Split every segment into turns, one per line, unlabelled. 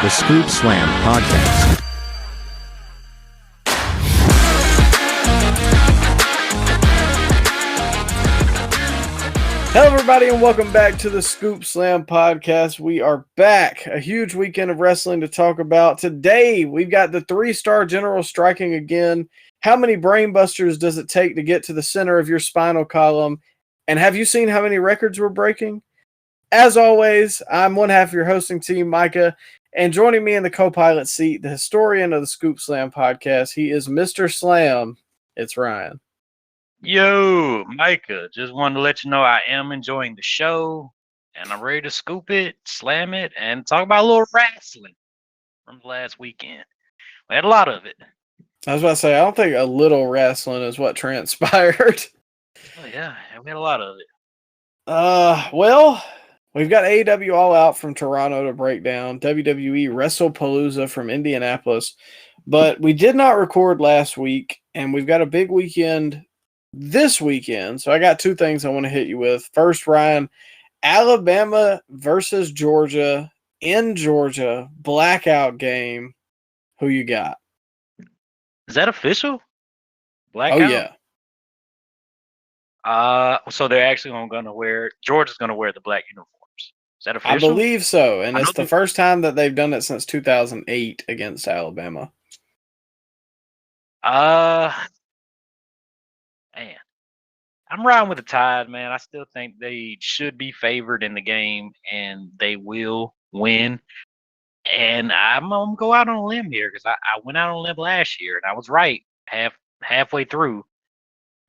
the Scoop Slam Podcast.
Hello, everybody, and welcome back to the Scoop Slam Podcast. We are back. A huge weekend of wrestling to talk about. Today, we've got the 3-star general striking again. How many brain busters does it take to get to the center of your spinal column? And have you seen how many records we're breaking? As always, I'm one half of your hosting team, Micah, and joining me in the co-pilot seat, the historian of the Scoop Slam Podcast. He is Mr. Slam. It's Ryan.
Yo, Micah, just wanted to let you know I am enjoying the show, and I'm ready to scoop it, slam it, and talk about a little wrestling from last weekend. We had a lot of it.
I was about to say, I don't think a little wrestling is what transpired.
Oh, yeah, we had a lot of it.
Well, we've got AEW All Out from Toronto to break down, WWE Wrestlepalooza from Indianapolis, but we did not record last week, and we've got a big weekend this weekend. So I got two things I want to hit you with. First, Ryan, Alabama versus Georgia in Georgia, blackout game. Who you got?
Is that official? Blackout?
Oh, yeah.
So they're actually Georgia's going to wear the black uniforms. Is that official?
I believe so, and it's the first time that they've done it since 2008 against Alabama.
Man, I'm riding with the Tide, man. I still think they should be favored in the game, and they will win. And I'm going to go out on a limb here because I went out on a limb last year, and I was right halfway through.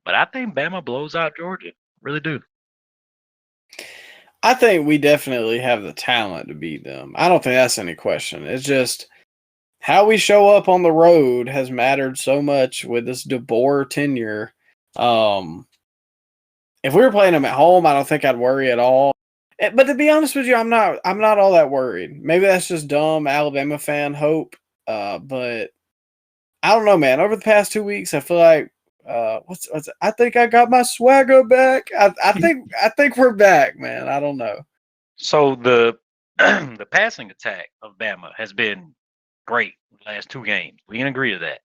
But I think Bama blows out Georgia. Really do.
I think we definitely have the talent to beat them. I don't think that's any question. It's just how we show up on the road has mattered so much with this DeBoer tenure. If we were playing them at home, I don't think I'd worry at all. But to be honest with you, I'm not all that worried. Maybe that's just dumb Alabama fan hope. But I don't know, man. Over the past 2 weeks, I feel like I think I got my swagger back. I think we're back, man. I don't know.
So the the passing attack of Bama has been great the last two games. We can agree to that.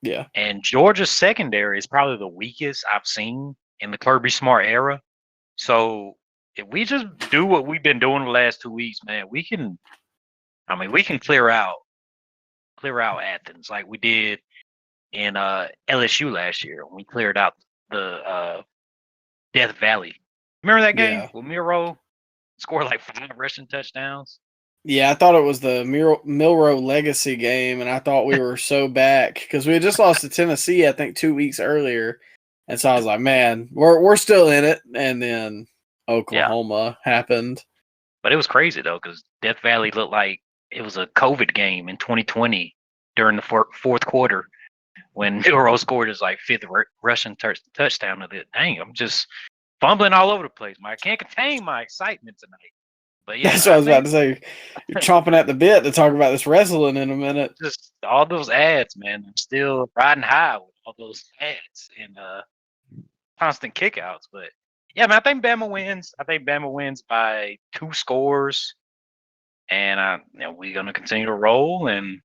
Yeah.
And Georgia's secondary is probably the weakest I've seen in the Kirby Smart era. So if we just do what we've been doing the last 2 weeks, man, we can clear out Athens like we did in LSU last year when we cleared out the Death Valley. Remember that game?
Yeah.
When Miro scored like 5 rushing touchdowns?
Yeah, I thought it was the Milroe Legacy game, and I thought we were so back because we had just lost to Tennessee, I think, 2 weeks earlier, and so I was like, "Man, we're still in it." And then Oklahoma happened,
but it was crazy though because Death Valley looked like it was a COVID game in 2020 during the fourth quarter when Milroe scored his like 5th rushing touchdown of it. Dang, I'm just fumbling all over the place, Mike. I can't contain my excitement tonight. But yeah,
that's what I was about to say. You're chomping at the bit to talk about this wrestling in a minute.
Just all those ads, man. I'm still riding high with all those ads and constant kickouts. But yeah, man, I think Bama wins. I think Bama wins by 2 scores, and we're gonna continue to roll, and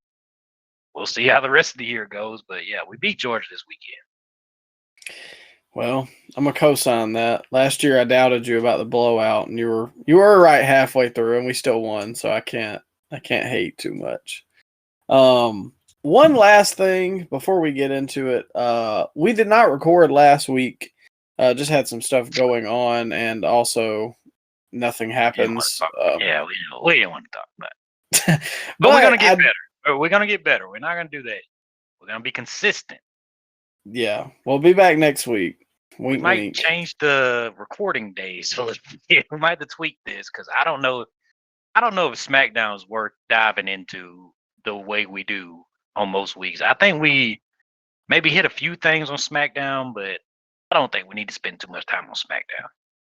we'll see how the rest of the year goes. But yeah, we beat Georgia this weekend.
Well, I'm gonna co-sign that. Last year I doubted you about the blowout, and you were right halfway through, and we still won, so I can't hate too much. One last thing before we get into it. We did not record last week. Just had some stuff going on, and also nothing happens.
We didn't want to talk about it. but we're gonna get better. We're gonna get better. We're not gonna do that. We're gonna be consistent.
Yeah, we'll be back next week.
We might change the recording days, so we might have to tweak this because I don't know if SmackDown is worth diving into the way we do on most weeks. I think we maybe hit a few things on SmackDown, but I don't think we need to spend too much time on SmackDown,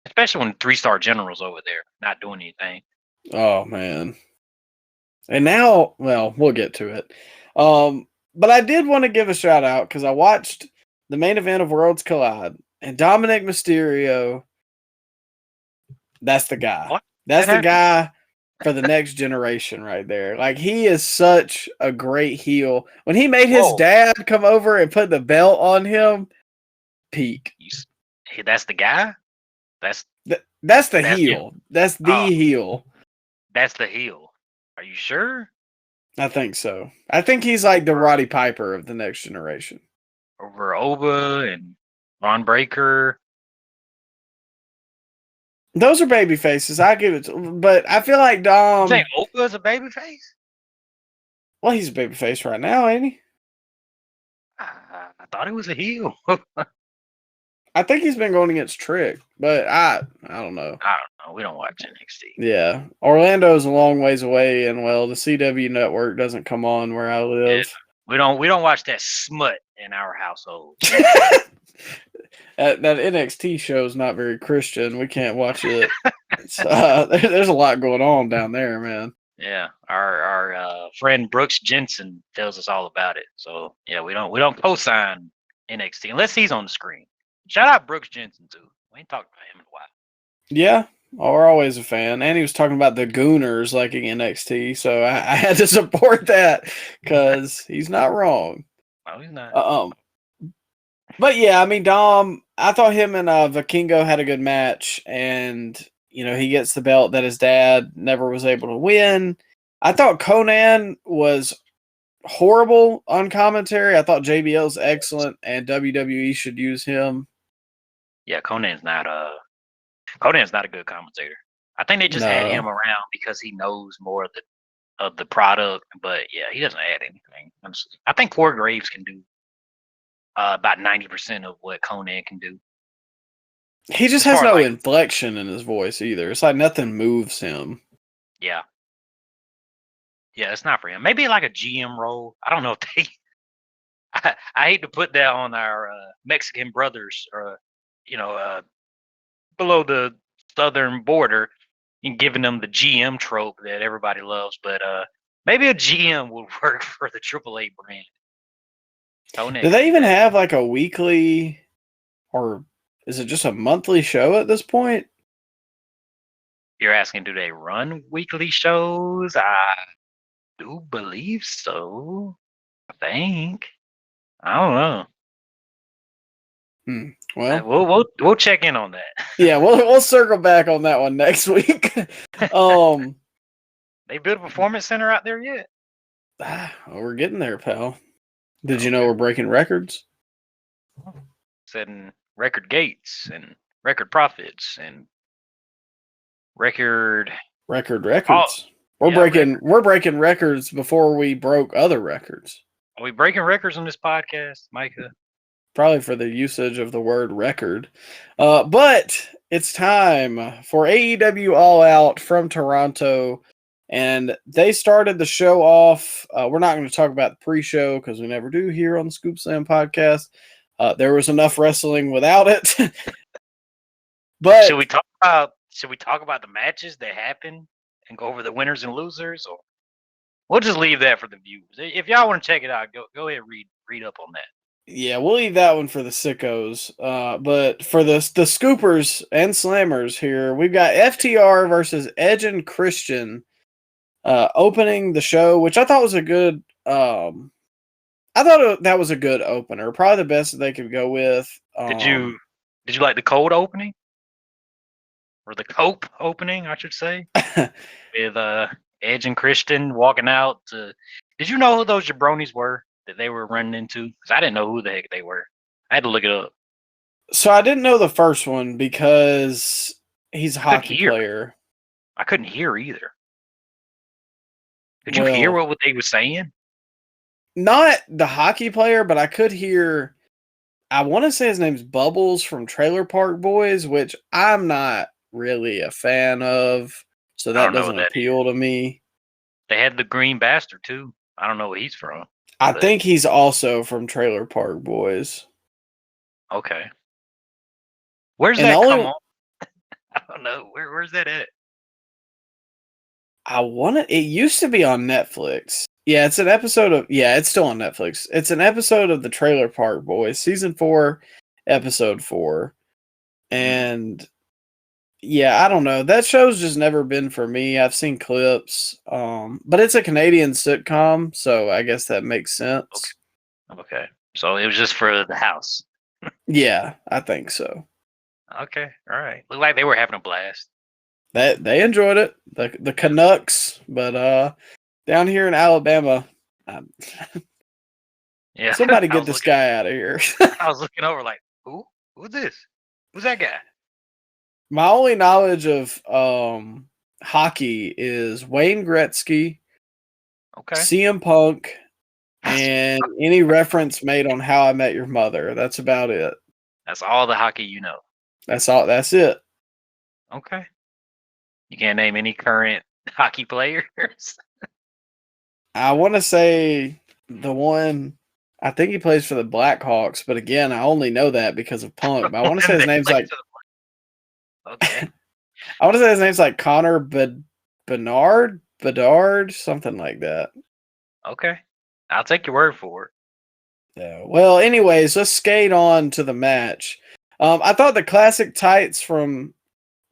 especially when 3-star generals over there not doing anything.
Oh man! And now, well, we'll get to it. But I did want to give a shout out because I watched the main event of Worlds Collide, and Dominic Mysterio, that's the guy.
What?
That's the guy for the next generation right there. Like, he is such a great heel. When he made his dad come over and put the belt on him, peak.
Hey, that's the guy? That's
the heel. That's the heel.
That's the heel. Are you sure?
I think so. I think he's like the Roddy Piper of the next generation.
Over Ova and Von Breaker.
Those are baby faces. I give it to, but I feel like Dom.
You think Ova's a baby face?
Well, he's a baby face right now, ain't he?
I thought he was a heel.
I think he's been going against Trick, but I don't know.
I don't know. We don't watch NXT.
Yeah. Orlando's a long ways away, and well, the CW network doesn't come on where I live.
Yeah, we don't watch that smut in our household.
that NXT show is not very Christian. We can't watch it. There's a lot going on down there, man.
Yeah, our friend Brooks Jensen tells us all about it. So yeah, we don't co-sign NXT unless he's on the screen. Shout out Brooks Jensen too. We ain't talked about him in a while.
Yeah, we're always a fan. And he was talking about the Gooners liking NXT, so I had to support that because he's not wrong.
No, he's not.
But yeah, I mean, Dom, I thought him and Vikingo had a good match, and he gets the belt that his dad never was able to win. I thought Conan was horrible on commentary. I thought JBL's excellent, and WWE should use him.
Yeah, Conan's not a good commentator. I think they just had him around because he knows more of the product. But yeah, he doesn't add anything. I think Corey Graves can do about 90% of what Conan can do.
He just has no inflection in his voice either. It's like nothing moves him.
Yeah. Yeah, it's not for him. Maybe like a GM role. I don't know if they. I hate to put that on our Mexican brothers, below the southern border, and giving them the GM trope that everybody loves. But maybe a GM would work for the AAA brand.
Do they even have like a weekly, or is it just a monthly show at this point?
You're asking, do they run weekly shows? I do believe so. I think. I don't know.
Well,
we'll check in on that.
Yeah, we'll circle back on that one next week.
They built a performance center out there yet?
We're getting there, pal. Did you know we're breaking records?
Setting record gates and record profits and records.
We're breaking records before we broke other records.
Are we breaking records on this podcast, Micah?
Probably for the usage of the word record. But it's time for AEW All Out from Toronto. And they started the show off. We're not going to talk about the pre-show because we never do here on the Scoop Slam podcast. There was enough wrestling without it. But
should we talk about the matches that happened and go over the winners and losers, or we'll just leave that for the viewers? If y'all want to check it out, go ahead and read up on that.
Yeah, we'll leave that one for the sickos. But for the scoopers and slammers here, we've got FTR versus Edge and Christian opening the show, which I thought was a good. I thought that was a good opener, probably the best that they could go with.
Did you like the cold opening, or the cope opening, I should say, with Edge and Christian walking out? Did you know who those jabronis were that they were running into? Because I didn't know who the heck they were. I had to look it up.
So I didn't know the first one because he's a hockey player.
I couldn't hear either. Did you hear what they were saying?
Not the hockey player, but I could hear. I want to say his name's Bubbles from Trailer Park Boys, which I'm not really a fan of. So that doesn't appeal to me.
They had the Green Bastard too. I don't know where he's from.
I think he's also from Trailer Park Boys.
Okay. Where's that come on? I don't know. Where's that at?
It used to be on Netflix. Yeah, it's an episode of, it's still on Netflix. It's an episode of the Trailer Park Boys, season 4, episode 4. And Yeah, I don't know. That show's just never been for me. I've seen clips, but it's a Canadian sitcom, so I guess that makes sense.
Okay. So it was just for the house.
Yeah, I think so.
Okay. All right. Looked like they were having a blast.
That they enjoyed it, the Canucks, but down here in Alabama, um,
Yeah.
somebody
I
get
was
this
looking.
guy out of here.
I was looking over like, who? Who's this? Who's that guy?
My only knowledge of hockey is Wayne Gretzky,
Okay.
CM Punk, and any reference made on How I Met Your Mother. That's about it.
That's all the hockey you know.
That's all. That's it.
Okay. You can't name any current hockey players.
I want to say the one. I think he plays for the Blackhawks, but again, I only know that because of Punk. But I want to say his
They
name's
play
like.
to the- Okay.
I want to say his name's like Connor Bedard, something like that.
Okay. I'll take your word for it.
Yeah. Well, anyways, let's skate on to the match. I thought the classic tights from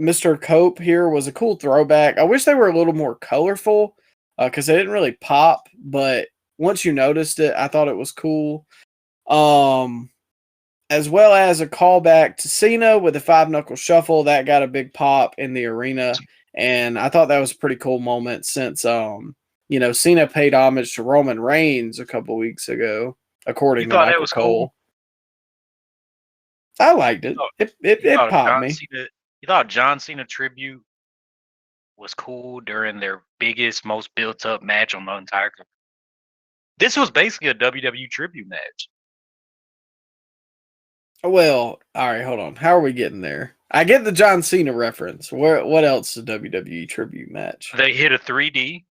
Mr. Cope here was a cool throwback. I wish they were a little more colorful because they didn't really pop, but once you noticed it, I thought it was cool. As well as a callback to Cena with the 5-knuckle shuffle that got a big pop in the arena, and I thought that was a pretty cool moment since Cena paid homage to Roman Reigns a couple weeks ago, according
You
to
thought that
Michael
was
Cole.
cool?
I liked it. It popped
John
me.
Cena, you thought John Cena tribute was cool during their biggest, most built up match on the entire company. This was basically a WWE tribute match.
Well, all right, hold on. How are we getting there? I get the John Cena reference. What else is a WWE tribute match?
They hit a 3D.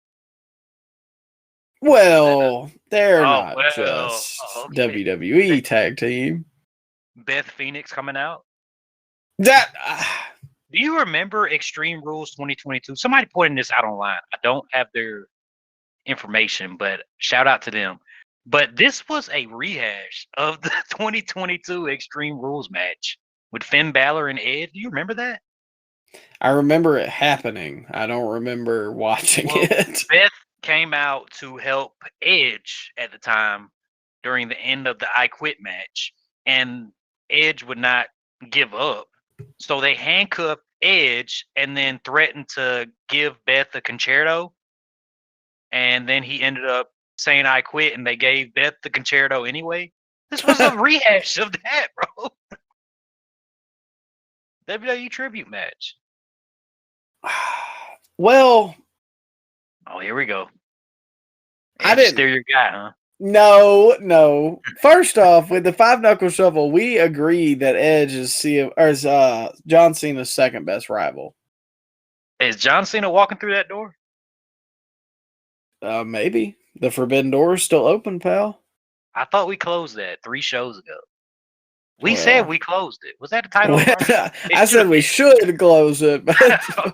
Well, they're
Oh
not
well.
just
Oh, okay.
WWE tag team.
Beth Phoenix coming out.
That
Do you remember Extreme Rules 2022? Somebody pointing this out online. I don't have their information, but shout out to them. But this was a rehash of the 2022 Extreme Rules match with Finn Balor and Edge. Do you remember that?
I remember it happening. I don't remember watching
Well,
it.
Beth came out to help Edge at the time during the end of the I Quit match, and Edge would not give up. So they handcuffed Edge and then threatened to give Beth a concerto. And then he ended up saying I quit, and they gave Beth the concerto anyway. This was a rehash of that, bro. WWE tribute match.
Well,
Oh, here we go.
I
Edge
didn't.
Still your guy, huh?
No. First off, with the 5-knuckle shuffle, we agree that Edge is John Cena's second best rival.
Is John Cena walking through that door?
Maybe the forbidden door is still open, pal.
I thought we closed that 3 shows ago. We
Well,
said we closed it. Was that the title? Of our
I said we should close it, but
okay.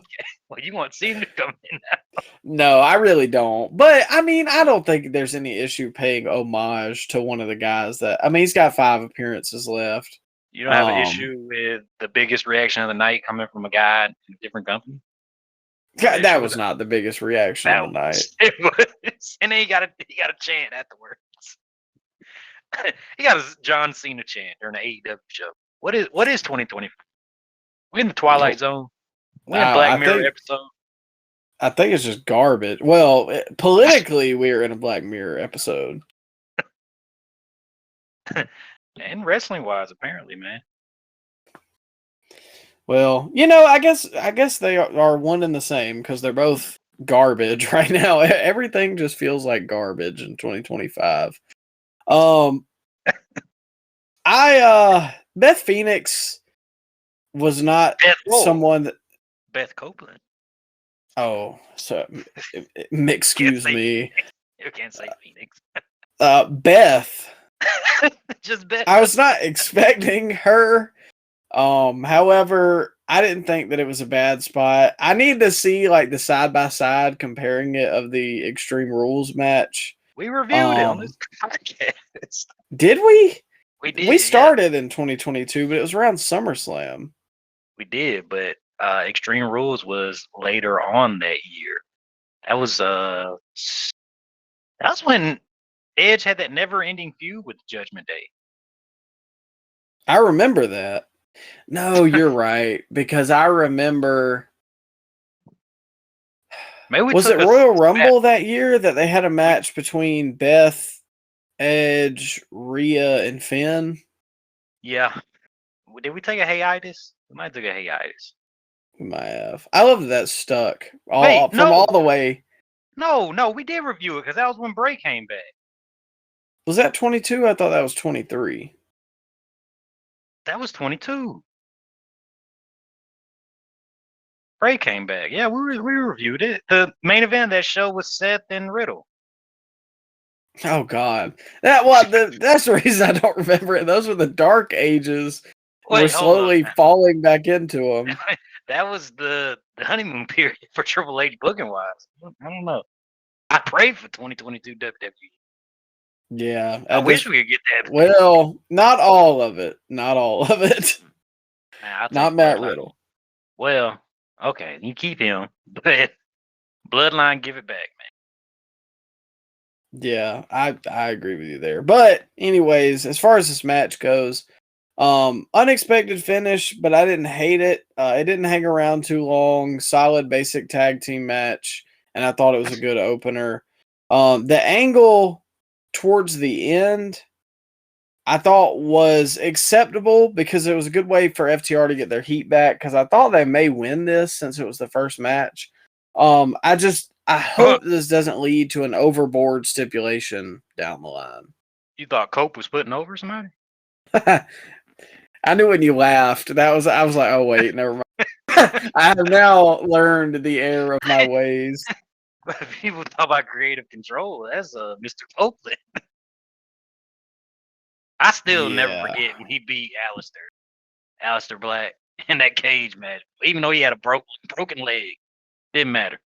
Well, you want Cena to come in now?
no, I really don't. But I mean, I don't think there's any issue paying homage to one of the guys that. I mean, he's got 5 appearances left.
You don't have an issue with the biggest reaction of the night coming from a guy in a different company?
That was not the biggest reaction of the night.
It was. And then he got a chant afterwards. He got a John Cena chant during the AEW show. What is 2020? We in the Twilight Zone. We in a Black Mirror episode.
I think it's just garbage. Well, politically, we're in a Black Mirror episode.
And wrestling wise, apparently, man.
Well, I guess they are one and the same because they're both garbage right now. Everything just feels like garbage in 2025. Beth Phoenix was not someone that
Beth Copeland.
Oh, so excuse me.
You can't say Phoenix.
Beth.
Just Beth.
I was not expecting her. However, I didn't think that it was a bad spot. I need to see like the side by side comparing it of the Extreme Rules match.
We reviewed it on this podcast.
Did we?
We did.
We started in 2022, but it was around SummerSlam.
We did, but Extreme Rules was later on that year. That was when Edge had that never-ending feud with Judgment Day.
I remember that. No, you're right, because I remember.
Maybe we
Was
took
it
a
Royal
step-
Rumble that year that they had a match between Beth, Edge, Rhea, and Finn?
Yeah. Did we take a hiatus? We might have took a hiatus.
We might have. I love that stuck
Wait,
from
no.
all the way.
No, we did review it because that was when Bray came back.
Was that 22? I thought that was 23.
That was 22. Bray came back. Yeah, we reviewed it. The main event of that show was Seth and Riddle.
Oh God, that's the reason I don't remember it. Those were the dark ages. We're
Wait, hold
slowly
up.
falling back into them.
That was the honeymoon period for Triple H booking wise. I don't know. I prayed for 2022 WWE.
Yeah,
I wish we could get that.
Well, not all of it. Not all of it.
Man, I'll
Not
take
Matt
Bloodline.
Riddle.
Well, okay, you keep him, but Bloodline, give it back, man.
Yeah, I agree with you there. But anyways, as far as this match goes, unexpected finish, but I didn't hate it. It didn't hang around too long. Solid basic tag team match, and I thought it was a good opener. The angle towards the end, I thought was acceptable because it was a good way for FTR to get their heat back because I thought they may win this since it was the first match. I hope this doesn't lead to an overboard stipulation down the line.
You thought Cope was putting over somebody?
I knew when you laughed. I was like, oh wait, never mind. I have now learned the error of my ways.
People talk about creative control. That's Mr. Copeland. I still never forget when he beat Aleister Black in that cage match. Even though he had a broken leg, didn't matter.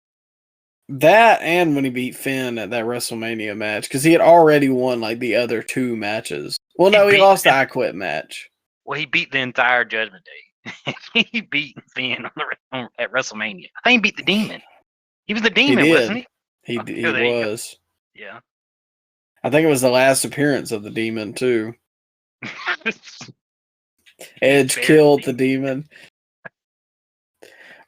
That and when he beat Finn at that WrestleMania match, because he had already won like the other two matches. Well, no, he lost the I Quit match.
Well, he beat the entire Judgment Day. He beat Finn at WrestleMania. I think he beat the Demon. He was the Demon, wasn't he?
He was.
Yeah.
I think it was the last appearance of the Demon too. Edge killed the Demon.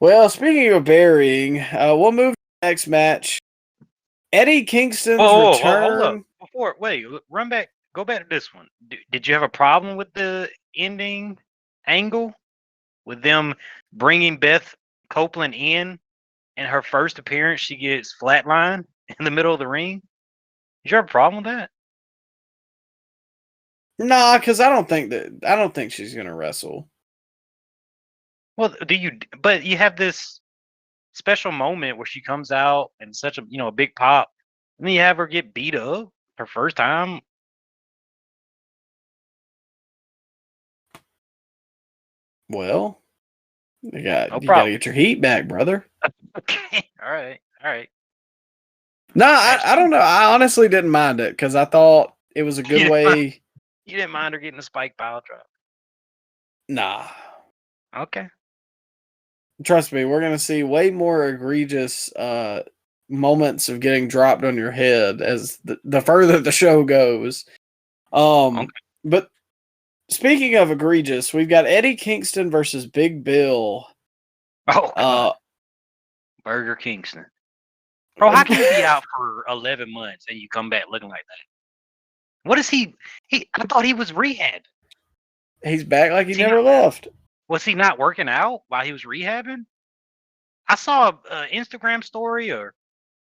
Well, speaking of burying, we'll move to the next match. Eddie Kingston's return.
Hold up. Go back to this one. Did you have a problem with the ending angle? With them bringing Beth Copeland in her first appearance, she gets flatlined in the middle of the ring? Did you have a problem with that?
Nah, because I don't think she's gonna wrestle.
Well, but you have this special moment where she comes out and such a big pop, and then you have her get beat up her first time.
Well, you gotta get your heat back, brother.
Okay, all right.
No, I don't know. I honestly didn't mind it because I thought it was a good way.
You didn't mind her getting a spike pile drop?
Nah.
Okay.
Trust me, we're gonna see way more egregious moments of getting dropped on your head as the further the show goes. Okay. But speaking of egregious, we've got Eddie Kingston versus Big Bill.
Oh, Burger Kingston. Bro, how can you be out for 11 months and you come back looking like that? What is he? I thought he was rehab.
He's back like he never left.
Was he not working out while he was rehabbing? I saw an Instagram story or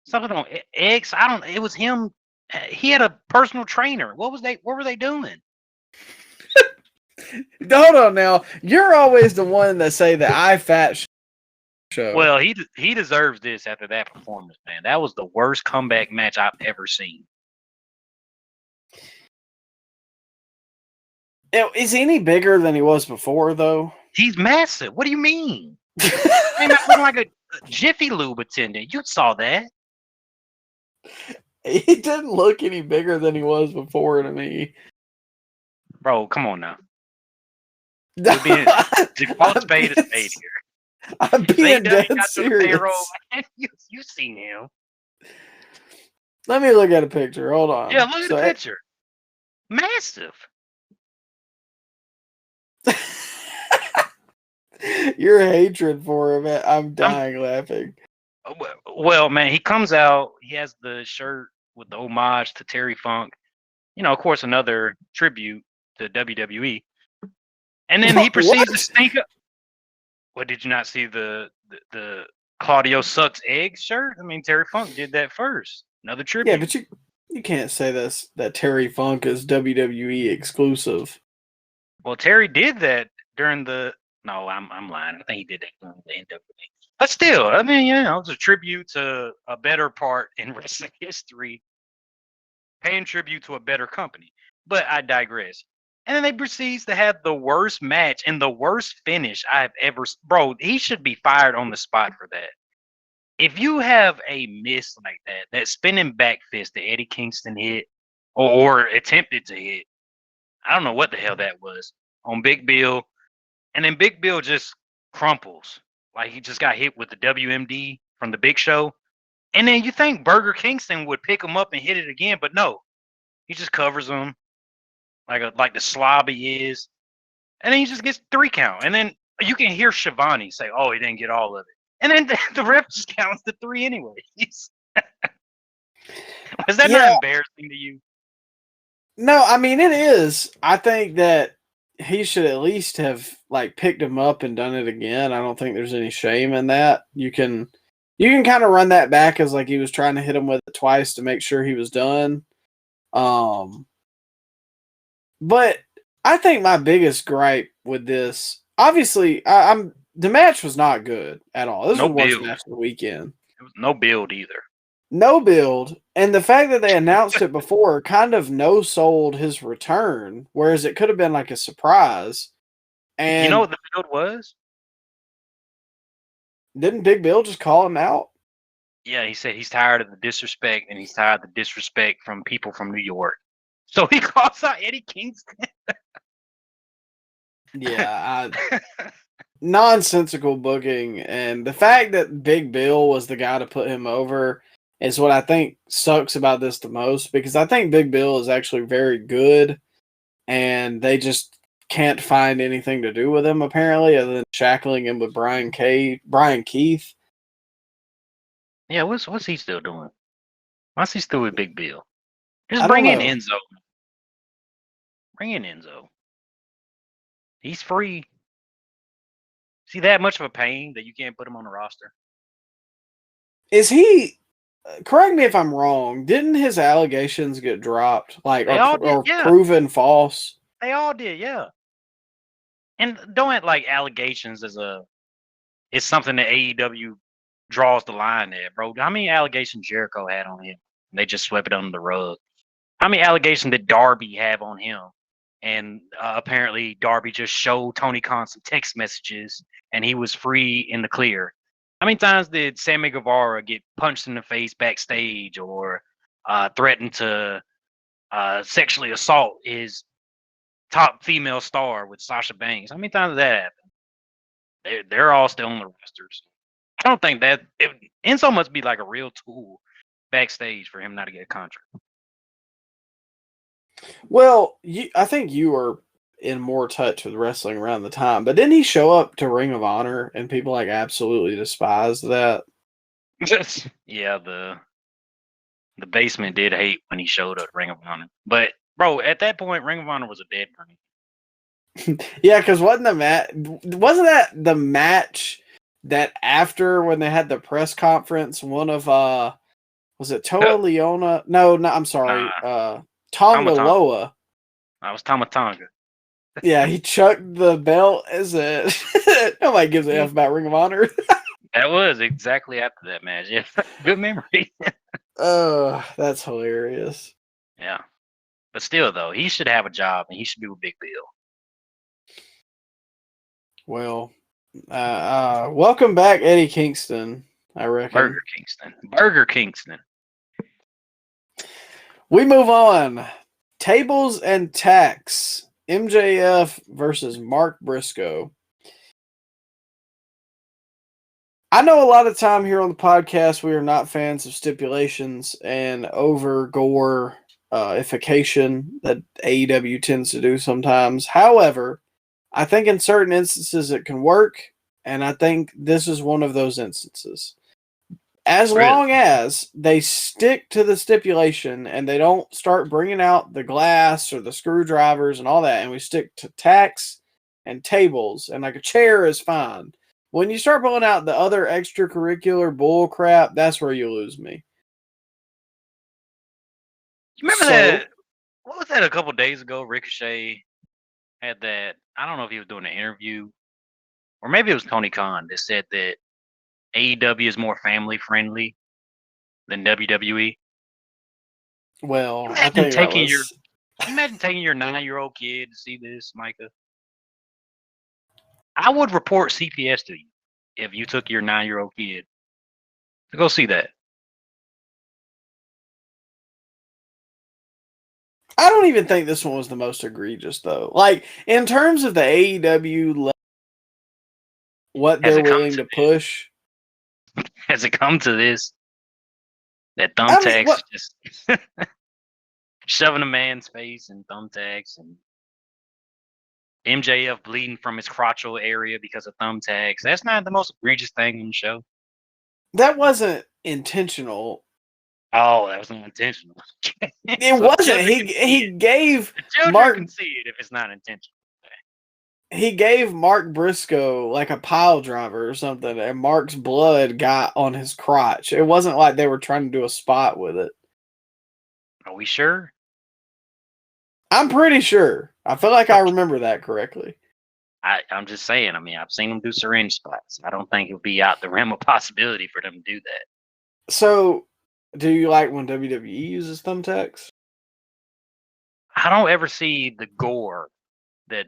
something on X. It was him. He had a personal trainer. What were they doing?
Hold on now. You're always the one that say that I fat show.
Well, he deserves this after that performance, man. That was the worst comeback match I've ever seen.
Is he any bigger than he was before, though?
He's massive. What do you mean? He's looking like a Jiffy Lube attendant. You saw that.
He didn't look any bigger than he was before to me.
Bro, come on now. Call spade a spade here.
I'm
If
being
AEW
dead
got to the payroll,
serious.
man, you seen him.
Let me look at a picture. Hold
Yeah,
on.
look at
So,
the picture. Massive.
your hatred for him, I'm
I'm
dying laughing.
well, man. He comes out. He has the shirt with the homage to Terry Funk. You know, of course, another tribute to WWE. And then he proceeds to
What?
stink up. What, did you not see the Claudio sucks eggs shirt? I mean, Terry Funk did that first. Another
Yeah,
tribute.
but you can't say that Terry Funk is WWE exclusive.
Well, Terry did that during the. No, I'm lying. I think he did that during the NWA. But still, I mean, it's a tribute to a better part in wrestling history, paying tribute to a better company. But I digress. And then they proceeds to have the worst match and the worst finish I've ever. Bro, he should be fired on the spot for that. If you have a miss like that spinning back fist that Eddie Kingston hit or attempted to hit, I don't know what the hell that was on Big Bill, and then Big Bill just crumples like he just got hit with the WMD from the Big Show, and then you think Burger Kingston would pick him up and hit it again, but no, he just covers him like the slob he is, and then he just gets 3 count, and then you can hear Shivani say, "Oh, he didn't get all of it," and then the ref just counts to 3 anyway. Was that not
Yeah,
embarrassing to you?
no, I mean it is. I think that he should at least have like picked him up and done it again. I don't think there's any shame in that. You can kind of run that back as like he was trying to hit him with it twice to make sure he was done. Um, but I think my biggest gripe with this, obviously, I'm the match was not good at all. This
No
was the worst
build.
match of the weekend.
There was no build either.
No build, and the fact that they announced it before kind of no sold his return, whereas it could have been like a surprise.
You know
And
what the build was?
didn't Big Bill just call him out?
Yeah, he said he's tired of the disrespect and he's tired of the disrespect from people from New York. So he calls out Eddie Kingston.
Yeah, nonsensical booking, and the fact that Big Bill was the guy to put him over is what I think sucks about this the most, because I think Big Bill is actually very good, and they just can't find anything to do with him apparently, other than shackling him with Brian Keith.
Yeah, what's he still doing? Why's he still with Big Bill? Just
I don't
bring in
know.
Enzo. Bring in Enzo. He's free. Is he that much of a pain that you can't put him on the roster?
Is he? Correct me if I'm wrong. Didn't his allegations get dropped, like
They all did,
or
yeah.
proven false?
They all did, yeah. And don't act like allegations is something that AEW draws the line there, bro. How many allegations Jericho had on him? They just swept it under the rug. How many allegations did Darby have on him? And apparently Darby just showed Tony Khan some text messages and he was free in the clear. How many times did Sammy Guevara get punched in the face backstage or threatened to sexually assault his top female star with Sasha Banks? How many times did that happen? They're all still on the rosters. I don't think that Enzo must be like a real tool backstage for him not to get a contract.
Well, I think you were in more touch with wrestling around the time, but didn't he show up to Ring of Honor and people like absolutely despised that?
Yeah, the basement did hate when he showed up at Ring of Honor. But bro, at that point, Ring of Honor was a dead ring.
Yeah, because wasn't that the match that after when they had the press conference, one of was it Toa Leona? No, I'm sorry, Tonga
Tama
Loa.
I was Tama Tonga.
Yeah, he chucked the belt. Is it? Nobody gives a F about Ring of Honor.
That was exactly after that match. Yeah, good memory.
Oh, that's hilarious.
Yeah, but still though, he should have a job and he should be with Big Bill.
Well, welcome back, Eddie Kingston. I reckon.
Burger Kingston.
We move on. Tables and Tacks. MJF versus Mark Briscoe. I know a lot of time here on the podcast, we are not fans of stipulations and over gore ification that AEW tends to do sometimes. However, I think in certain instances it can work, and I think this is one of those instances. As
Really?
long as they stick to the stipulation and they don't start bringing out the glass or the screwdrivers and all that, and we stick to tacks and tables, and like a chair is fine. When you start pulling out the other extracurricular bull crap, that's where you lose me.
You remember
So,
that? What was that a couple days ago? Ricochet had that. I don't know if he was doing an interview or maybe it was Tony Khan that said that AEW is more family friendly than WWE.
well, I
Imagine
think that
taking your
was.
imagine taking your 9-year-old kid to see this, Micah. I would report CPS to you if you took your 9-year-old kid to go see that.
I don't even think this one was the most egregious, though. Like, in terms of the AEW, what
Has
they're
it come
willing
to
to push.
has it come to this that
I mean,
thumbtacks
what?
just shoving a man's face in thumbtacks and MJF bleeding from his crotchal area because of thumbtacks? That's not the most egregious thing in the show.
That wasn't intentional.
Oh, that was not intentional.
It
So the
wasn't.
children
He
can see
he
it.
gave
The children
Mark
can see it if it's not intentional.
he gave Mark Briscoe like a pile driver or something, and Mark's blood got on his crotch. It wasn't like they were trying to do a spot with it.
Are we sure?
I'm pretty sure. I feel like I remember that correctly.
I'm just saying. I mean, I've seen them do syringe spots. I don't think it would be out the realm of possibility for them to do that.
So, do you like when WWE uses thumbtacks?
I don't ever see the gore that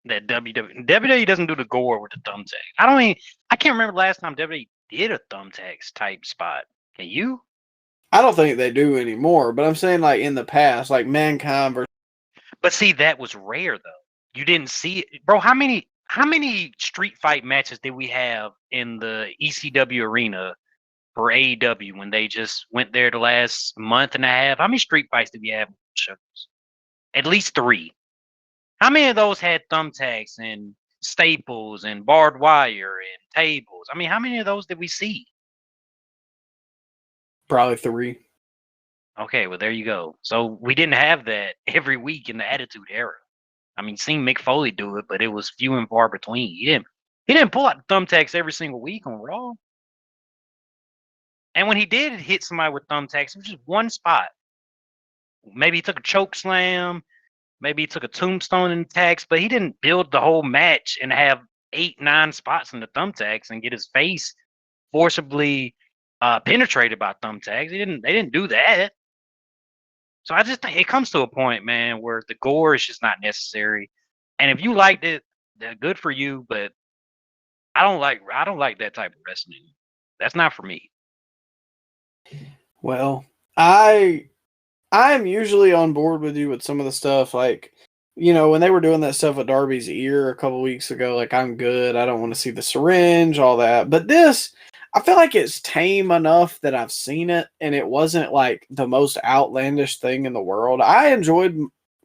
WWE doesn't do the gore with the thumbtack. I can't remember the last time WWE did a thumbtacks type spot. Can you?
I don't think they do anymore, but I'm saying like in the past, like Mankind versus.
But see, that was rare though. You didn't see it, bro. How many street fight matches did we have in the ECW arena for AEW when they just went there the last month and a half? How many street fights did we have? At least 3. How many of those had thumbtacks and staples and barbed wire and tables? I mean, how many of those did we see?
Probably 3.
Okay, well there you go. So we didn't have that every week in the Attitude Era. I mean, seen Mick Foley do it, but it was few and far between. He didn't pull out the thumbtacks every single week on Raw. And when he did hit somebody with thumbtacks, it was just one spot. Maybe he took a choke slam, maybe he took a tombstone in the tags, but he didn't build the whole match and have 8, 9 spots in the thumbtacks and get his face forcibly penetrated by thumbtacks. They didn't do that. So I just think it comes to a point, man, where the gore is just not necessary. And if you liked it, then good for you. But I don't like that type of wrestling. That's not for me.
Well, I am usually on board with you with some of the stuff. Like, when they were doing that stuff with Darby's ear a couple weeks ago, like, I'm good. I don't want to see the syringe, all that. But this, I feel like it's tame enough that I've seen it, and it wasn't like the most outlandish thing in the world. I enjoyed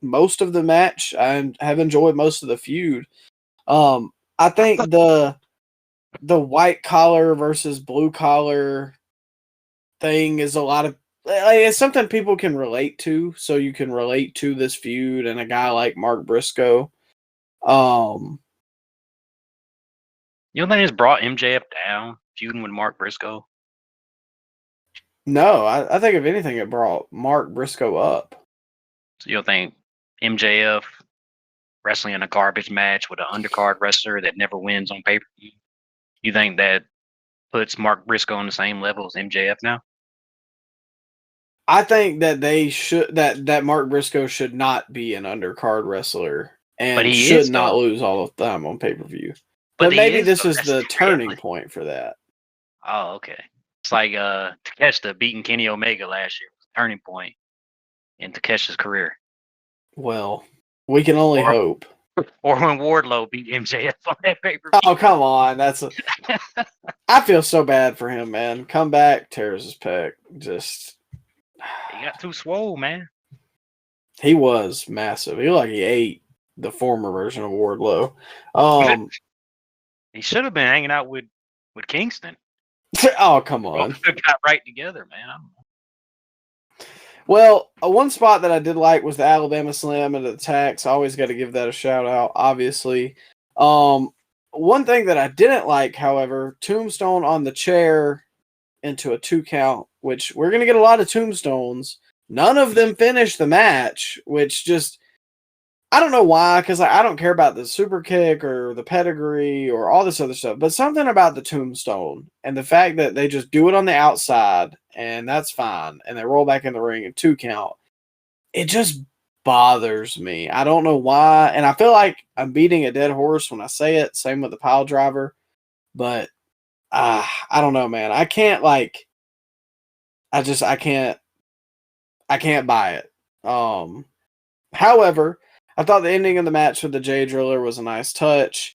most of the match. I have enjoyed most of the feud. I think the white collar versus blue collar thing is a lot of it's something people can relate to, so you can relate to this feud and a guy like Mark Briscoe.
You don't think it's brought MJF down feuding with Mark Briscoe?
No, I think if anything, it brought Mark Briscoe up.
So you don't think MJF wrestling in a garbage match with an undercard wrestler that never wins on pay per view? You think that puts Mark Briscoe on the same level as MJF now?
I think that they should that Mark Briscoe should not be an undercard wrestler
But
and
he
should
is
not
though.
lose all the time on pay per view.
But
But
he
maybe
is
this
though.
is
That's
the
the
turning
reality.
point for that.
Oh, okay. It's like Takeshita beating Kenny Omega last year was a turning point in Takesha's career.
Well, we can only
Or
hope.
Or when Wardlow beat MJF on that pay-per-view.
Oh, come on. I feel so bad for him, man. Come back, tears his pec.
He got too swole, man.
He was massive. He looked like he ate the former version of Wardlow.
He should have been hanging out with Kingston.
Oh, come on.
Both got right together, man.
Well, one spot that I did like was the Alabama Slam and the attacks. I always got to give that a shout out, obviously. One thing that I didn't like, however, tombstone on the chair into a 2 count, which we're going to get a lot of tombstones. None of them finished the match, which just, I don't know why, because I don't care about the super kick or the pedigree or all this other stuff, but something about the tombstone and the fact that they just do it on the outside and that's fine, and they roll back in the ring and 2 count, it just bothers me. I don't know why, and I feel like I'm beating a dead horse when I say it. Same with the pile driver, but I don't know, man. I can't buy it. However, I thought the ending of the match with the J Driller was a nice touch,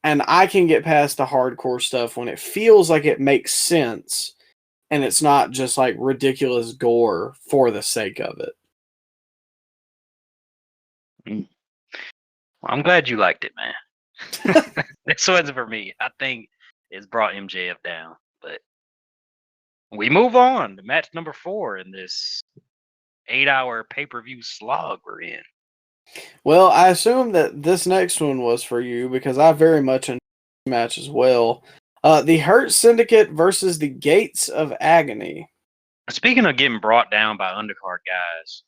and I can get past the hardcore stuff when it feels like it makes sense and it's not just like ridiculous gore for the sake of it.
Well, I'm glad you liked it, man. This one's for me. I think it's brought MJF down, but we move on to match number 4 in this 8-hour pay-per-view slog we're in.
Well, I assume that this next one was for you because I very much enjoyed the match as well. The Hurt Syndicate versus the Gates of Agony.
Speaking of getting brought down by undercard guys,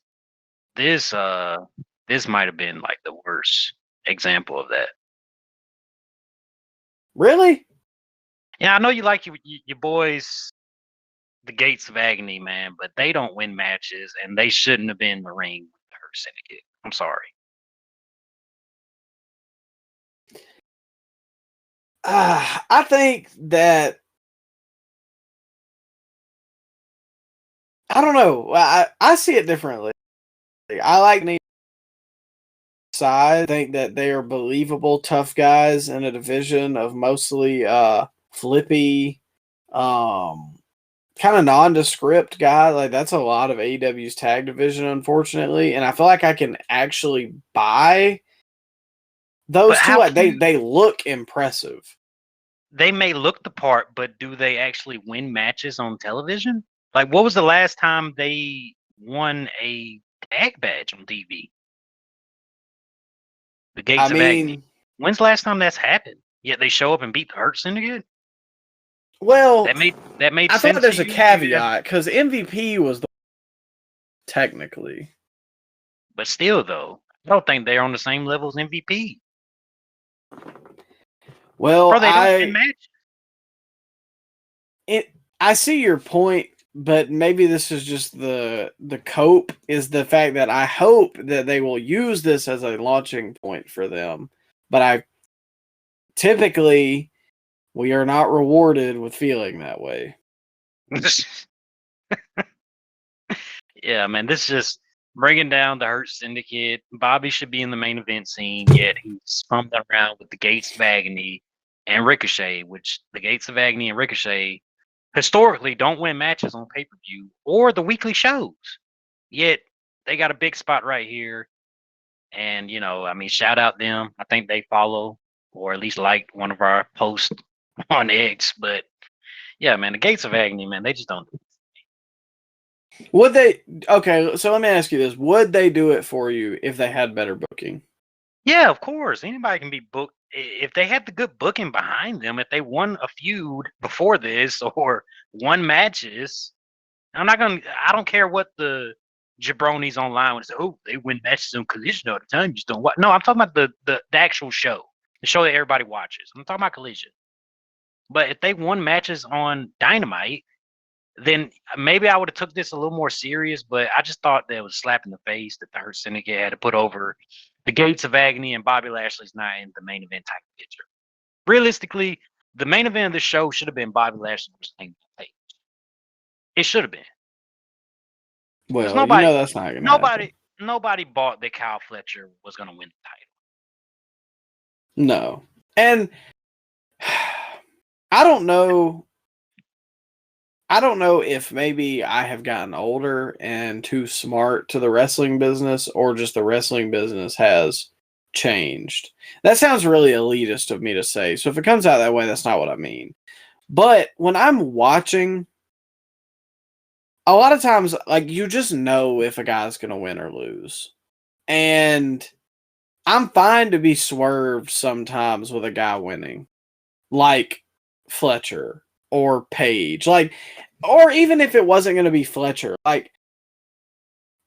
this might have been like the worst example of that.
Really?
Yeah, I know you like your boys, the Gates of Agony, man, but they don't win matches, and they shouldn't have been in the ring with the Hurt Syndicate. I'm sorry.
I think that I don't know. I see it differently. I like Nate side. I think that they are believable, tough guys in a division of mostly flippy, kind of nondescript guy. Like that's a lot of AEW's tag division, unfortunately. And I feel like I can actually buy those
But
two.
how
Like
can
they look impressive.
they may look the part, but do they actually win matches on television? Like, what was the last time they won a tag badge on TV? The Gates
I
of Agony.
mean,
When's the last time that's happened? Yet they show up and beat the Hurt Syndicate?
well,
That made
I
sense
thought there's
to
a
you?
caveat because MVP was the technically.
But still, though, I don't think they're on the same level as MVP.
Well,
Or they don't win matches.
I see your point, but maybe this is just the cope is the fact that I hope that they will use this as a launching point for them. But I typically we are not rewarded with feeling that way.
Yeah, man, this is just bringing down the Hurt Syndicate. Bobby should be in the main event scene, yet he's pumping around with the Gates of Agony and Ricochet, which the Gates of Agony and Ricochet historically don't win matches on pay-per-view or the weekly shows. Yet they got a big spot right here. And, I mean, shout out them. I think they follow or at least liked one of our posts on X. But yeah, man, the Gates of Agony, man, they just don't do it.
Would they? Okay, so let me ask you this: would they do it for you if they had better booking?
Yeah, of course. Anybody can be booked if they had the good booking behind them. If they won a feud before this or won matches, I don't care what the jabronis online would say. Oh, they win matches on Collision all the time. You just don't watch. No, I'm talking about the actual show, the show that everybody watches. I'm talking about Collision. But if they won matches on Dynamite, then maybe I would have took this a little more serious. But I just thought that it was a slap in the face that the Hurt Syndicate had to put over the Gates of Agony and Bobby Lashley's not in the main event type of picture. Realistically, the main event of the show should have been Bobby Lashley versus Hangman Page. It should have been.
Well,
Nobody,
that's not going to happen.
nobody bought that Kyle Fletcher was going to win the title.
No. And I don't know. I don't know if maybe I have gotten older and too smart to the wrestling business, or just the wrestling business has changed. That sounds really elitist of me to say. So if it comes out that way, that's not what I mean. But when I'm watching, a lot of times, like, you just know if a guy's going to win or lose. And I'm fine to be swerved sometimes with a guy winning, like Fletcher or Page. Like, or even if it wasn't going to be Fletcher, like,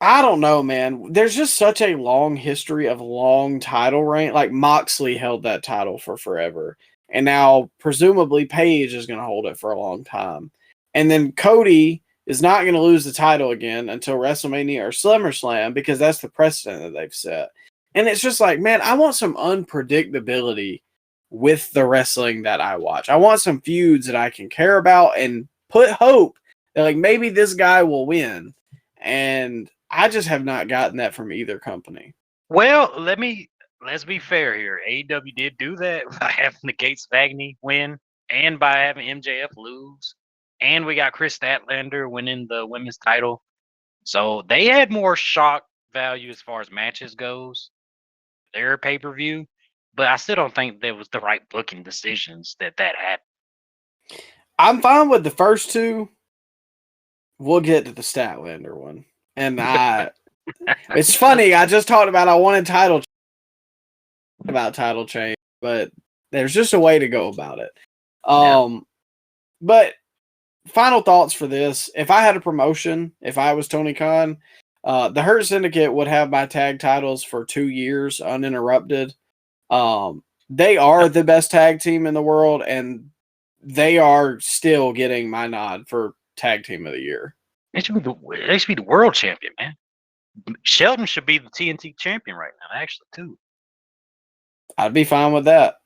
I don't know, man. There's just such a long history of long title reign. Like, Moxley held that title for forever. And now, presumably, Page is going to hold it for a long time. And then Cody is not going to lose the title again until WrestleMania or SummerSlam, because that's the precedent that they've set. And it's just like, man, I want some unpredictability with the wrestling that I watch. I want some feuds that I can care about and put hope that, like, maybe this guy will win. And I just have not gotten that from either company.
Well, let's be fair here. AEW did do that by having the Gates Vagney win and by having MJF lose. And we got Chris Statlander winning the women's title. So they had more shock value as far as matches goes, their pay-per-view. But I still don't think there was the right booking decisions that happened.
I'm fine with the first two. We'll get to the Statlander one. And it's funny, I just talked about I wanted title change, but there's just a way to go about it. But final thoughts for this. If I had a promotion, if I was Tony Khan, the Hurt Syndicate would have my tag titles for 2 years uninterrupted. They are the best tag team in the world, and they are still getting my nod for tag team of the year.
They should be the world champion, man. Shelton should be the TNT champion right now, actually, too.
I'd be fine with that.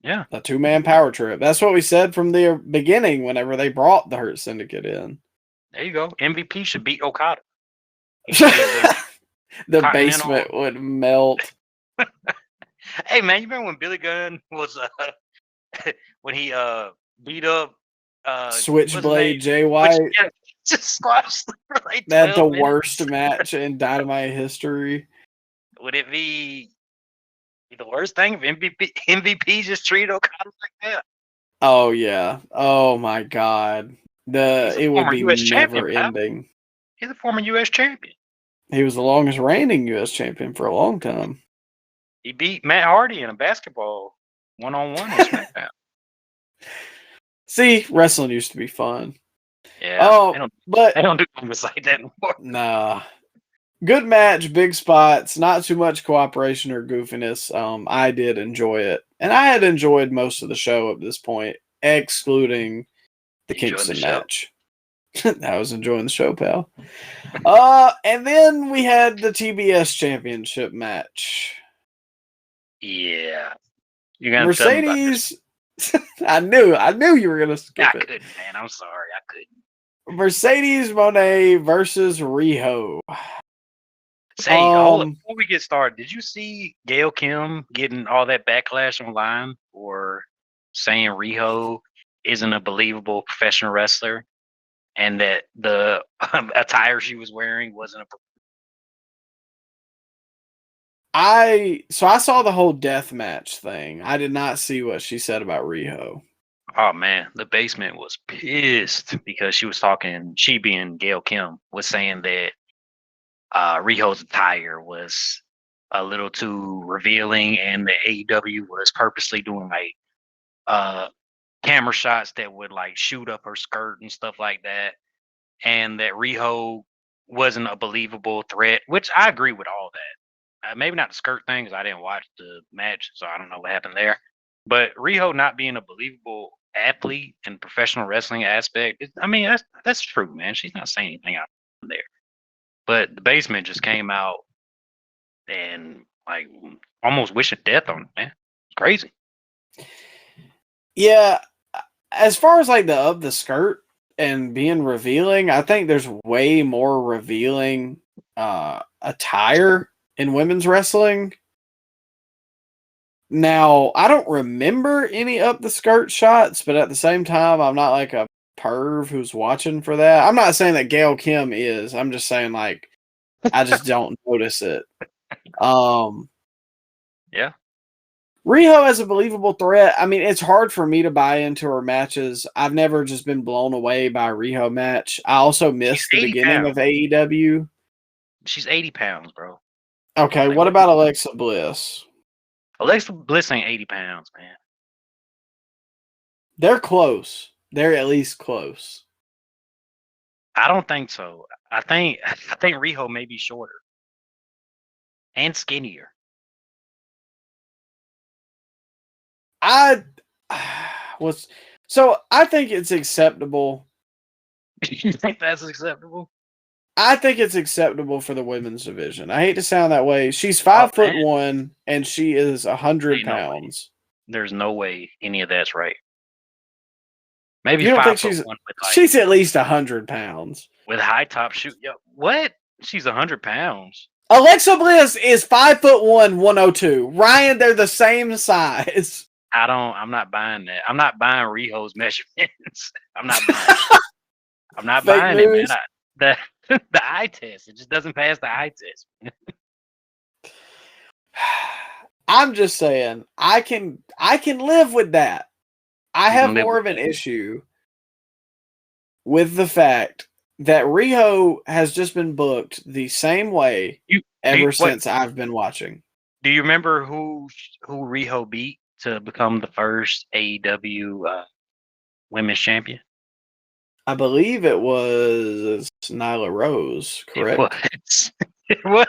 Yeah.
A 2-man power trip. That's what we said from the beginning whenever they brought the Hurt Syndicate in.
There you go. MVP should beat Okada.
The basement would melt.
Hey, man, you remember when Billy Gunn was when he beat up
Switchblade Jay White?
Just squashed for like 12
That's the
minutes.
worst match in Dynamite history.
Would it be the worst thing if MVP just treated Okada like that?
Oh yeah. Oh my God. It would be
US
never
champion,
ending.
He's a former U.S. champion.
He was the longest reigning U.S. champion for a long time.
He beat Matt Hardy in a basketball one-on-one on SmackDown.
See, wrestling used to be fun.
Yeah.
They
don't do things like that anymore.
Nah. Good match, big spots, not too much cooperation or goofiness. I did enjoy it. And I had enjoyed most of the show at this point, excluding the Kingston match. I was enjoying the show, pal. And then we had the TBS Championship match.
Yeah. You're gonna
Mercedes. I knew you were gonna skip it.
I couldn't, man. I'm sorry, I couldn't.
Mercedes Moné versus Riho.
Say, before we get started, did you see Gail Kim getting all that backlash online for saying Riho isn't a believable professional wrestler, and that the attire she was wearing wasn't a?
I saw the whole death match thing. I did not see what she said about Riho.
Oh man, the basement was pissed because she being Gail Kim was saying that Riho's attire was a little too revealing, and the AEW was purposely doing like camera shots that would like shoot up her skirt and stuff like that, and that Riho wasn't a believable threat, which I agree with all that. Maybe not the skirt thing because I didn't watch the match, so I don't know what happened there. But Riho not being a believable athlete in professional wrestling aspect, that's true, man. She's not saying anything out there. But the basement just came out and like almost wishing death on it, man. It's crazy.
Yeah, as far as like the skirt and being revealing, I think there's way more revealing attire in women's wrestling. Now, I don't remember any up the skirt shots, but at the same time, I'm not like a perv who's watching for that. I'm not saying that Gail Kim is. I'm just saying like I just don't notice it.
Yeah.
Riho has a believable threat. I mean, it's hard for me to buy into her matches. I've never just been blown away by a Riho match. I also missed the
80
beginning
pounds.
of AEW.
She's 80 pounds, bro.
Okay,
Like,
what about Alexa Bliss?
Alexa Bliss ain't 80 pounds, man.
They're close. They're at least close.
I don't think so. I think Riho may be shorter and skinnier.
I think it's acceptable.
You think that's acceptable?
I think it's acceptable for the women's division. I hate to sound that way. She's 5'1" and she is 100 pounds.
There's no way any of that's right. Maybe
you don't
5'1"
think
with
she's at least 100 pounds
with high top shoe. Yo, what? She's 100 pounds.
Alexa Bliss is 5'1", 102. Ryan, they're the same size.
I'm not buying that. I'm not buying Riho's measurements. I'm not buying it. I'm not buying it, man. The eye test. It just doesn't pass the eye test.
I'm just saying, I can live with that. I have more of an issue with the fact that Riho has just been booked the same way ever since I've been watching.
Do you remember who Riho beat to become the first AEW women's champion?
I believe it was Nyla Rose, correct?
It was.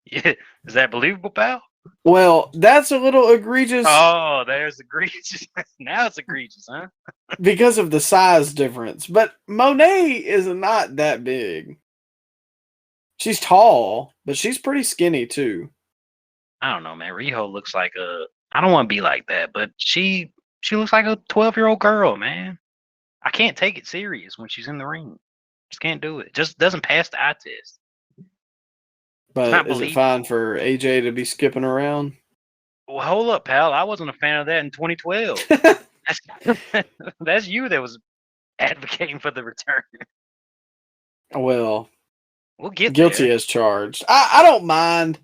Yeah. Is that believable, pal?
Well, that's a little egregious.
Oh, there's egregious. Now it's egregious, huh?
Because of the size difference. But Monet is not that big. She's tall, but she's pretty skinny too.
I don't know, man. Riho looks like I don't want to be like that, but she looks like a 12-year-old girl, man. I can't take it serious when she's in the ring. Just can't do it. Just doesn't pass the eye test.
But is it fine for AJ to be skipping around?
Well, hold up, pal. I wasn't a fan of that in 2012. That's you that was advocating for the return.
Well,
we'll get
guilty
there.
as charged. I don't mind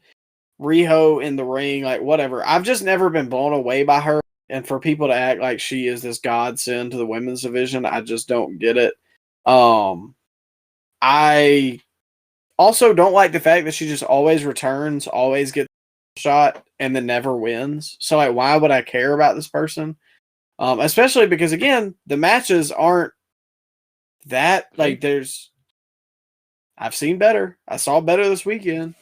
Riho in the ring, like whatever. I've just never been blown away by her. And for people to act like she is this godsend to the women's division, I just don't get it. I also don't like the fact that she just always returns, always gets a shot, and then never wins. So, like, why would I care about this person? Especially because, again, the matches aren't that, like, I've seen better. I saw better this weekend.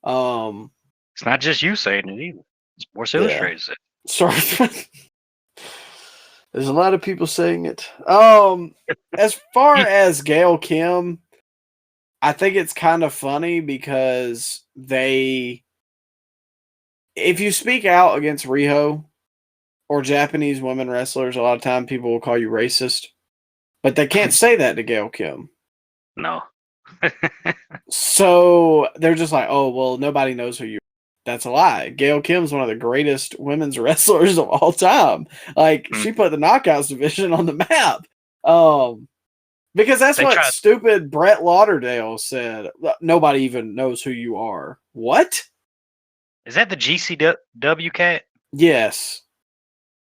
It's not just you saying it either. Sports Illustrated said.
Sorry. There's a lot of people saying it. As far as Gail Kim, I think it's kind of funny because if you speak out against Riho or Japanese women wrestlers, a lot of time people will call you racist, but they can't say that to Gail Kim.
No.
So they're just like, oh, well, nobody knows who you are. That's a lie. Gail Kim's one of the greatest women's wrestlers of all time. Like, she put the Knockouts division on the map. Because that's what stupid Brett Lauderdale said. Nobody even knows who you are. What?
Is that the GCW cat?
Yes.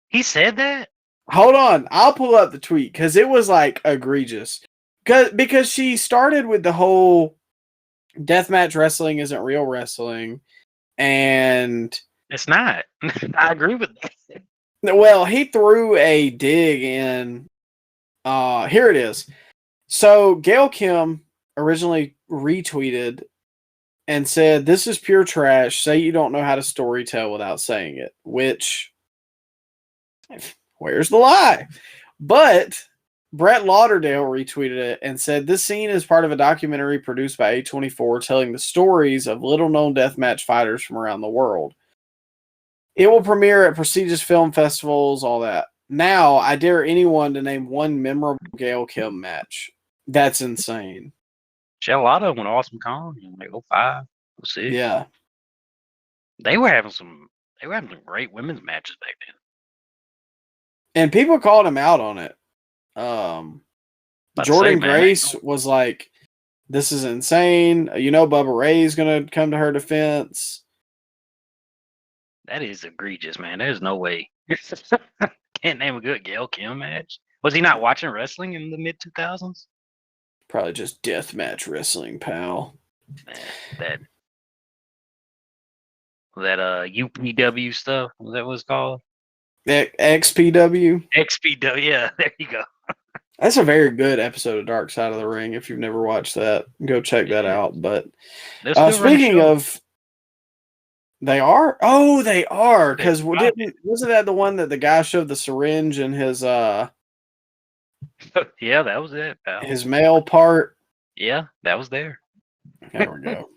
He said that?
Hold on. I'll pull up the tweet because it was like egregious. Because she started with the whole deathmatch wrestling isn't real wrestling. And
it's not. I agree with that.
Well, he threw a dig in. Here it is. So Gail Kim originally retweeted and said, "This is pure trash. Say you don't know how to storytell without saying it." Which, where's the lie? But Brett Lauderdale retweeted it and said, "This scene is part of a documentary produced by A24 telling the stories of little-known deathmatch fighters from around the world. It will premiere at prestigious film festivals, all that. Now, I dare anyone to name one memorable Gail Kim match. That's insane."
She had a lot of them with Awesome Kong in like 05, 06.
Yeah.
They were having some great women's matches back then.
And people called him out on it. Jordan Grace was like, "This is insane. You know, Bubba Ray's gonna come to her defense."
That is egregious, man. There's no way. Can't name a good Gail Kim match. Was he not watching wrestling in the mid 2000s?
Probably just deathmatch wrestling, pal.
Man, that UPW stuff. Was that what it's called?
XPW.
XPW. Yeah, there you go.
That's a very good episode of Dark Side of the Ring. If you've never watched that, go check that out. But speaking of, they are. Oh, they are. Because wasn't that the one that the guy showed the syringe in his
yeah, that was it, pal.
His male part.
Yeah, that was there.
There we go.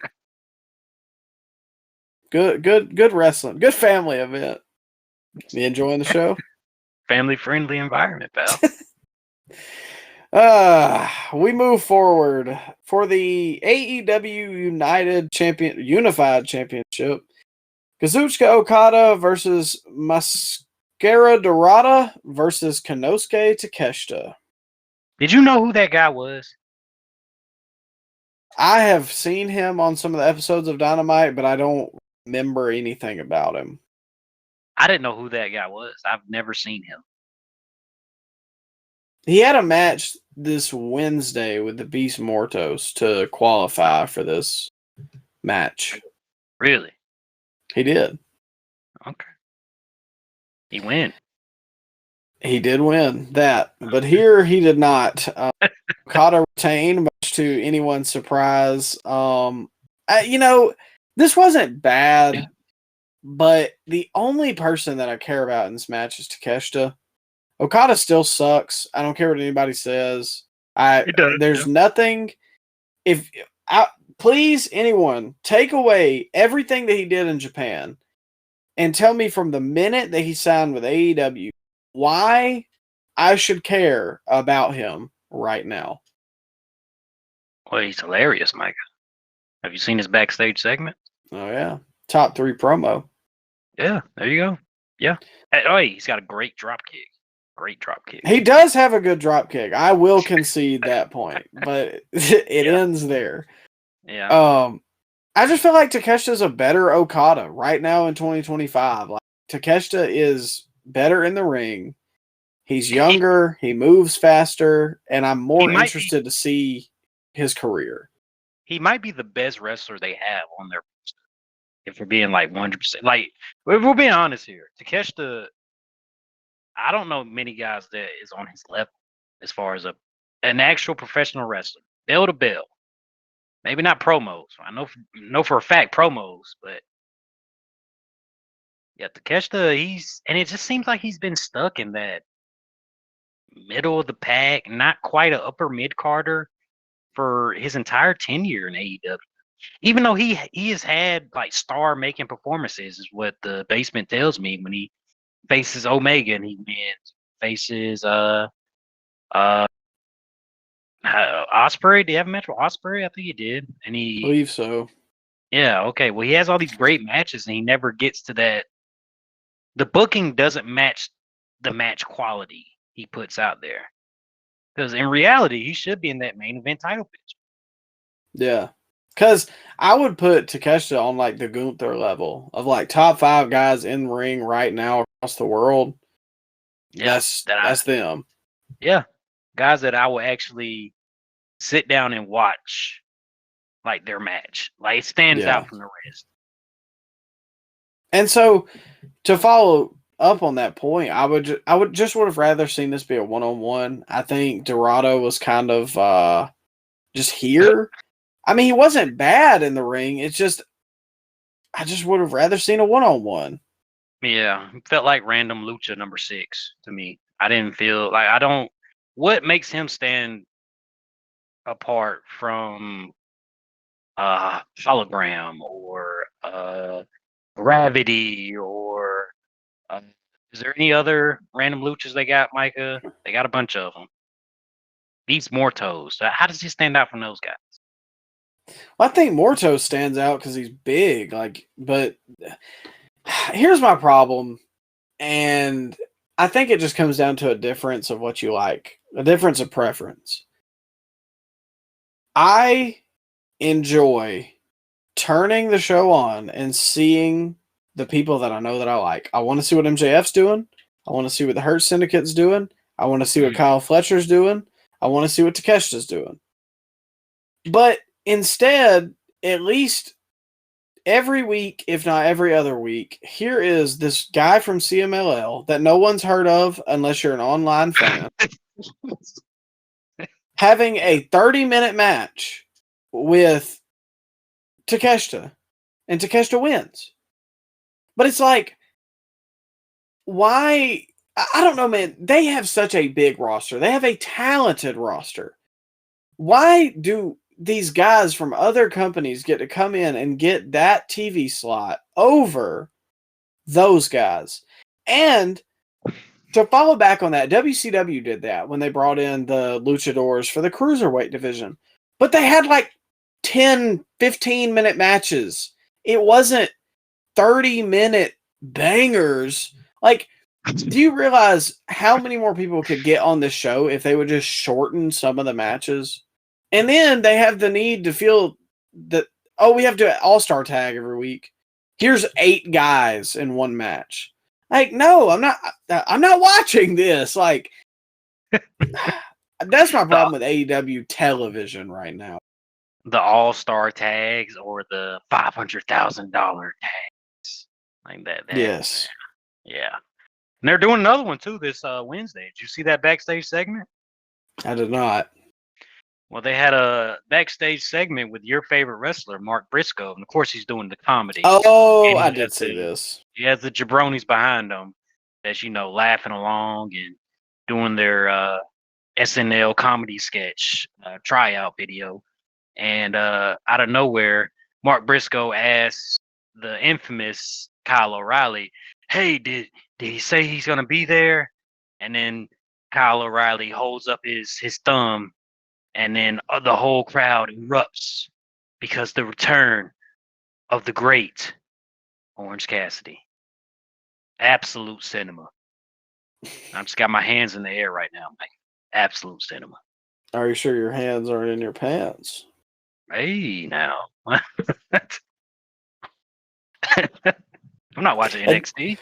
Good wrestling. Good family event. You enjoying the show?
Family friendly environment, pal.
We move forward for the AEW Unified Championship. Kazuchika Okada versus Mascara Dorada versus Konosuke Takeshita.
Did you know who that guy was?
I have seen him on some of the episodes of Dynamite, but I don't remember anything about him.
I didn't know who that guy was. I've never seen him.
He had a match this Wednesday with the Beast Mortos to qualify for this match.
Really?
He did.
Okay. He win.
He did win that, but here he did not. Okada retained, much to anyone's surprise. This wasn't bad, but the only person that I care about in this match is Takeshita. Okada still sucks. I don't care what anybody says. There's nothing. Please, anyone, take away everything that he did in Japan and tell me from the minute that he signed with AEW why I should care about him right now.
Well, he's hilarious, Micah. Have you seen his backstage segment?
Oh, yeah. Top 3 promo.
Yeah, there you go. Yeah. Oh, he's got a great drop kick. Great drop kick.
He does have a good drop kick. I will concede that point, but it ends there.
Yeah.
I just feel like Takeshita's a better Okada right now in 2025. Like, Takeshita is better in the ring. He's younger. He moves faster, and I'm more interested to see his career.
He might be the best wrestler they have on their roster. If we're being like 100%, like if we're being honest here, Takeshita, I don't know many guys that is on his level as far as an actual professional wrestler, bell to bell. Maybe not promos. I know for a fact promos, but yeah, Takeshita, and it just seems like he's been stuck in that middle of the pack, not quite an upper mid carder for his entire tenure in AEW. Even though he has had like star making performances, is what the basement tells me when he faces Omega and he wins. Faces Ospreay. Did he have a match with Ospreay? I think he did. And
I believe so.
Yeah, okay. Well, he has all these great matches and he never gets to that. The booking doesn't match the match quality he puts out there. Because in reality, he should be in that main event title picture.
Yeah. Because I would put Takeshita on like the Gunther level of like top 5 guys in the ring right now across the world.
Yeah,
that's them.
Yeah. Guys that I will actually sit down and watch like their match. Like it stands out from the rest.
And so to follow up on that point, I would have rather seen this be a 1-on-1. I think Dorado was kind of just here. I mean, he wasn't bad in the ring. It's just I just would have rather seen a 1-on-1.
Yeah, it felt like random lucha number 6 to me. I didn't feel like what makes him stand apart from Hologram or Gravity or is there any other random luchas they got, Micah? They got a bunch of them. Beats Mortos. How does he stand out from those guys?
Well, I think Morto stands out because he's big. But here's my problem, and I think it just comes down to a difference of what you like, a difference of preference. I enjoy turning the show on and seeing the people that I know that I like. I want to see what MJF's doing. I want to see what the Hurt Syndicate's doing. I want to see what Kyle Fletcher's doing. I want to see what Takeshita's doing. But instead, at least every week, if not every other week, here is this guy from CMLL that no one's heard of unless you're an online fan, having a 30-minute match with Takeshita, and Takeshita wins. But it's like, why? I don't know, man. They have such a big roster. They have a talented roster. Why do these guys from other companies get to come in and get that TV slot over those guys? And to follow back on that, WCW did that when they brought in the luchadors for the cruiserweight division. But they had like 10, 15-minute matches. It wasn't 30-minute bangers. Like, do you realize how many more people could get on this show if they would just shorten some of the matches? And then they have the need to feel that, oh, we have to all-star tag every week. Here's 8 guys in one match. Like, no, I'm not watching this. Like, that's my problem with AEW television right now.
The all-star tags or the $500,000 tags. Like that.
Yes.
Yeah. And they're doing another one too this Wednesday. Did you see that backstage segment?
I did not.
Well, they had a backstage segment with your favorite wrestler, Mark Briscoe, and of course he's doing the comedy.
Oh, I did see this.
He has the jabronis behind him that's, laughing along and doing their SNL comedy sketch tryout video. And out of nowhere, Mark Briscoe asks the infamous Kyle O'Reilly, "Hey, did he say he's gonna be there?" And then Kyle O'Reilly holds up his thumb, and then the whole crowd erupts because the return of the great Orange Cassidy. Absolute cinema. I just got my hands in the air right now, man. Absolute cinema.
Are you sure your hands aren't in your pants?
Hey, now. I'm not watching NXT.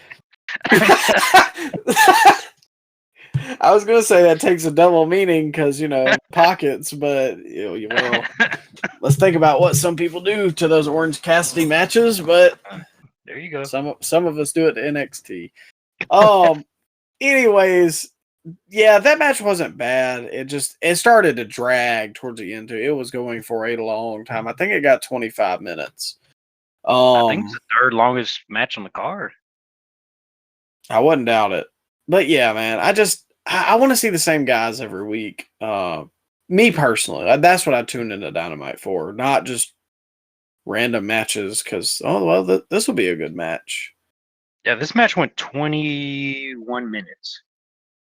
I was going to say that takes a double meaning because, pockets, but well, let's think about what some people do to those Orange Cassidy matches, but
there you go.
Some of us do it to NXT. Anyways, yeah, that match wasn't bad. It started to drag towards the end too. It was going for a long time. I think it got 25 minutes.
I think it's the third longest match on the card.
I wouldn't doubt it. But yeah, man, I want to see the same guys every week. Me personally, that's what I tuned into Dynamite for, not just random matches because, this will be a good match.
Yeah, this match went 21 minutes.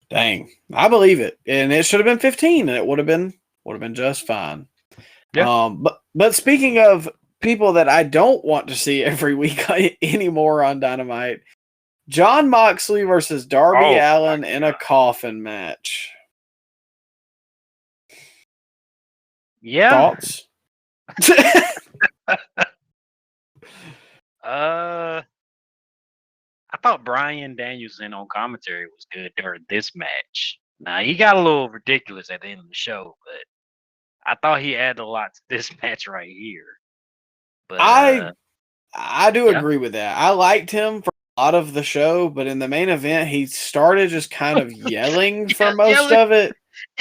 Dang, I believe it, and it should have been 15, and it would have been just fine.
Yeah.
But speaking of people that I don't want to see every week anymore on Dynamite, Jon Moxley versus Darby Allin in a coffin match.
Yeah.
Thoughts?
I thought Bryan Danielson on commentary was good during this match. Now, he got a little ridiculous at the end of the show, but I thought he added a lot to this match right here. But
I do agree with that. I liked him for a lot of the show, but in the main event, he started just kind of yelling for most of it.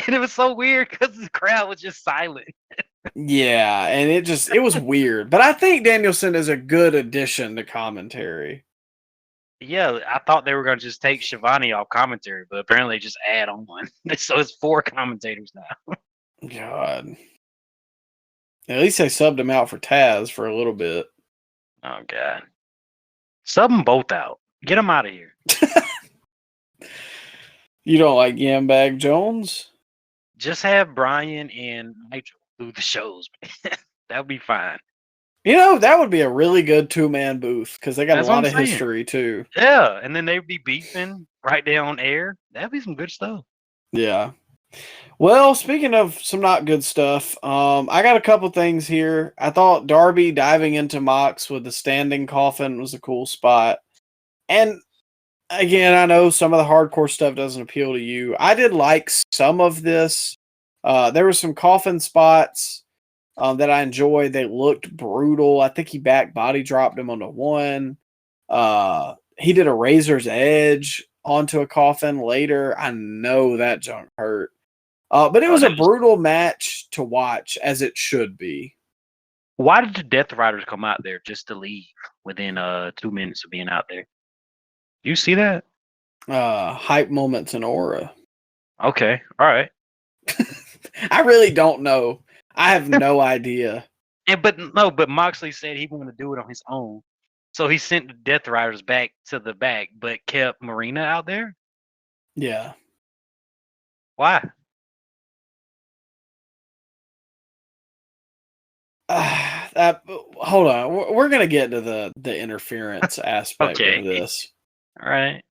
And it was so weird because the crowd was just silent.
Yeah, and it was weird. But I think Danielson is a good addition to commentary.
Yeah, I thought they were going to just take Shivani off commentary, but apparently just add on one. So it's 4 commentators now.
God. At least they subbed him out for Taz for a little bit.
Oh, God. Sub them both out. Get them out of here.
You don't like Yambag Jones?
Just have Brian and Nitro do the shows, man. That would be fine.
That would be a really good 2-man booth because they got
That's
a
what
lot
I'm
of
saying.
history too.
Yeah, and then they'd be beefing right there on air. That'd be some good stuff.
Yeah. Well, speaking of some not good stuff, I got a couple things here. I thought Darby diving into Mox with the standing coffin was a cool spot. And again, I know some of the hardcore stuff doesn't appeal to you. I did like some of this. There were some coffin spots that I enjoyed. They looked brutal. I think he back body dropped him onto one. He did a razor's edge onto a coffin later. I know that junk hurt. But it was a brutal match to watch, as it should be.
Why did the Death Riders come out there just to leave within 2 minutes of being out there? You see that?
Hype moments and aura.
Okay, all right.
I really don't know. I have no idea.
But Moxley said he wanted to do it on his own. So he sent the Death Riders back to the back, but kept Marina out there?
Yeah.
Why?
Hold on. We're going to get to the interference aspect of this.
All right.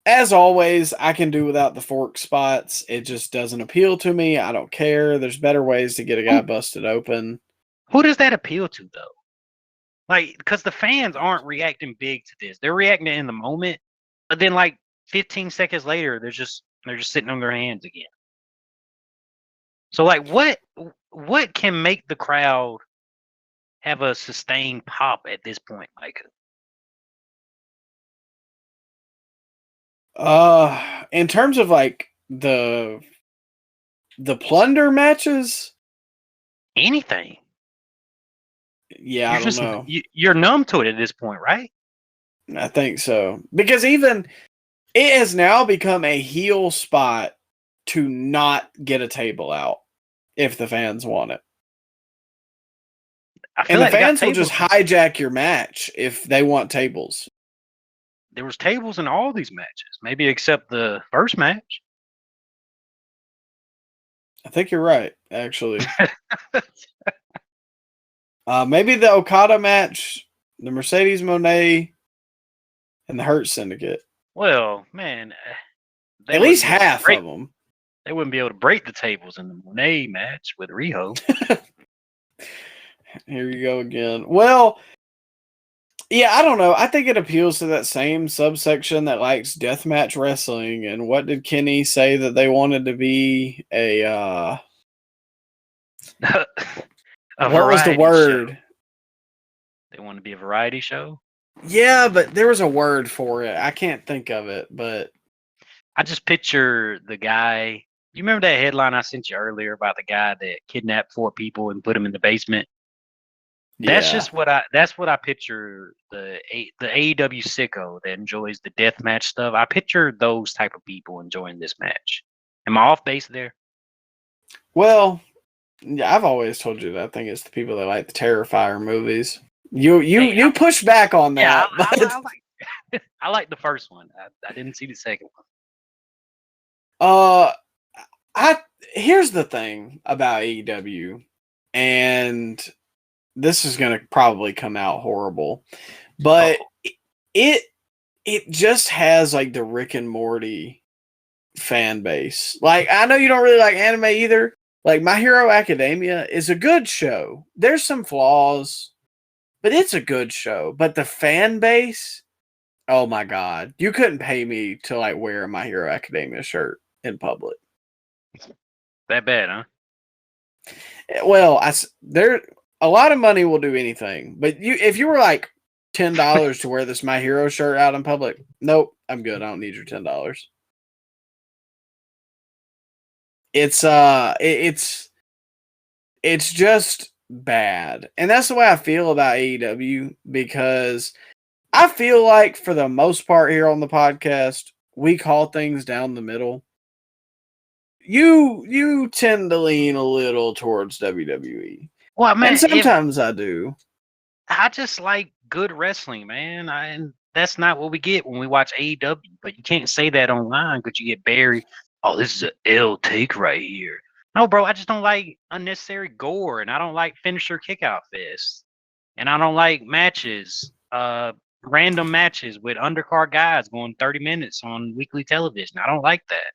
As always, I can do without the fork spots. It just doesn't appeal to me. I don't care. There's better ways to get a guy busted open.
Who does that appeal to, though? Like, because the fans aren't reacting big to this. They're reacting in the moment, but then like 15 seconds later, they're just sitting on their hands again. So like, what can make the crowd have a sustained pop at this point, Micah?
In terms of like the plunder matches,
anything.
Yeah, I don't know.
You're numb to it at this point, right?
I think so. Because even it has now become a heel spot to not get a table out if the fans want it. And the fans will just hijack your match if they want tables.
There was tables in all these matches, maybe except the first match.
I think you're right, actually. Maybe the Okada match, the Mercedes Moné, and the Hurt Syndicate.
Well, man,
at least half of them.
They wouldn't be able to break the tables in the Moné match with Riho.
Here you go again. Well, yeah, I don't know. I think it appeals to that same subsection that likes deathmatch wrestling. And what did Kenny say that they wanted to be a what was the word?
Show. They want to be a variety show?
Yeah, but there was a word for it. I can't think of it, but
I just picture the guy. You remember that headline I sent you earlier about the guy that kidnapped 4 people and put them in the basement? That's just what I picture the AEW sicko that enjoys the deathmatch stuff. I picture those type of people enjoying this match. Am I off base there?
Well, yeah, I've always told you that I think it's the people that like the Terrifier movies. You push back on that.
Yeah, I like the first one. I didn't see the second one.
Here's the thing about AEW, and this is going to probably come out horrible, but it just has like the Rick and Morty fan base. Like, I know you don't really like anime either. Like, My Hero Academia is a good show. There's some flaws, but it's a good show. But the fan base, oh my God, you couldn't pay me to like wear a My Hero Academia shirt in public.
That bad, huh?
Well, a lot of money will do anything, but if you were like $10 to wear this My Hero shirt out in public, nope, I'm good. I don't need your $10. It's just bad, and that's the way I feel about AEW, because I feel like for the most part here on the podcast, we call things down the middle. You tend to lean a little towards WWE.
Well, man,
and sometimes I do.
I just like good wrestling, man. And that's not what we get when we watch AEW. But you can't say that online because you get buried. Oh, this is an L take right here. No, bro, I just don't like unnecessary gore, and I don't like finisher kickout fists, and I don't like matches, random matches with undercard guys going 30 minutes on weekly television. I don't like that.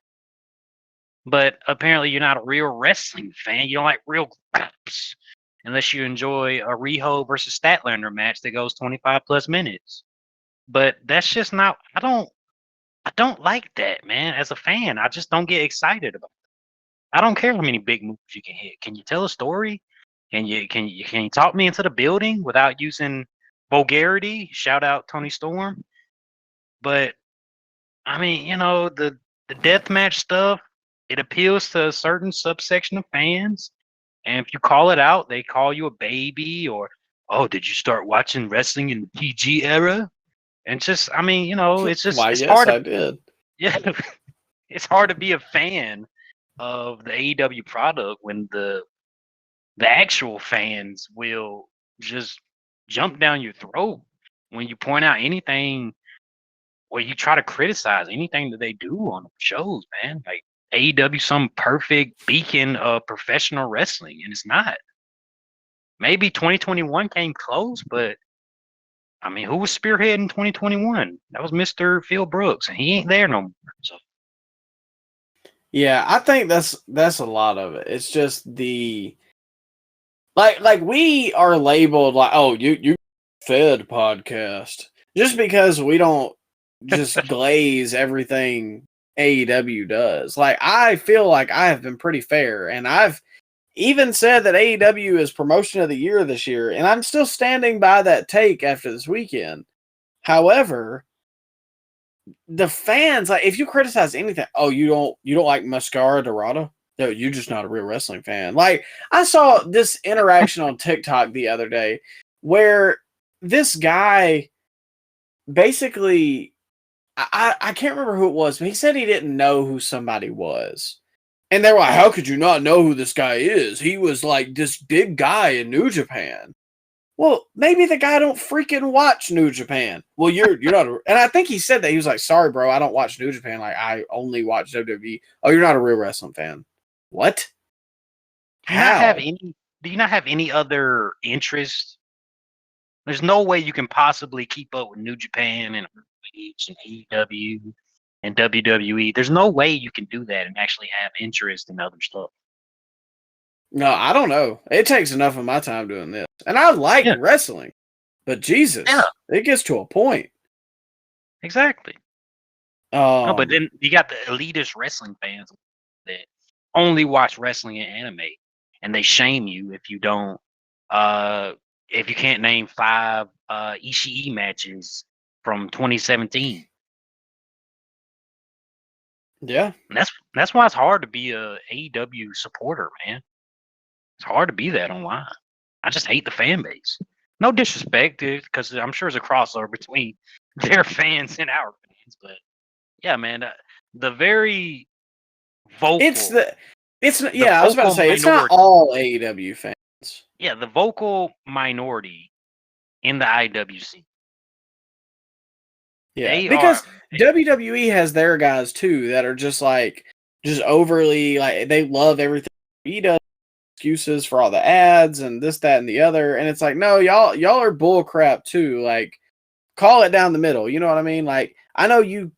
But apparently, you're not a real wrestling fan. You don't like real craps unless you enjoy a Riho versus Statlander match that goes 25 plus minutes. But that's just not. I don't like that, man. As a fan, I just don't get excited about it. I don't care how many big moves you can hit. Can you tell a story? Can you talk me into the building without using vulgarity? Shout out Tony Storm. But I mean, the deathmatch stuff, it appeals to a certain subsection of fans. And if you call it out, they call you a baby or, oh, did you start watching wrestling in the PG era? And just, I mean,
Why,
it's
yes,
hard
I
to,
did.
yeah, it's hard to be a fan of the AEW product when the actual fans will just jump down your throat when you point out anything or you try to criticize anything that they do on the shows, man. Like AEW, some perfect beacon of professional wrestling, and it's not. Maybe 2021 came close, but I mean, who was spearheading 2021? That was Mr. Phil Brooks, and he ain't there no more. So
Yeah, I think that's a lot of it. It's just like we are labeled like, oh, you fed podcast just because we don't just glaze everything AEW does. Like I feel like I have been pretty fair, and I've even said that AEW is promotion of the year this year, and I'm still standing by that take after this weekend. However, the fans, like, if you criticize anything, oh, you don't like Mascara Dorada? No, you're just not a real wrestling fan. Like, I saw this interaction on TikTok the other day where this guy basically, I can't remember who it was, but he said he didn't know who somebody was. And they were like, how could you not know who this guy is? He was like this big guy in New Japan. Well, maybe the guy don't freaking watch New Japan. Well, you're not, and I think he said that he was like, "Sorry, bro, I don't watch New Japan. Like, I only watch WWE." Oh, you're not a real wrestling fan. What?
do you not have
How?
any? Do you not have any other interest? There's no way you can possibly keep up with New Japan and AEW and WWE. There's no way you can do that and actually have interest in other stuff.
No, I don't know. It takes enough of my time doing this, and I like
Yeah,
wrestling, but
yeah,
Jesus, it gets to a point.
exactly. No, but
Um,
then you got the elitist wrestling fans that only watch wrestling and anime, and they shame you uh, if you can't name 5 Ishii matches from 2017.
yeah,
And that's why it's hard to be a AEW supporter, man. It's hard to be that online. I just hate the fan base. No disrespect, because I'm sure there's a crossover between their fans and our fans, but yeah, man, the very
it's
vocal,
the it's
the
yeah. I was about to
vocal
say it's not
minority,
all AEW fans.
yeah, the vocal minority in the IWC.
Yeah,
They are,
because WWE has their guys too that are just like just overly like they love everything he does, excuses for all the ads and this, that, and the other. And it's like, no, y'all are bull crap too. Like, call it down the middle. You know what I mean? Like, I know you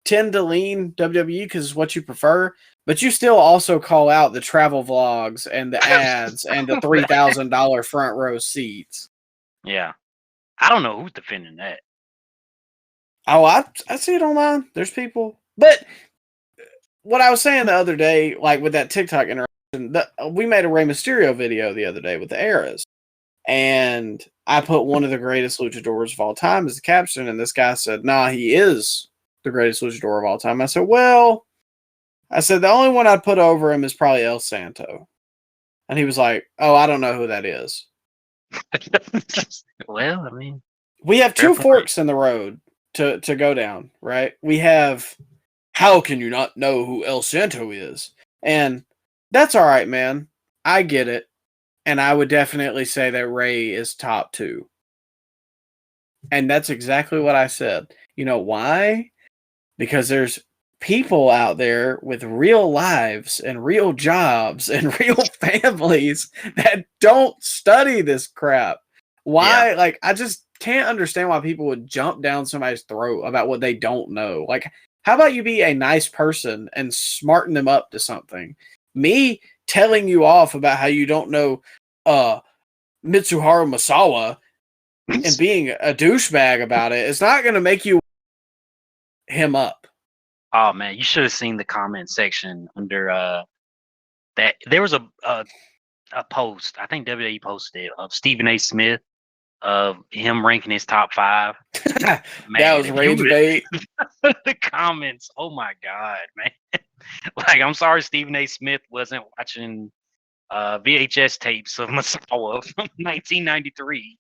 tend to lean WWE because it's what you prefer, but you still also call out the travel vlogs and the ads and the $3,000 front row seats.
yeah. I don't know who's defending that.
Oh, I see it online. There's people, but what I was saying the other day, like with that TikTok interaction, we made a Rey Mysterio video the other day with the eras, and I put one of the greatest luchadors of all time as the caption, and this guy said, "Nah, he is the greatest luchador of all time." I said, "Well," I said, "the only one I'd put over him is probably El Santo," and he was like, "Oh, I don't know who that is."
Well, I mean,
We have
fair
two
point.
forks in the road to go down, right? We have how can you not know who El Santo is? And that's all right, man. I get it. And I would definitely say that Ray is top 2. And that's exactly what I said. You know why? Because there's people out there with real lives and real jobs and real families that don't study this crap. Why?
Yeah.
Like, I just can't understand why people would jump down somebody's throat about what they don't know. Like, how about you be a nice person and smarten them up to something? Me telling you off about how you don't know Mitsuharu Masawa and being a douchebag about it is not going to make you him up.
Oh man, you should have seen the comment section under that. There was a post, I think WWE posted it, of Stephen A. Smith of him ranking his top 5.
That
Man,
was
if
rage
you
bait.
the comments, oh my god, man! Like, I'm sorry, Stephen A. Smith wasn't watching VHS tapes of Masawa from 1993.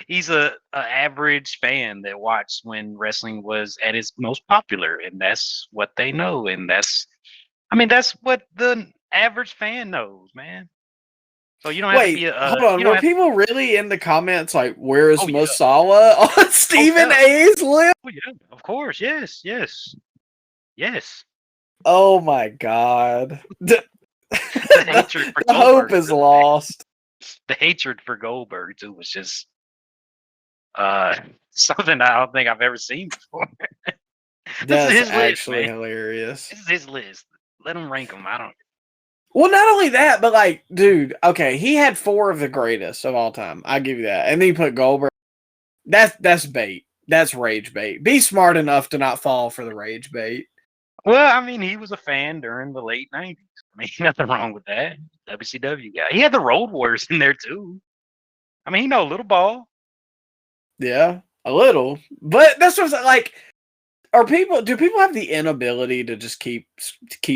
He's a average fan that watched when wrestling was at its most popular, and that's what they know, and that's what the average fan knows, man. So you don't have to be
Wait,
a
hold on.
you don't
Were
have to,
people really in the comments like, "Where is
oh yeah,
Masawa on Stephen
yeah.
A's list?"
Oh yeah, of course, yes.
Oh my god,
The hatred for
the hope
Goldberg,
is lost.
the hatred for Goldberg too was just something I don't think I've ever seen before. This is
That's
his list,
actually
man.
hilarious.
This is his list. Let him rank them. I don't.
Well, not only that, but like, dude, okay, he had 4 of the greatest of all time. I give you that, and then you put Goldberg. That's bait. That's rage bait. Be smart enough to not fall for the rage bait.
Well, I mean, he was a fan during the late 90s. I mean, nothing wrong with that. WCW guy. He had the Road Warriors in there too. I mean, he know a little ball.
Yeah, a little, but that's what I'm saying. Like, do people have the inability to just keep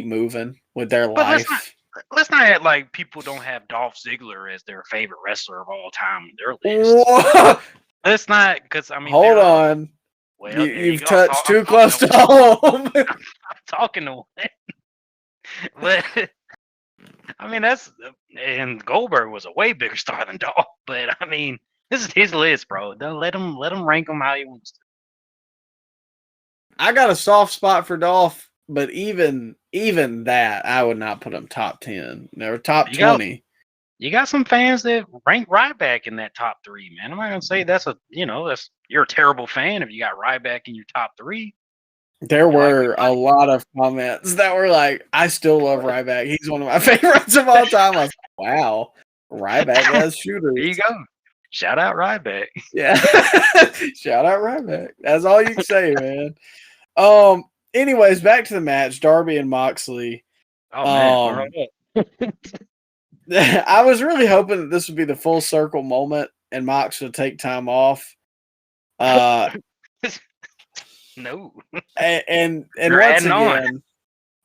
moving with their
But
life?
let's not act like people don't have Dolph Ziggler as their favorite wrestler of all time on their list.
Whoa.
Let's not, because I mean,
Hold on.
Well, there you
You've
go.
touched
I'm
too close to
talking
home.
I'm talking to one. But I mean, and Goldberg was a way bigger star than Dolph. But I mean, this is his list, bro. Don't let him rank them how he wants to.
I got a soft spot for Dolph, but even that, I would not put him top 10. Or top 20.
You got some fans that rank Ryback in that top 3, man. I'm not gonna say that's you're a terrible fan if you got Ryback in your top 3.
There were a lot of comments that were like, I still love Ryback. He's one of my favorites of all time. I was like, wow, Ryback has shooters.
There you go. Shout out Ryback.
Yeah. Shout out Ryback. That's all you can say, man. Anyways, back to the match. Darby and Moxley.
Oh man.
I was really hoping that this would be the full circle moment and Mox would take time off.
No.
And
You're
once
adding on.
again,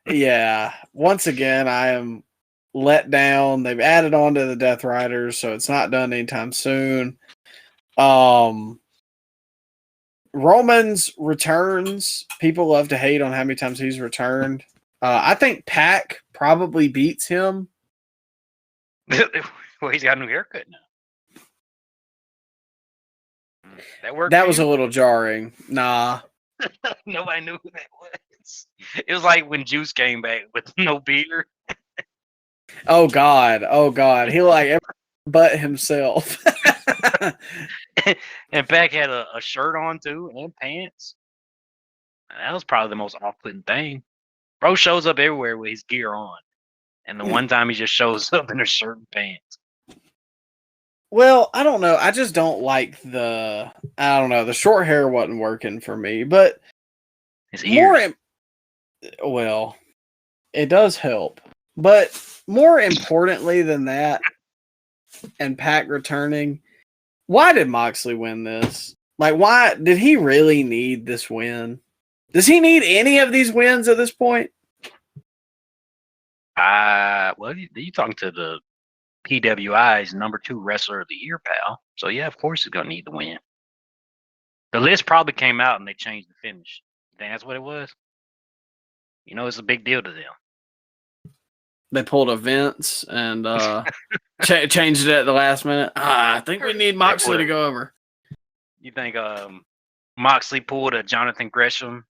yeah, once again, I am let down. They've added on to the Death Riders, so it's not done anytime soon. Roman's returns. People love to hate on how many times he's returned. I think Pac probably beats him.
Well, he's got a new haircut now. That worked.
That was a little jarring. Nah.
Nobody knew who that was. It was like when Juice came back with no beard.
Oh God. He like but himself.
And Pac had a shirt on too and pants. That was probably the most off-putting thing. Bro shows up everywhere with his gear on. And the one time he just shows up in a shirt and pants.
Well, I don't know. I just don't like the short hair wasn't working for me, but
His ears.
well, it does help. But more importantly than that, and Pac returning, why did Moxley win this? Like, why did he really need this win? Does he need any of these wins at this point?
Well, you talking to the PWI's number 2 wrestler of the year, pal. So yeah, of course he's gonna need the win. The list probably came out and they changed the finish. You think that's what it was? You know, it's a big deal to them.
They pulled a Vince and changed it at the last minute. I think we need Moxley to go over.
You think Moxley pulled a Jonathan Gresham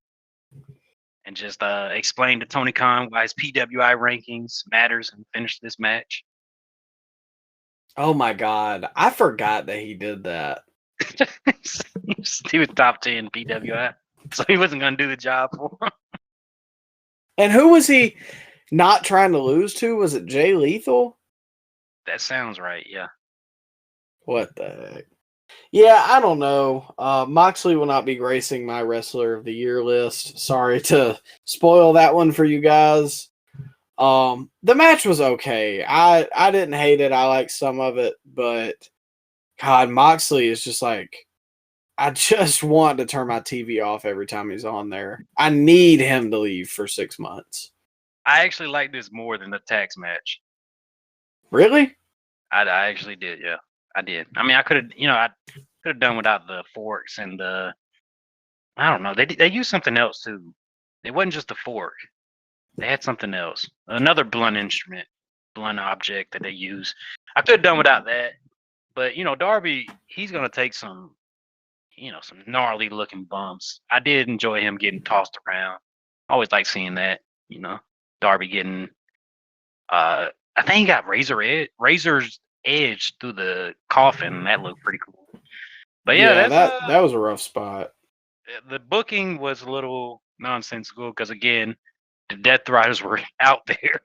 and just explain to Tony Khan why his PWI rankings matters and finish this match.
Oh my God. I forgot that he did that.
He was top 10 PWI, so he wasn't going to do the job for him.
And who was he not trying to lose to? Was it Jay Lethal?
That sounds right, yeah.
What the heck? Yeah, I don't know. Moxley will not be gracing my Wrestler of the Year list. Sorry to spoil that one for you guys. The match was okay. I didn't hate it. I liked some of it, but God, Moxley is just like, I just want to turn my TV off every time he's on there. I need him to leave for 6 months.
I actually like this more than the tax match.
Really?
I actually did, yeah. I did. I mean, I could have done without the forks and the. I don't know. They used something else too. It wasn't just a fork. They had something else, another blunt instrument, blunt object that they use. I could have done without that, but Darby, he's gonna take some, some gnarly looking bumps. I did enjoy him getting tossed around. Always like seeing that. Darby getting. I think he got razor's edge through the coffin. That looked pretty cool. But yeah,
that was a rough spot.
The booking was a little nonsensical because again, the Death Riders were out there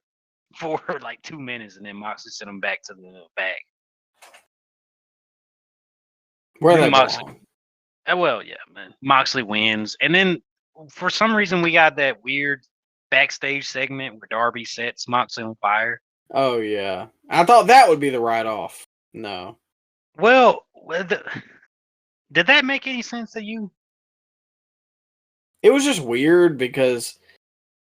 for like 2 minutes, and then Moxley sent them back to the back.
Where they
Moxley? Well, yeah, man. Moxley wins, and then for some reason we got that weird backstage segment where Darby sets Moxley on fire.
Oh yeah, I thought that would be the write-off. No.
Well, did that make any sense to you?
It was just weird because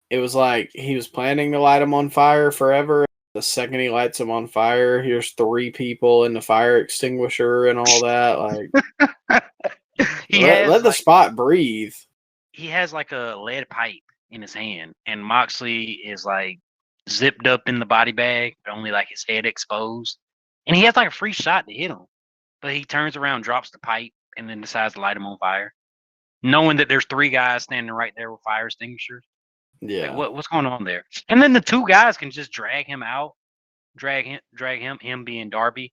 it was like he was planning to light him on fire forever. The second he lights him on fire, here's 3 people in the fire extinguisher and all that. Like, let the spot breathe.
He has like a lead pipe in his hand, and Moxley is like zipped up in the body bag, but only like his head exposed. And he has like a free shot to hit him, but he turns around, drops the pipe, and then decides to light him on fire, knowing that there's 3 guys standing right there with fire extinguishers.
Yeah.
Like, what's going on there? And then the 2 guys can just drag him out, drag him being Darby,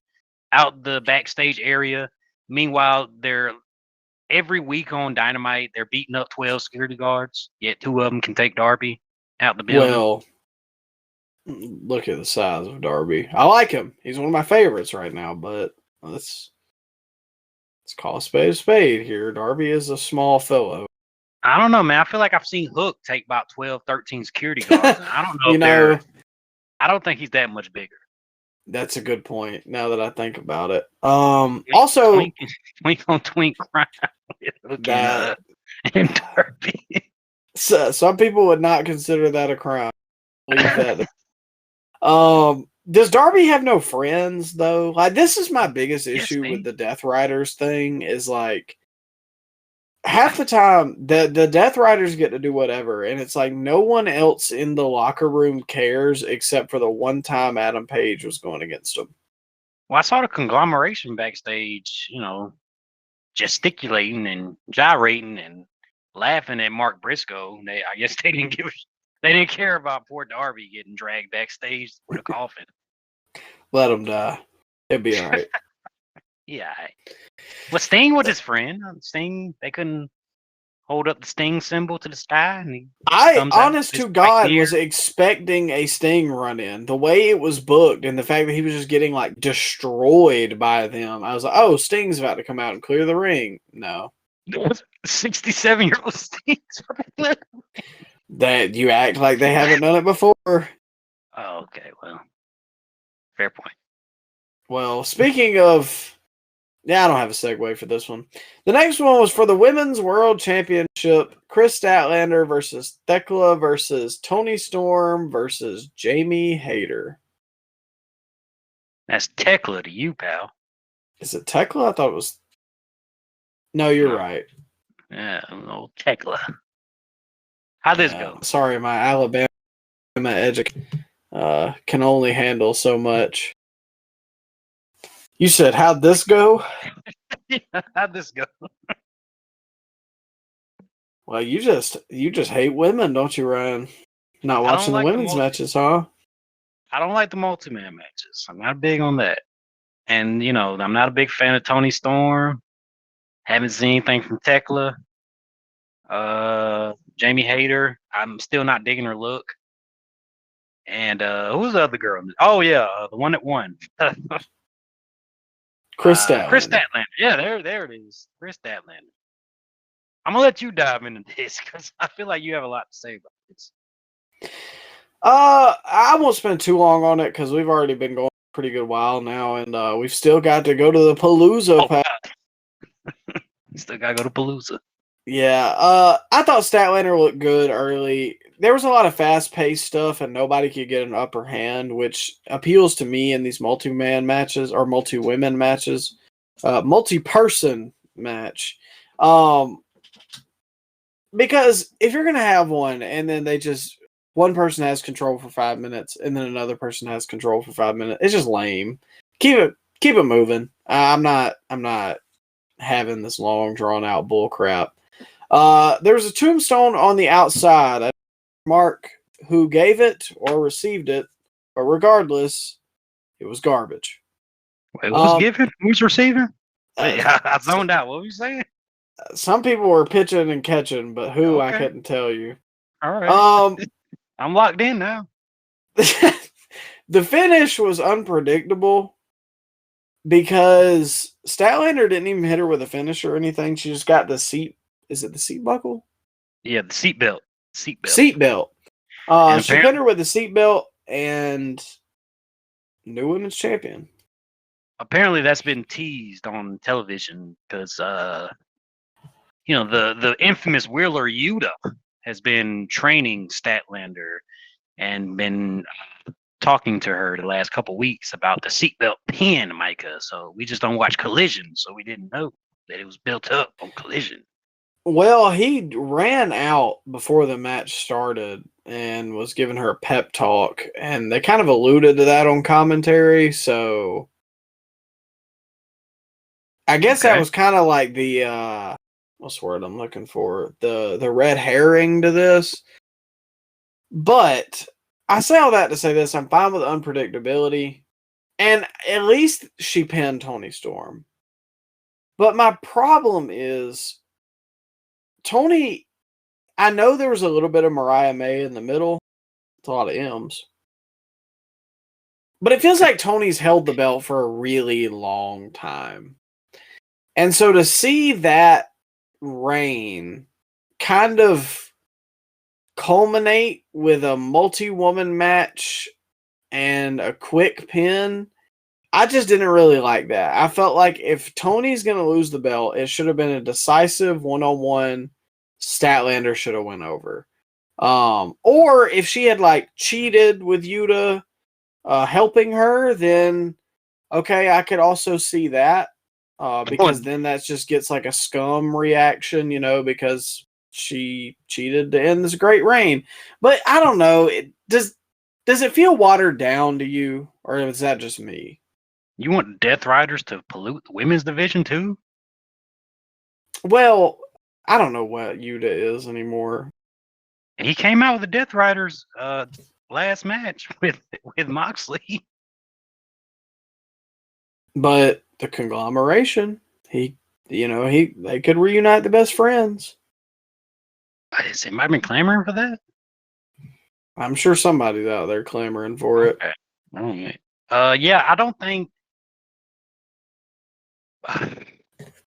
out the backstage area. Meanwhile, they're every week on Dynamite, they're beating up 12 security guards, yet 2 of them can take Darby out the building.
Well, look at the size of Darby. I like him. He's one of my favorites right now, but let's call a spade here. Darby is a small fellow.
I don't know, man. I feel like I've seen Hook take about 12, 13 security guards. And I don't know I don't think he's that much bigger.
That's a good point, now that I think about it. Also,
twink on twink crime with Hook and Darby.
So, some people would not consider that a crime. Leave that. Does Darby have no friends though? Like, this is my biggest issue with the Death Riders thing. Is like, half the time the Death Riders get to do whatever, and it's like no one else in the locker room cares except for the one time Adam Page was going against them.
Well, I saw the conglomeration backstage, gesticulating and gyrating and laughing at Mark Briscoe. I guess they didn't care about poor Darby getting dragged backstage for the coffin.
Let him die. It'd be all right.
Yeah. Well, Sting was his friend. Sting, they couldn't hold up the Sting symbol to the sky. And
I, honest to God, was expecting a Sting run-in. The way it was booked and the fact that he was just getting, like, destroyed by them. I was like, oh, Sting's about to come out and clear the ring. No.
67-year-old Sting.
That you act like they haven't done it before.
Oh, okay. Well, fair point.
Well, speaking of... Yeah, I don't have a segue for this one. The next one was for the Women's World Championship. Chris Statlander versus Thekla versus Toni Storm versus Jamie Hayter.
That's Thekla to you, pal.
Is it Thekla? I thought it was... No, you're right.
Yeah, old Thekla. How'd this go?
Sorry, my Alabama education can only handle so much. You said, how'd this go?
Yeah, how'd this go?
Well, you just hate women, don't you, Ryan? Not
I don't
watching the
like the
women's matches, huh?
I don't like the multi-man matches. I'm not big on that. And, I'm not a big fan of Tony Storm. Haven't seen anything from Tekla. Jamie Hayter. I'm still not digging her look. And who's the other girl? Oh, yeah, the one that won.
Chris Statlander.
Chris Statlander. Yeah, there it is. Chris Statlander. I'm going to let you dive into this because I feel like you have a lot to say about this.
I won't spend too long on it because we've already been going a pretty good while now, and we've still got to go to the Palooza.
Still got to go to Palooza.
Yeah, I thought Statlander looked good early. There was a lot of fast-paced stuff, and nobody could get an upper hand, which appeals to me in these multi-man matches or multi-women matches, multi-person match. Because if you're gonna have one, and then one person has control for 5 minutes, and then another person has control for 5 minutes, it's just lame. Keep it moving. I'm not having this long, drawn-out bull crap. There's a tombstone on the outside. I don't mark who gave it or received it, but regardless, it was garbage.
Wait, who's giving? Who's receiving? I zoned out. What were you saying?
Some people were pitching and catching, but who I couldn't tell you.
All right. I'm locked in now.
The finish was unpredictable because Statlander didn't even hit her with a finish or anything. She just got the seat. Is it the seat buckle?
Yeah, the seat belt.
Seat belt. She hit her with the seat belt and new women's champion.
Apparently, that's been teased on television because, the infamous Wheeler Yuta has been training Statlander and been talking to her the last couple weeks about the seatbelt pin, Micah. So we just don't watch Collision, so we didn't know that it was built up on Collision.
Well, he ran out before the match started and was giving her a pep talk, and they kind of alluded to that on commentary, so I guess that was kind of like the what's the word I'm looking for? The red herring to this. But I say all that to say this, I'm fine with unpredictability. And at least she pinned Tony Storm. But my problem is Tony, I know there was a little bit of Mariah May in the middle. It's a lot of M's. But it feels like Tony's held the belt for a really long time. And so to see that reign kind of culminate with a multi-woman match and a quick pin, I just didn't really like that. I felt like if Tony's going to lose the belt, it should have been a decisive one-on-one. Statlander should have went over. Or if she had cheated with Yuta helping her, then okay, I could also see that. Because then that just gets like a scum reaction, because she cheated to end this great reign. But I don't know. Does it feel watered down to you, or is that just me?
You want Death Riders to pollute the women's division too?
Well, I don't know what Yuta is anymore.
He came out with the Death Riders last match with Moxley.
But the conglomeration, they could reunite the best friends.
Has anybody been clamoring for that?
I'm sure somebody's out there clamoring for it.
Okay. All right. Yeah, I don't think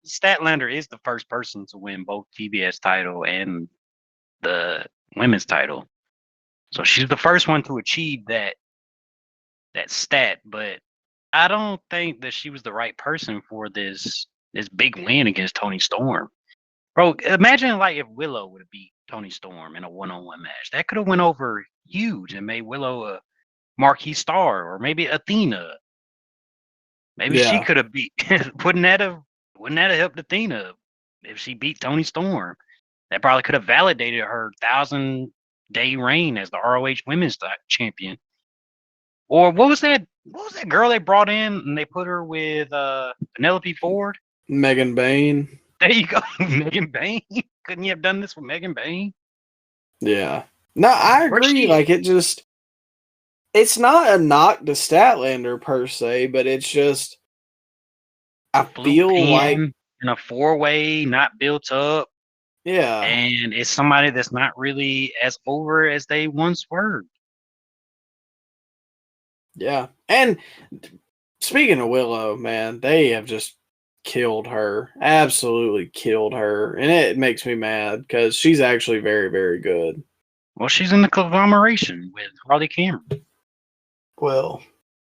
Statlander is the first person to win both TBS title and the women's title. So she's the first one to achieve that stat, but I don't think that she was the right person for this big win against Tony Storm. Bro, imagine if Willow would have beat Tony Storm in a one-on-one match. That could have went over huge and made Willow a marquee star, or maybe Athena. Maybe she could have beat. Wouldn't that have helped Athena if she beat Tony Storm? That probably could have validated her 1,000-day reign as the ROH Women's Champion. Or what was that girl they brought in and they put her with Penelope Ford?
Megan Bain.
There you go, Megan Bain. Couldn't you have done this with Megan Bain?
Yeah. No, I
Where's
agree.
she?
Like, it's not a knock to Statlander per se, but it's just, I
Blue
feel like,
pin in a 4-way, not built up,
yeah,
and it's somebody that's not really as over as they once were.
yeah. And speaking of Willow, man, they have just killed her. Absolutely killed her. And it makes me mad because she's actually very, very good.
Well, she's in the conglomeration with Harley Cameron.
Well,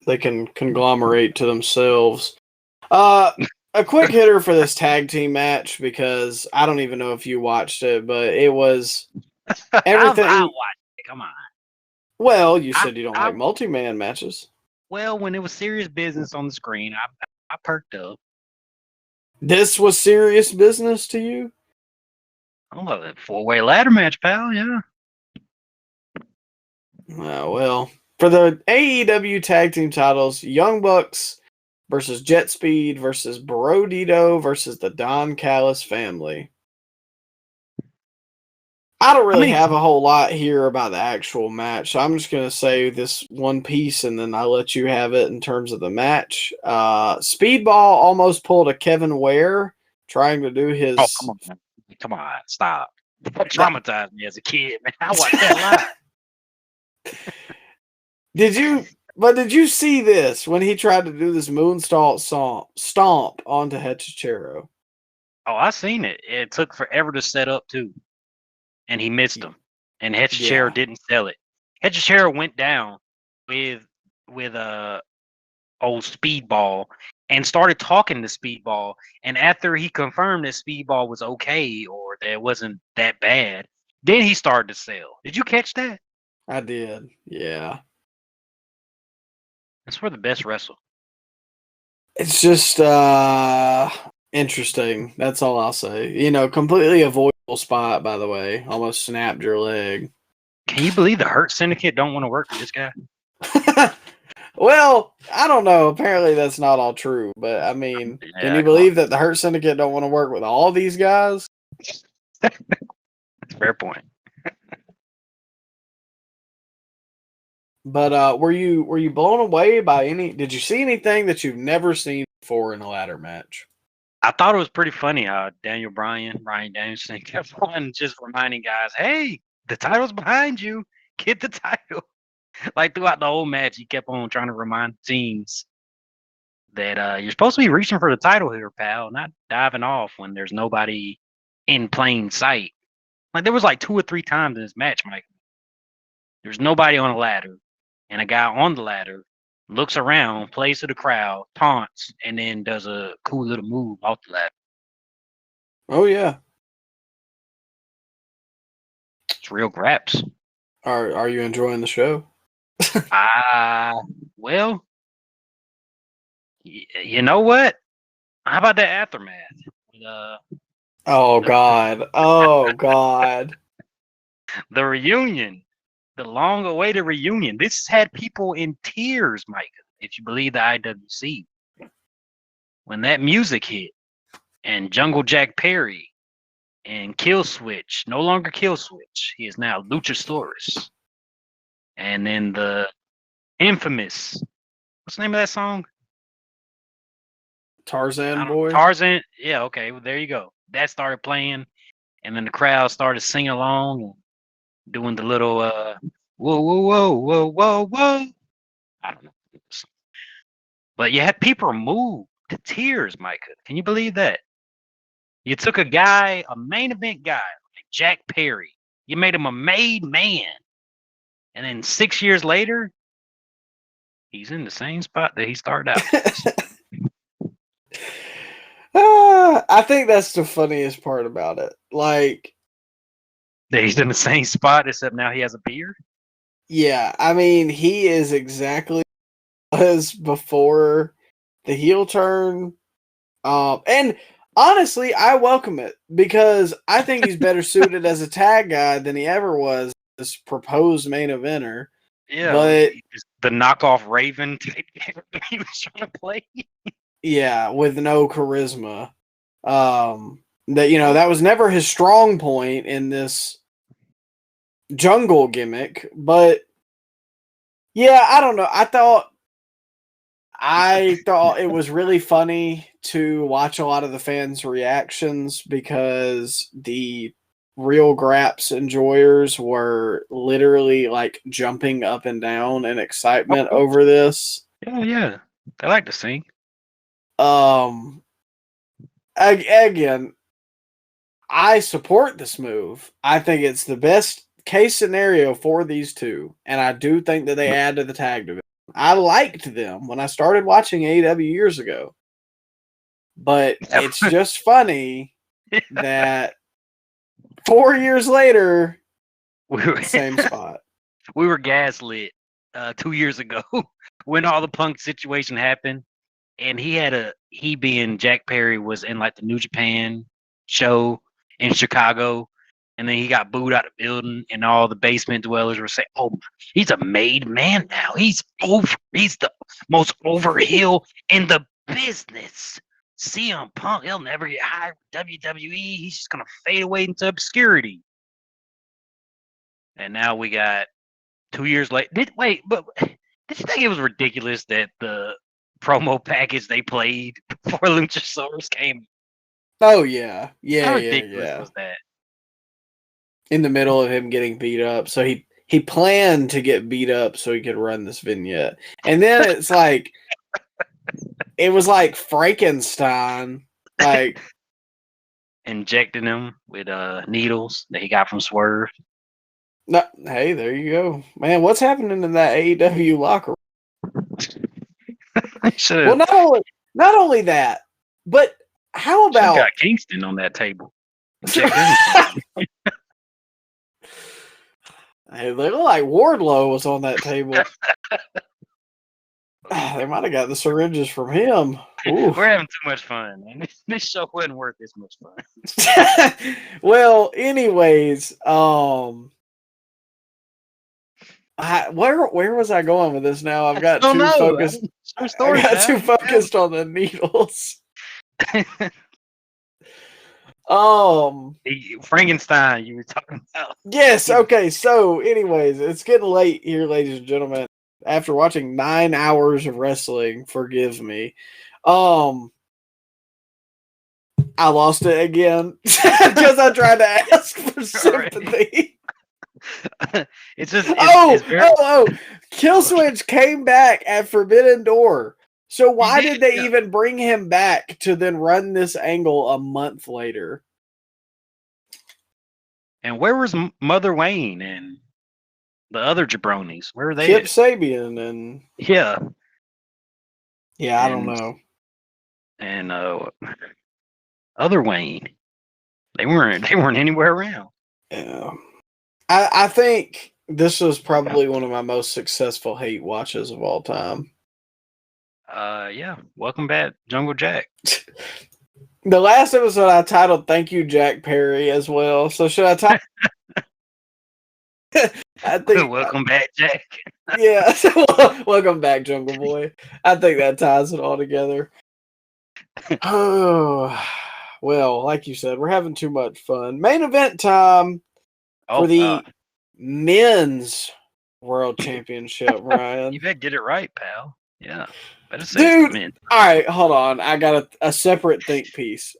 they can conglomerate to themselves. A quick hitter for this tag team match because I don't even know if you watched it, but it was everything.
I watched it. Come on.
Well, you said you don't
I
like multi-man matches.
Well, when it was serious business on the screen, I perked up.
This was serious business to you?
I love that 4-way ladder match, pal. Yeah.
Well, for the AEW tag team titles, Young Bucks versus Jet Speed versus Brodito versus the Don Callis family. I don't really have a whole lot here about the actual match, so I'm just going to say this one piece and then I'll let you have it in terms of the match. Speedball almost pulled a Kevin Ware trying to do his...
Oh, come on. Come on. Stop. That traumatized me as a kid, man. I watched that live.
Did you see this when he tried to do this moonsault stomp onto Hechicero?
Oh, I seen it. It took forever to set up, too. And he missed him. And Hechicero didn't sell it. Hechicero went down with old Speedball and started talking to Speedball. And after he confirmed that Speedball was okay or that it wasn't that bad, then he started to sell. Did you catch that?
I did. Yeah.
That's where the best wrestle.
It's just interesting. That's all I'll say. You know, completely avoidable spot, by the way. Almost snapped your leg.
Can you believe the Hurt Syndicate don't want to work with this guy?
Well, I don't know. Apparently that's not all true. But, I mean, can you believe that the Hurt Syndicate don't want to work with all these guys?
That's a fair point.
But were you blown away by did you see anything that you've never seen before in a ladder match?
I thought it was pretty funny how Ryan Danielson kept on just reminding guys, hey, the title's behind you. Get the title. Like throughout the whole match, he kept on trying to remind teams that you're supposed to be reaching for the title here, pal, not diving off when there's nobody in plain sight. Like there was like 2 or 3 times in this match, Mike. There's nobody on a ladder, and a guy on the ladder looks around, plays to the crowd, taunts, and then does a cool little move off the ladder.
Oh yeah.
It's real graps.
Are you enjoying the show?
Well, you know what? How about that aftermath?
Oh God. Oh God.
The reunion. The long-awaited reunion. This had people in tears, Micah, if you believe the IWC. When that music hit, and Jungle Jack Perry and Killswitch, no longer Killswitch, he is now Luchasaurus. And then the infamous, what's the name of that song?
Tarzan boy.
Tarzan. Yeah, okay, well, there you go. That started playing, and then the crowd started singing along and doing the little whoa, whoa, whoa, whoa, whoa, whoa. I don't know. But you had people moved to tears, Micah. Can you believe that? You took a guy, a main event guy, like Jack Perry. You made him a made man. And then 6 years later, he's in the same spot that he started out.
I think that's the funniest part about it. Like,
that he's in the same spot, except now he has a beard.
Yeah, I mean, he is exactly as before the heel turn. And honestly, I welcome it because I think he's better suited as a tag guy than he ever was as proposed main eventer.
Yeah,
but
the knockoff Raven type character he was trying to play.
Yeah, with no charisma. That, that was never his strong point in this jungle gimmick. But yeah, I don't know. I thought it was really funny to watch a lot of the fans' reactions because the real Graps enjoyers were literally like jumping up and down in excitement over this.
Yeah. They like to sing.
Again, I support this move. I think it's the best case scenario for these two, and I do think that they add to the tag division. I liked them when I started watching AEW years ago, but it's just funny that 4 years later, same spot.
We were gaslit 2 years ago when all the Punk situation happened, and he being Jack Perry was in like the New Japan show in Chicago, and then he got booed out of the building, and all the basement dwellers were saying, "Oh, he's a made man now. He's the most over heel in the business. CM Punk, he'll never get hired with WWE. He's just gonna fade away into obscurity." And now we got 2 years later. Did you think it was ridiculous that the promo package they played before Luchasaurus came?
Oh yeah.
How ridiculous was that?
In the middle of him getting beat up. So he planned to get beat up so he could run this vignette. And then it's like it was like Frankenstein, like
injecting him with needles that he got from Swerve.
No, hey, there you go. Man, what's happening in that AEW locker room? Well, not only that, but how about
got Kingston on that table?
Hey, they look like Wardlow was on that table. They might have got the syringes from him. Ooh.
We're having too much fun, man. This show wasn't worth this much fun.
Well, anyways, where was I going with this now? I've got too focused. I got too focused on the needles.
Frankenstein, you were talking about.
Yes. Okay. So, anyways, it's getting late here, ladies and gentlemen. After watching 9 hours of wrestling, forgive me. I lost it again because I tried to ask for sympathy.
It's just
Killswitch came back at Forbidden Door. So why did they even bring him back to then run this angle a month later?
And where was Mother Wayne and the other jabronis? Where were they?
Kip Sabian and I don't know.
And other Wayne, they weren't anywhere around.
Yeah, I think this was probably one of my most successful hate watches of all time.
Welcome back, Jungle Jack.
The last episode I titled "Thank You, Jack Perry" as well. So should I title? I think
welcome back, Jack.
Yeah, welcome back, Jungle Boy. I think that ties it all together. Oh, well, like you said, we're having too much fun. Main event time for the men's world championship, Ryan.
You better get it right, pal. Yeah.
Dude, all right, hold on. I got a separate think piece.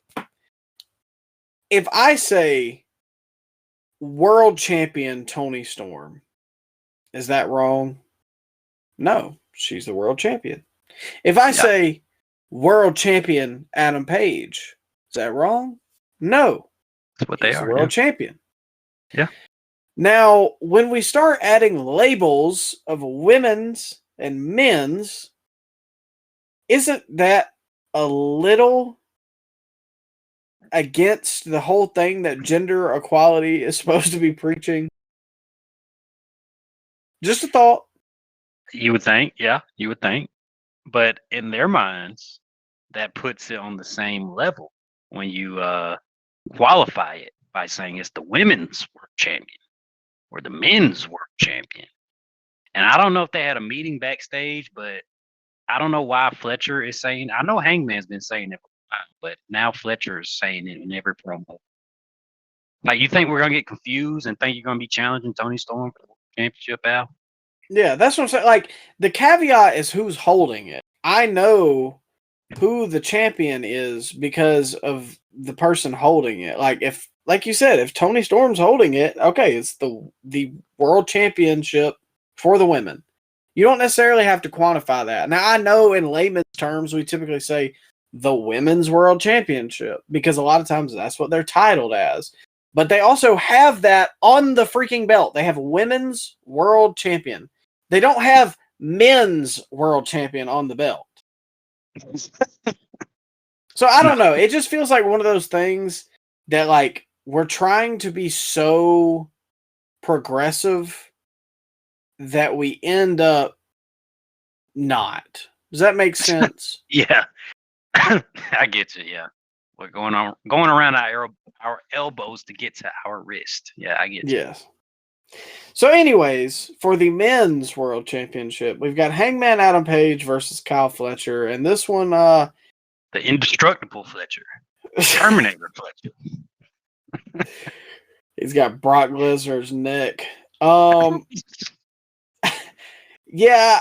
If I say world champion Toni Storm, is that wrong? No, she's the world champion. If I say world champion Adam Page, is that wrong? No.
That's what they are.
The world champion.
Yeah.
Now, when we start adding labels of women's and men's, isn't that a little against the whole thing that gender equality is supposed to be preaching? Just a thought.
You would think, you would think. But in their minds, that puts it on the same level when you qualify it by saying it's the women's world champion or the men's world champion. And I don't know if they had a meeting backstage, but I don't know why Fletcher is saying. I know Hangman's been saying it for But now Fletcher is saying it in every promo. Like, you think we're gonna get confused and think you're gonna be challenging Tony Storm for the championship, Al?
Yeah, that's what I'm saying. Like, the caveat is who's holding it. I know who the champion is because of the person holding it. Like you said, if Tony Storm's holding it, okay, it's the world championship for the women. You don't necessarily have to quantify that. Now, I know in layman's terms, we typically say the women's world championship because a lot of times that's what they're titled as. But they also have that on the freaking belt. They have women's world champion. They don't have men's world champion on the belt. So I don't know. It just feels like one of those things that, like, we're trying to be so progressive that we end up not. Does that make sense?
Yeah, I get you. Yeah, we're going around our elbows to get to our wrist. Yeah, I get you.
Yes. So, anyways, for the men's world championship, we've got Hangman Adam Page versus Kyle Fletcher, and this one,
The indestructible Fletcher, Terminator Fletcher.
he's got Brock Lesnar's neck. Yeah,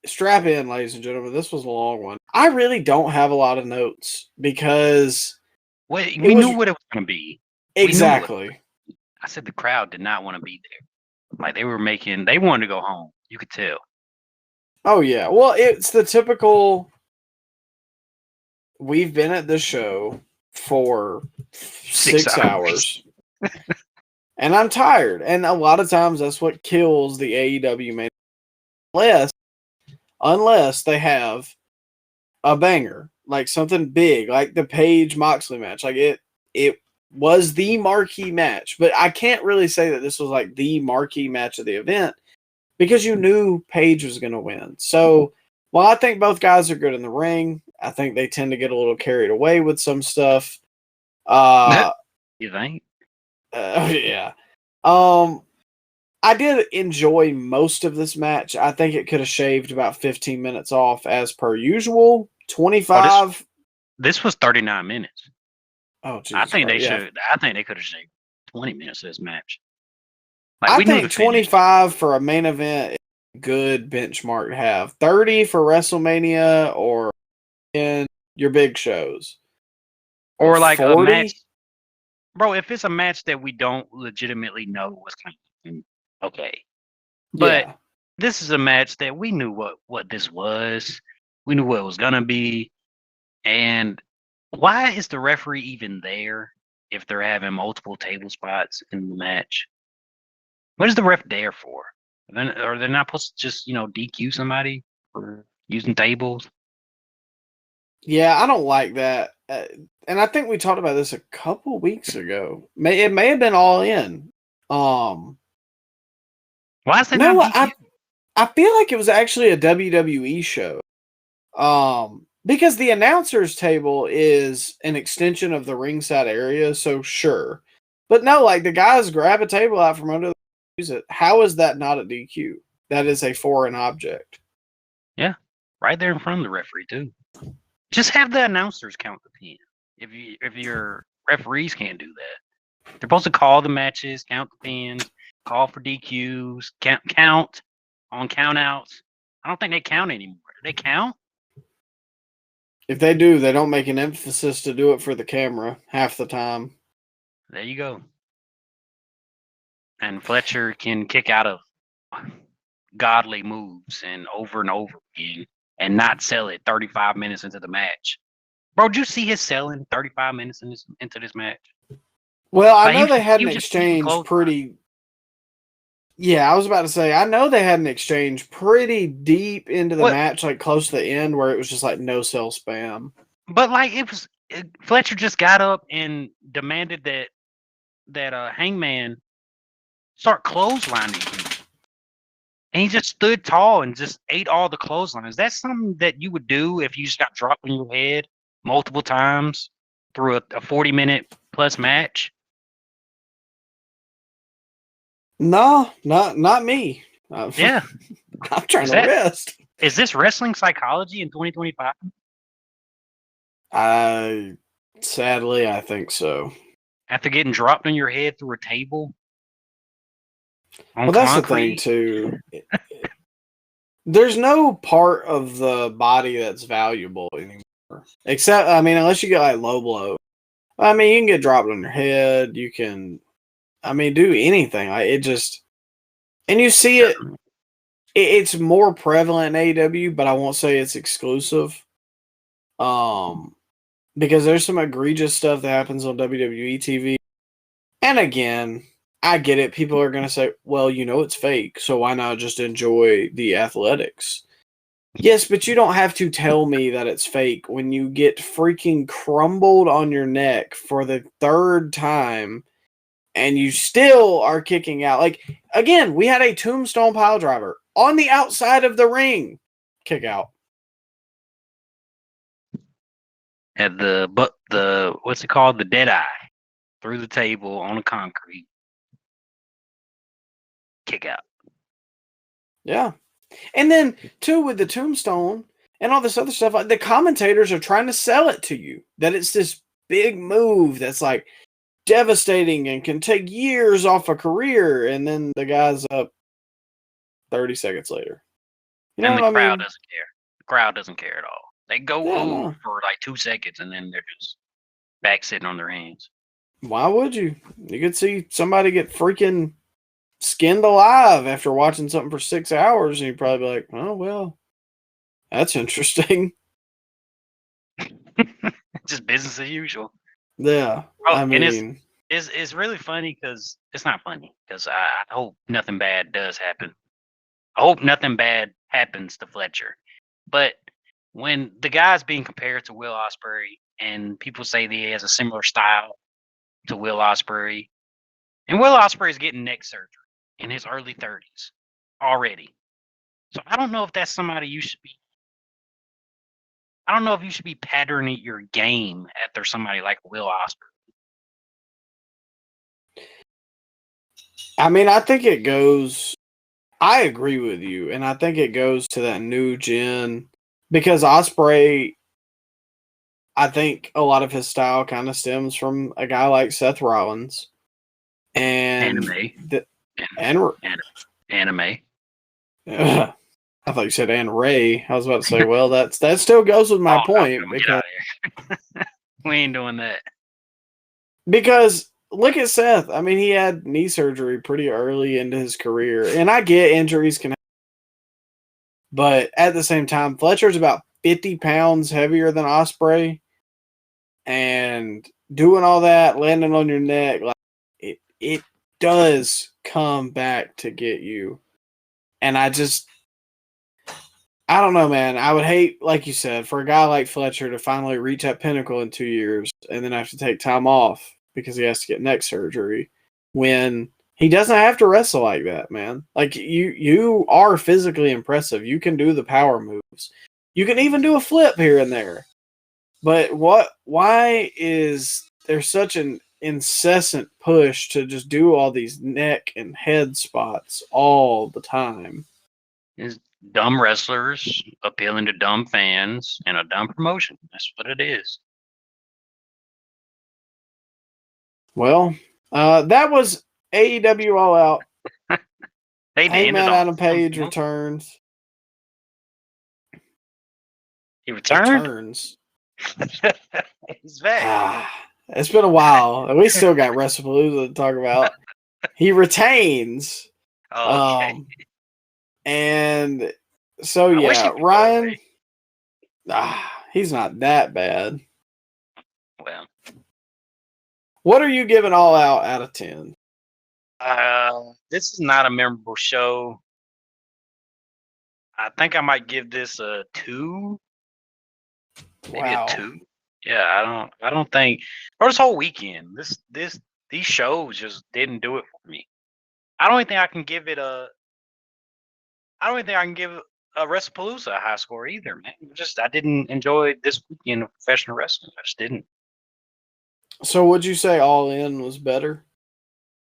strap in, ladies and gentlemen. This was a long one. I really don't have a lot of notes because
we knew what it was going to be.
Exactly.
I said the crowd did not want to be there. Like, they wanted to go home. You could tell.
Oh, yeah. Well, it's the typical, we've been at this show for 6 hours. And I'm tired. And a lot of times that's what kills the AEW main, unless they have a banger, like something big, like the Page Moxley match. Like it was the marquee match, but I can't really say that this was like the marquee match of the event because you knew Page was going to win. So while I think both guys are good in the ring, I think they tend to get a little carried away with some stuff.
You think?
Yeah. I did enjoy most of this match. I think it could have shaved about 15 minutes off as per usual. 25.
This was 39 minutes.
Oh, Jesus
I think
Christ,
I think they could have shaved 20 minutes of this match.
I
we knew
think
the finish.
25 for a main event is a good benchmark to have. 30 for WrestleMania or in your big shows.
Or like
40?
a match. Bro, if it's a match that we don't legitimately know what's coming, okay. But
Yeah.
this is a match that we knew what this was. We knew what it was going to be. And why is the referee even there if they're having multiple table spots in the match? What is the ref there for? Are they not supposed to just, DQ somebody for using tables?
Yeah, I don't like that. And I think we talked about this a couple weeks ago. It may have been All In.
Why is that
No,
not DQ?
I feel like it was actually a WWE show. Because the announcer's table is an extension of the ringside area, so sure. But no, like the guys grab a table out from under the use it. How is that not a DQ? That is a foreign object.
Yeah, right there in front of the referee too. Just have the announcers count the pin. If your referees can't do that, they're supposed to call the matches, count the pins, call for DQs, count on countouts. I don't think they count anymore. Do they count?
If they do, they don't make an emphasis to do it for the camera half the time.
There you go. And Fletcher can kick out of godly moves and over again and not sell it 35 minutes into the match. Bro, did you see his selling 35 minutes into this match?
Well, I
Like,
know
he
they
was-
had
he
an
was just keeping
exchange
close.
pretty. Yeah, I was about to say, I know they had an exchange pretty deep into the
What?
match, like close to the end, where it was just like no sell spam.
But like Fletcher just got up and demanded that Hangman start clotheslining him. And he just stood tall and just ate all the clotheslines. That's something that you would do if you just got dropped on your head multiple times through a 40-minute plus match.
No, not me.
Yeah.
I'm trying
Is
to
that-
rest.
Is this wrestling psychology in 2025?
Sadly, I think so.
After getting dropped on your head through a table on
Well, that's the thing
concrete.
too. There's no part of the body that's valuable anymore. Except, I mean, unless you get like low blow. I mean, you can get dropped on your head. You can, I mean, do anything. Like it just, and you see it. It's more prevalent in AEW, but I won't say it's exclusive. Because there's some egregious stuff that happens on WWE TV. And again, I get it. People are going to say, well, you know it's fake, so why not just enjoy the athletics? Yes, but you don't have to tell me that it's fake when you get freaking crumbled on your neck for the third time and you still are kicking out. Like, again, we had a tombstone pile driver on the outside of the ring. Kick out.
Had the what's it called? The dead eye through the table on the concrete. Kick out.
Yeah. And then, too, with the tombstone and all this other stuff, like the commentators are trying to sell it to you that it's this big move that's like devastating and can take years off a career. And then the guy's up 30 seconds later. You know
And the
what I
crowd
mean?
doesn't care. The crowd doesn't care at all. They go
Yeah,
ooh
no.
for like 2 seconds and then they're just back sitting on their hands.
Why would you? You could see somebody get freaking skinned alive after watching something for 6 hours, and you'd probably be like, oh, well, that's interesting.
Just business as usual.
Yeah.
Oh,
I
and
mean,
it's really funny because it's not funny because I hope nothing bad does happen. I hope nothing bad happens to Fletcher. But when the guy's being compared to Will Ospreay and people say that he has a similar style to Will Ospreay, and Will Ospreay is getting neck surgery in his early 30s already. So I don't know if that's somebody you should be. I don't know if you should be patterning your game after somebody like Will Ospreay.
I mean, I think it goes. I agree with you, and I think it goes to that new gen because Osprey. I think a lot of his style kind of stems from a guy like Seth Rollins, and
Anime.
and
Anime.
I thought you said and Ray. I was about to say, well, that still goes with my
Oh,
point
no, get out of here. We ain't doing that.
because look at Seth. I mean, he had knee surgery pretty early into his career, and I get injuries can, but at the same time, Fletcher's about 50 pounds heavier than Osprey, and doing all that, landing on your neck, like it does come back to get you. And I don't know, man. I would hate, like you said, for a guy like Fletcher to finally reach that pinnacle in 2 years and then have to take time off because he has to get neck surgery when he doesn't have to wrestle like that, man. Like you are physically impressive. You can do the power moves. You can even do a flip here and there. But why is there such an incessant push to just do all these neck and head spots all the time?
Is dumb wrestlers appealing to dumb fans and a dumb promotion. That's what it is.
Well, that was AEW All Out.
They ended
Hangman
on
Adam Page returns.
He returned.
Returns.
He's back.
It's been a while. We still got Wrestlepalooza to talk about. He retains.
Okay.
And so
I wish he
yeah,
would go
Ryan.
away.
He's not that bad.
Well,
What are you giving All out of 10?
this is not a memorable show. I think I might give this a 2. Maybe
Wow.
a 2. Yeah, I don't think for this whole weekend, these shows just didn't do it for me. I don't even think I can give a Wrestlepalooza a high score either, man. I didn't enjoy this weekend of professional wrestling. I just didn't.
So would you say All In was better?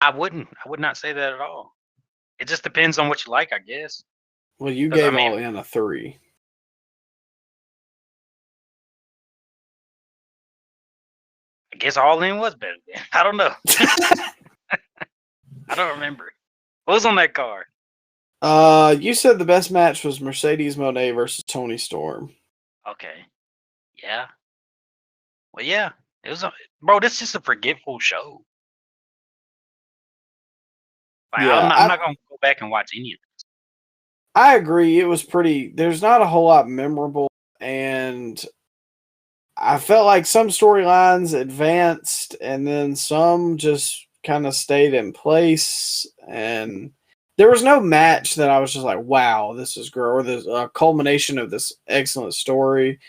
I would not say that at all. It just depends on what you like, I guess.
Well, you
'Cause, I
gave
mean-
All In a 3.
guess All In was better then. I don't know. I don't remember. What was on that card?
You said the best match was Mercedes Moné versus Tony Storm.
Okay. Yeah. Well, yeah. It was bro, this is just a forgetful show. Like,
Yeah,
I'm not gonna go back and watch any of this.
I agree. It was pretty. There's not a whole lot memorable, and I felt like some storylines advanced, and then some just kind of stayed in place. And there was no match that I was just like, "Wow, this is great," or the culmination of this excellent story.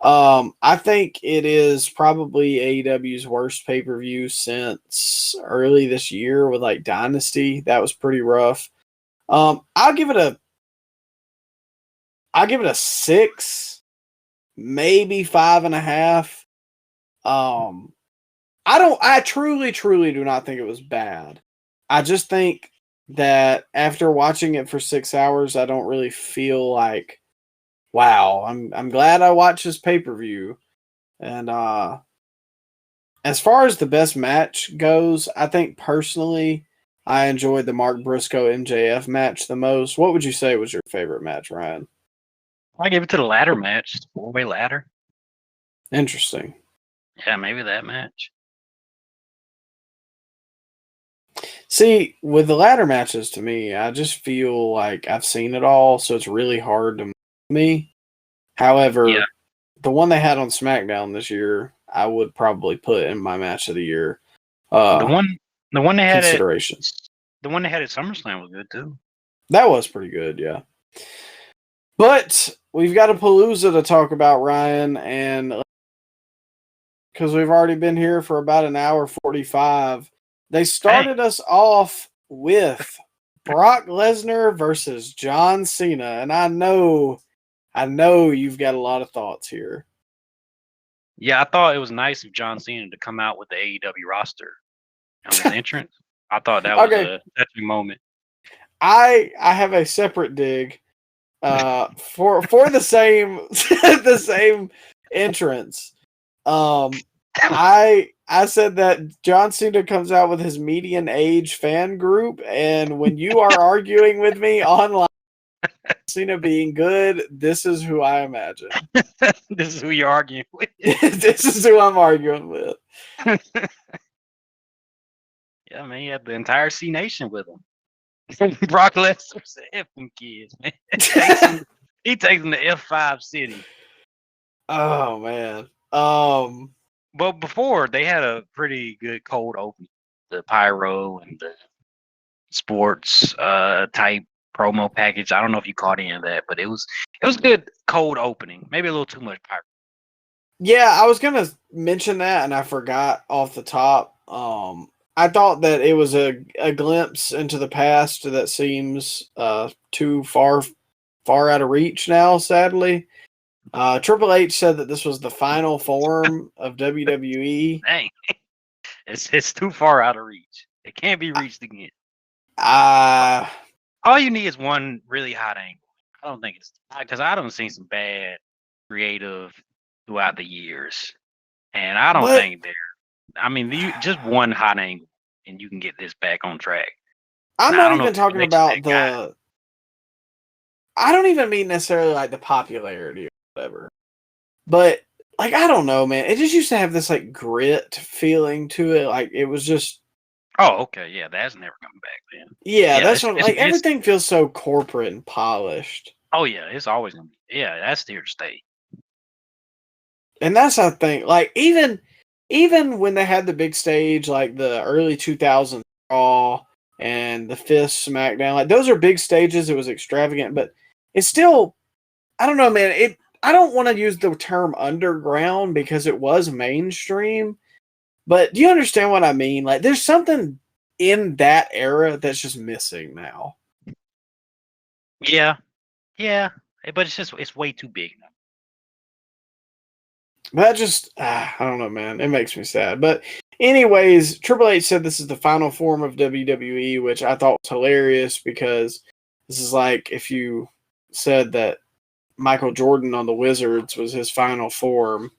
I think it is probably AEW's worst pay-per-view since early this year with like Dynasty. That was pretty rough. I'll give it a 6, maybe 5.5. I truly do not think it was bad. I just think that after watching it for 6 hours, I don't really feel like, wow, I'm glad I watched this pay-per-view. And as far as the best match goes, I think personally I enjoyed the Mark Briscoe MJF match the most. What would you say was your favorite match, Ryan?
I give it to the ladder match, 4-way ladder.
Interesting.
Yeah, maybe that match.
See, with the ladder matches, to me, I just feel like I've seen it all, so it's really hard to me. However,
Yeah.
the one they had on SmackDown this year, I would probably put in my match of the year.
The one they had
consideration.
The one they had at SummerSlam was good too.
That was pretty good, yeah. But we've got a Palooza to talk about, Ryan, and because we've already been here for about an hour 45. They started us off with Brock Lesnar versus John Cena, and I know you've got a lot of thoughts here.
Yeah, I thought it was nice of John Cena to come out with the AEW roster on his entrance. I thought that was a touching moment. I
have a separate dig for the same the same entrance. I said that John Cena comes out with his median age fan group, and when you are arguing with me online, Cena being good, this is who I imagine.
This is who you're arguing with.
This is who I'm arguing with.
Yeah, man, he had the entire C Nation with him. Brock Lesnar's effing kids, man. He takes them to F5 City.
Oh man.
But before they had a pretty good cold open, the pyro and the sports type promo package. I don't know if you caught any of that, but it was good cold opening. Maybe a little too much pyro.
Yeah, I was gonna mention that and I forgot off the top. I thought that it was a glimpse into the past that seems too far out of reach now, sadly. Triple H said that this was the final form of WWE.
Dang. It's too far out of reach. It can't be reached again. All you need is one really hot angle. I don't think it's because I don't seen some bad creative throughout the years, and I don't think they're. I mean, just one hot angle, and you can get this back on track.
I'm not even talking about the. I don't even mean necessarily like the popularity or whatever, but like I don't know, man. It just used to have this like grit feeling to it. Like it was just.
Oh, okay, yeah, that's never coming back then.
Yeah, that's what like everything feels so corporate and polished.
Oh yeah, it's always gonna be. Yeah, that's here to stay.
And that's I think like even when they had the big stage like the early 2000s Raw and the Fist SmackDown, like those are big stages. It was extravagant, but it's still I don't know, man. I don't want to use the term underground because it was mainstream. But do you understand what I mean? Like, there's something in that era that's just missing now.
Yeah, but it's way too big now.
That just, I don't know, man. It makes me sad. But anyways, Triple H said this is the final form of WWE, which I thought was hilarious because this is like if you said that Michael Jordan on the Wizards was his final form.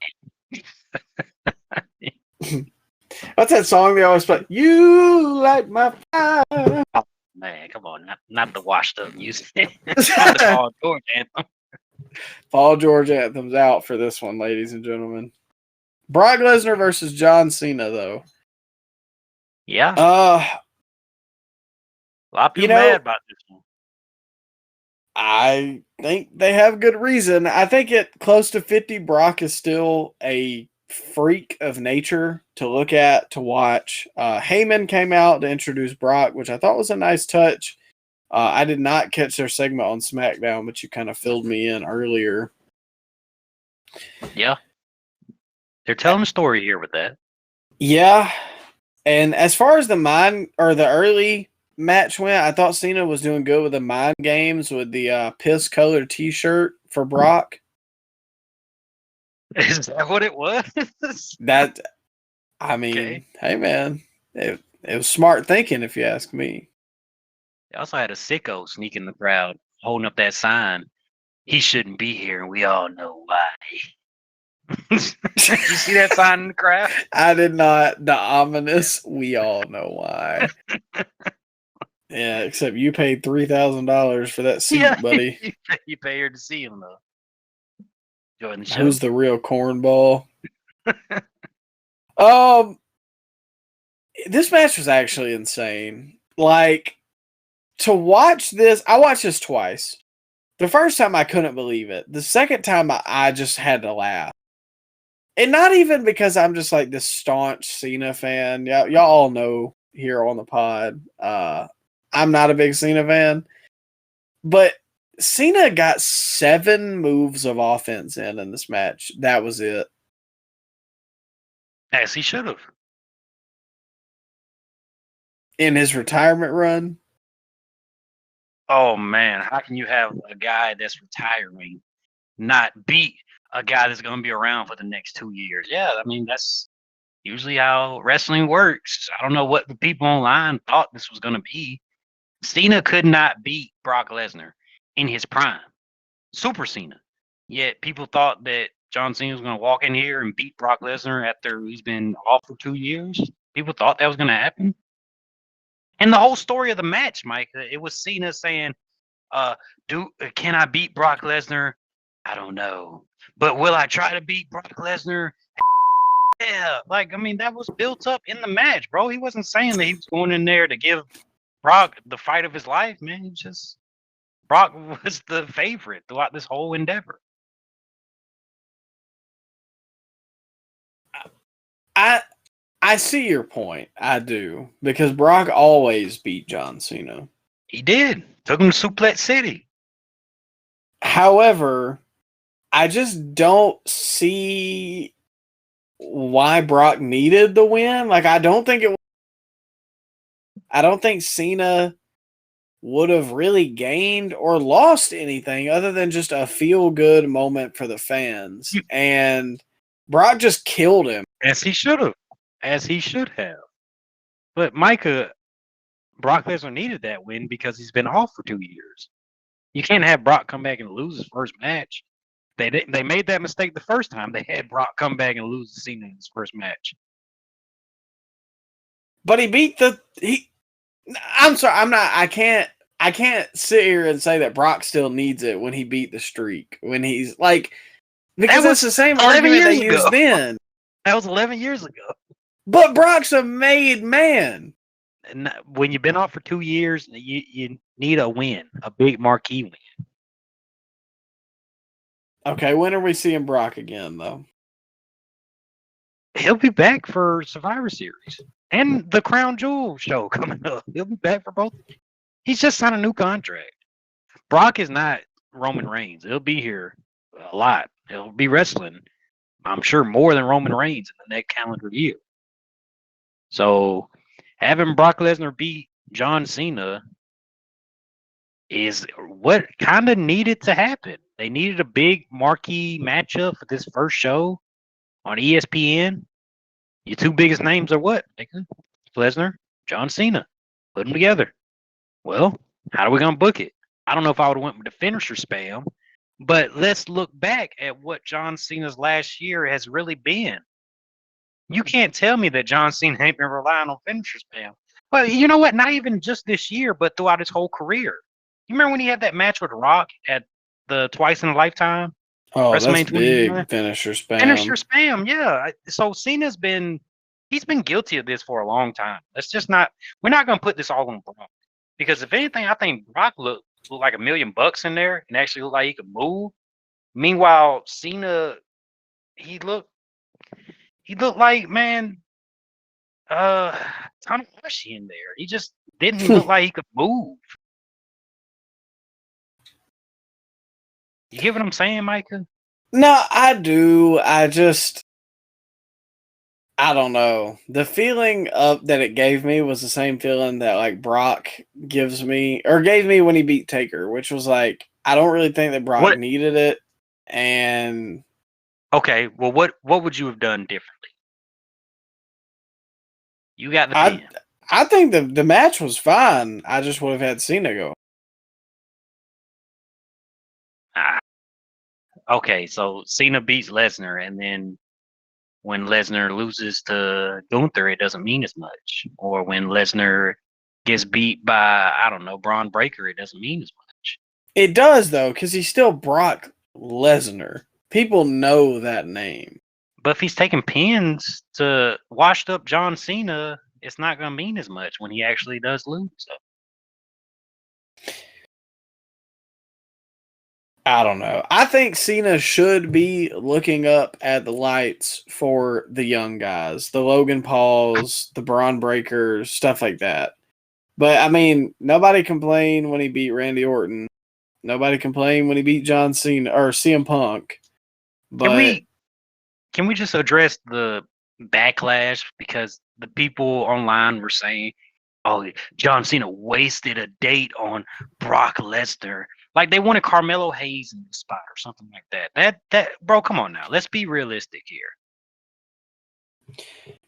What's that song they always play? You light my fire.
Oh, man, come on, not the washed up music, not the Paul George anthem.
Paul George anthem's out for this one, ladies and gentlemen. Brock Lesnar versus John Cena, though.
Yeah,
Uh,
a lot of people
you know-
mad about this one.
I think they have good reason. I think at close to 50, Brock is still a freak of nature to look at, to watch. Heyman came out to introduce Brock, which I thought was a nice touch. I did not catch their segment on SmackDown, but you kind of filled me in earlier.
Yeah, they're telling a story here with that.
Yeah. And as far as the early match went, I thought Cena was doing good with the mind games with the piss colored t-shirt for Brock.
Is that what it was?
That, I mean,
Okay.
hey man, it was smart thinking if you ask me.
They also had a sicko sneak in the crowd, holding up that sign. He shouldn't be here, and we all know why. You see that sign in the crowd?
I did not. The ominous, we all know why. Yeah, except you paid $3,000 for that seat, buddy.
You pay her to see him though. Join the show.
Who's the real cornball? Um, this match was actually insane. Like, to watch this, I watched this twice. The first time I couldn't believe it. The second time I just had to laugh. And not even because I'm just like this staunch Cena fan. Y'all all know here on the pod. I'm not a big Cena fan. But Cena got 7 moves of offense in this match. That was it.
As he should have.
In his retirement run.
Oh man, how can you have a guy that's retiring not beat a guy that's going to be around for the next 2 years? Yeah, I mean that's usually how wrestling works. I don't know what the people online thought this was going to be. Cena could not beat Brock Lesnar in his prime. Super Cena. Yet people thought that John Cena was going to walk in here and beat Brock Lesnar after he's been off for 2 years. People thought that was going to happen. And the whole story of the match, Mike, it was Cena saying, can I beat Brock Lesnar? I don't know. But will I try to beat Brock Lesnar? Yeah. Like, I mean, that was built up in the match, bro. He wasn't saying that he was going in there to give Brock the fight of his life, man. He just, Brock was the favorite throughout this whole endeavor.
I see your point. I do. Because Brock always beat John Cena.
He did. Took him to Suplex City.
However, I just don't see why Brock needed the win. Like, I don't think Cena would have really gained or lost anything other than just a feel-good moment for the fans. And Brock just killed him.
As he should have. As he should have. But Micah, Brock Lesnar needed that win because he's been off for 2 years. You can't have Brock come back and lose his first match. They made that mistake the first time. They had Brock come back and lose to Cena in his first match.
But he beat I'm sorry, I can't sit here and say that Brock still needs it when he beat the streak. When he's like, because that's the same argument they used then.
That was 11 years ago.
But Brock's a made man.
And when you've been off for 2 years, you need a win, a big marquee win.
Okay, when are we seeing Brock again, though?
He'll be back for Survivor Series and the Crown Jewel show coming up. He'll be back for both. He's just signed a new contract. Brock is not Roman Reigns. He'll be here a lot. He'll be wrestling, I'm sure, more than Roman Reigns in the next calendar year. So having Brock Lesnar beat John Cena is what kind of needed to happen. They needed a big marquee matchup for this first show on ESPN. Your 2 biggest names are what? Lesnar, John Cena. Put them together. Well, how are we going to book it? I don't know if I would have went with the finisher spam, but let's look back at what John Cena's last year has really been. You can't tell me that John Cena ain't been relying on finisher spam. Well, you know what? Not even just this year, but throughout his whole career. You remember when he had that match with Rock at the Twice in a Lifetime
Oh, that's
WrestleMania 21?
big finisher
Finisher
spam.
spam, yeah. So Cena's been guilty of this for a long time. Let's just not. We're not gonna put this all on Brock because if anything, I think Brock looked like $1,000,000 in there and actually looked like he could move. Meanwhile, Cena, he looked like, man, Tanahashi in there. He just didn't look like he could move. You get what I'm saying, Micah?
No, I do. I don't know. The feeling that it gave me was the same feeling that like Brock gives me or gave me when he beat Taker, which was like I don't really think that Brock needed it. And
okay, well, what would you have done differently? You got the pin.
I think the match was fine. I just would have had Cena go.
Okay, so Cena beats Lesnar, and then when Lesnar loses to Gunther, it doesn't mean as much. Or when Lesnar gets beat by, I don't know, Braun Breaker, it doesn't mean as much.
It does, though, because he's still Brock Lesnar. People know that name.
But if he's taking pins to washed up John Cena, it's not going to mean as much when he actually does lose. So.
I don't know. I think Cena should be looking up at the lights for the young guys, the Logan Pauls, the Braun Breakers, stuff like that. But, I mean, nobody complained when he beat Randy Orton. Nobody complained when he beat John Cena or CM Punk. But
can we just address the backlash because the people online were saying, "Oh, John Cena wasted a date on Brock Lesnar." Like they wanted Carmelo Hayes in the spot or something like that. That bro, come on now. Let's be realistic here.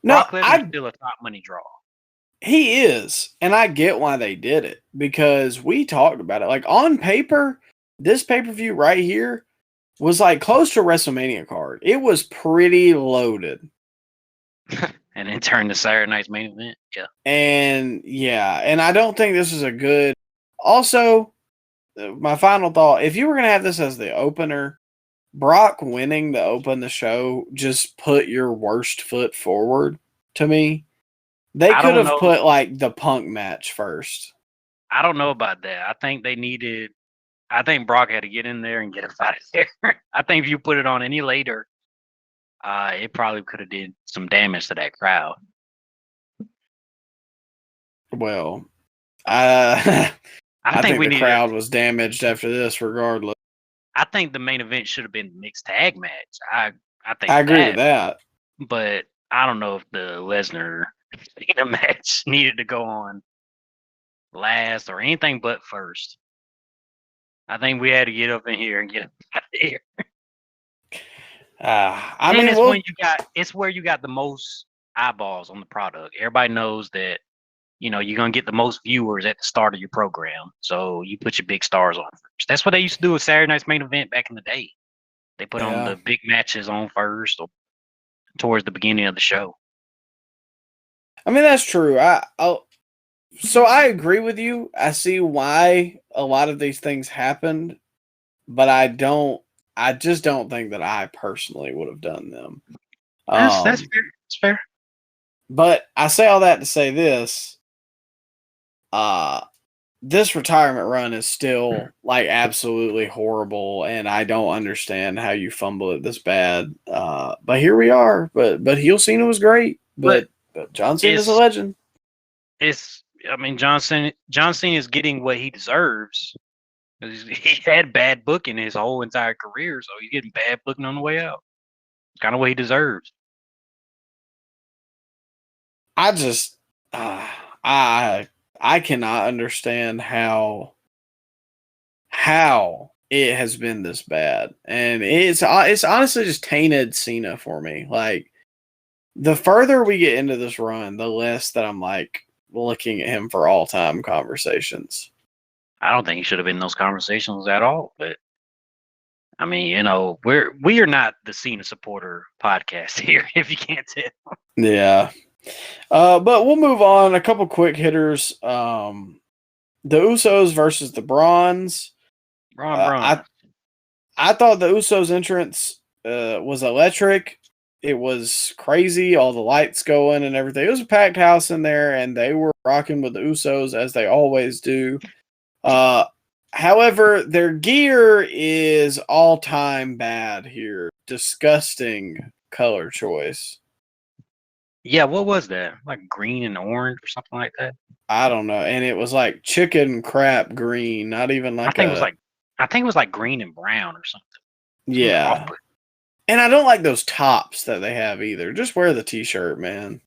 No,
Brock Lesnar is still a top money draw.
He is, and I get why they did it because we talked about it. Like on paper, this pay-per-view right here was like close to a WrestleMania card. It was pretty loaded.
And then turned to Saturday night's main event. Yeah.
And I don't think this is a good. Also, my final thought: if you were gonna have this as the opener, Brock winning to open the show just put your worst foot forward to me. They could have put like the Punk match first.
I don't know about that. I think Brock had to get in there and get him out of there. I think if you put it on any later, it probably could have did some damage to that crowd.
Well, I think the crowd was damaged after this, regardless.
I think the main event should have been a mixed tag match. I
agree with that.
But I don't know if the Lesnar match needed to go on last or anything but first. I think we had to get up in here and get him out of here. It's where you got the most eyeballs on the product. Everybody knows that, you're going to get the most viewers at the start of your program. So you put your big stars on first. That's what they used to do with Saturday Night's Main Event back in the day. They put on the big matches on first or towards the beginning of the show.
I mean, that's true. So I agree with you. I see why a lot of these things happened, but I just don't think that I personally would have done them.
That's fair. That's fair.
But I say all that to say this. This retirement run is still like absolutely horrible, and I don't understand how you fumble it this bad. But here we are. But Heel Cena was great. But John Cena is a legend.
John Cena is getting what he deserves. He had bad booking his whole entire career, so he's getting bad booking on the way out. It's kind of what he deserves.
I cannot understand how it has been this bad, and it's honestly just tainted Cena for me. Like the further we get into this run, the less that I'm like looking at him for all-time conversations.
I don't think he should have been in those conversations at all, but I mean, you know, we are not the Cena supporter podcast here, if you can't tell.
Yeah. But we'll move on. A couple quick hitters. The Usos versus the Brawns.
Ron Braun.
I thought the Usos entrance was electric. It was crazy, all the lights going and everything. It was a packed house in there, and they were rocking with the Usos as they always do. However, their gear is all-time bad here. Disgusting color choice.
Yeah, what was that? Like green and orange or something like that?
I don't know. And it was like chicken crap green, not even like
I think it was like green and brown or something.
yeah. And I don't like those tops that they have either. Just wear the t-shirt, man.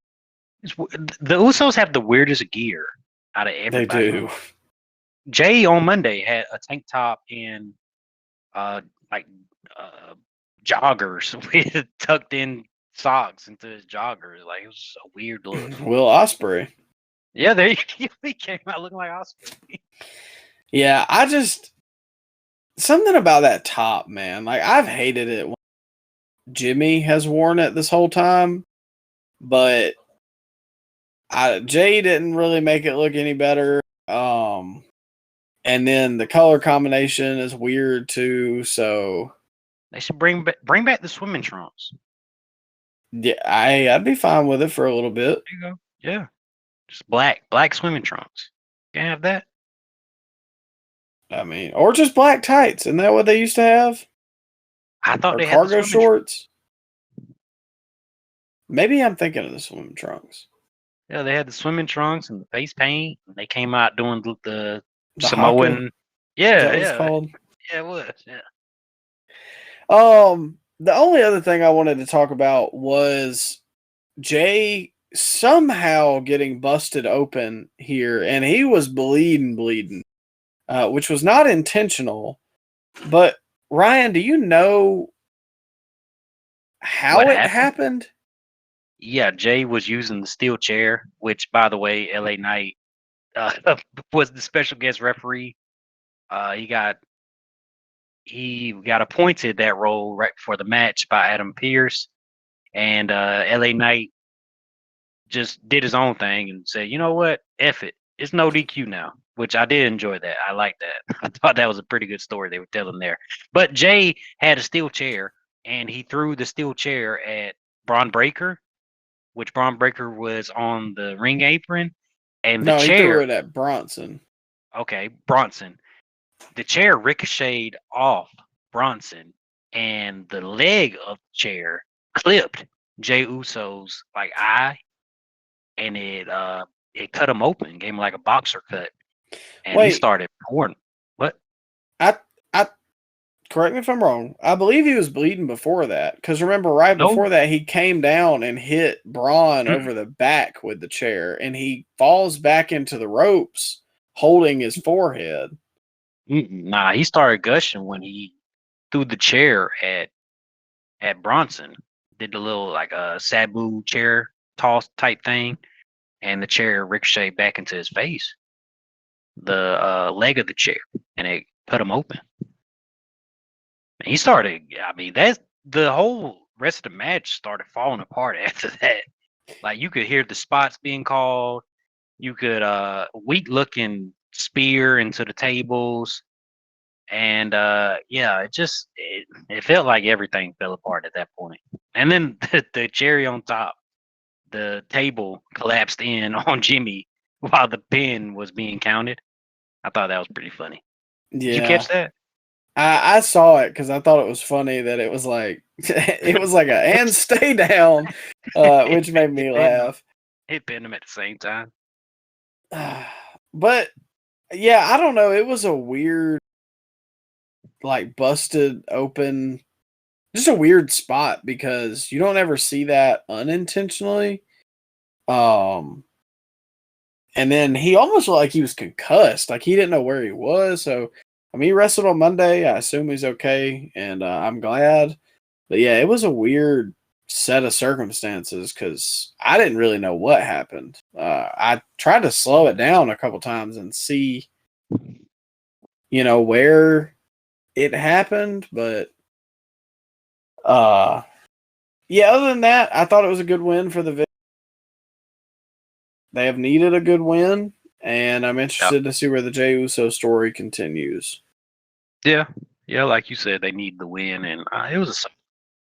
The Usos have the weirdest gear out of everybody.
They do.
Jay on Monday had a tank top and joggers with tucked in socks into his joggers. Like, it was a weird look.
Will Ospreay.
Yeah, there he came out looking like Ospreay.
Yeah, something about that top, man. Like, I've hated it when Jimmy has worn it this whole time, but Jay didn't really make it look any better. And then the color combination is weird too. So
they should bring back the swimming trunks.
Yeah, I'd be fine with it for a little bit.
There you go. Yeah, just black swimming trunks. Can't have that.
I mean, or just black tights. Isn't that what they used to have?
I thought
Or
they
cargo
had the
shorts. Maybe I'm thinking of the swimming trunks.
Yeah, they had the swimming trunks and the face paint. And they came out doing the
Haka?
Samoan.
Is that
Yeah,
what it's
yeah,
called?
yeah, it was. Yeah.
The only other thing I wanted to talk about was Jay somehow getting busted open here, and he was bleeding, which was not intentional. But Ryan, do you know how
What
it
happened?
happened?
Yeah, Jay was using the steel chair, which, by the way, LA Knight was the special guest referee. He got appointed that role right before the match by Adam Pearce, and LA Knight just did his own thing and said, "You know what? F it. It's no DQ now," which I did enjoy that. I like that. I thought that was a pretty good story they were telling there. But Jay had a steel chair, and he threw the steel chair at Braun Breaker, which Braun Breaker was on the ring apron, and the
No, he
chair.
threw it at Bronson.
Okay, Bronson. The chair ricocheted off Bronson, and the leg of the chair clipped Jey Uso's like eye, and it cut him open, gave him like a boxer cut, and he
Wait.
started pouring. What?
I correct me if I'm wrong. I believe he was bleeding before that. Because remember, right
No.
before that, he came down and hit Braun over the back with the chair, and he falls back into the ropes holding his forehead.
Nah, he started gushing when he threw the chair at Bronson. Did the little like a Sabu chair toss type thing, and the chair ricocheted back into his face, the leg of the chair, and it cut him open. And he started. I mean, that's the whole rest of the match started falling apart after that. Like, you could hear the spots being called. You could weak looking spear into the tables. And yeah, it felt like everything fell apart at that point. And then the cherry on top, the table collapsed in on Jimmy while the pin was being counted. I thought that was pretty funny.
Yeah.
Did you catch that?
I saw it because I thought it was funny that it was like and stay down, which made me laugh.
It pinned him at the same time.
But yeah, I don't know. It was a weird, like, busted open, just a weird spot because you don't ever see that unintentionally. And then he almost looked like he was concussed, like he didn't know where he was. So I mean, he wrestled on Monday. I assume he's okay, and I'm glad. But yeah, it was a weird set of circumstances because I didn't really know what happened. I tried to slow it down a couple times and see, where it happened, but Yeah, other than that, I thought it was a good win for the They have needed a good win, and I'm interested to see where the Jey Uso story continues.
Yeah, like you said, they need the win, and it was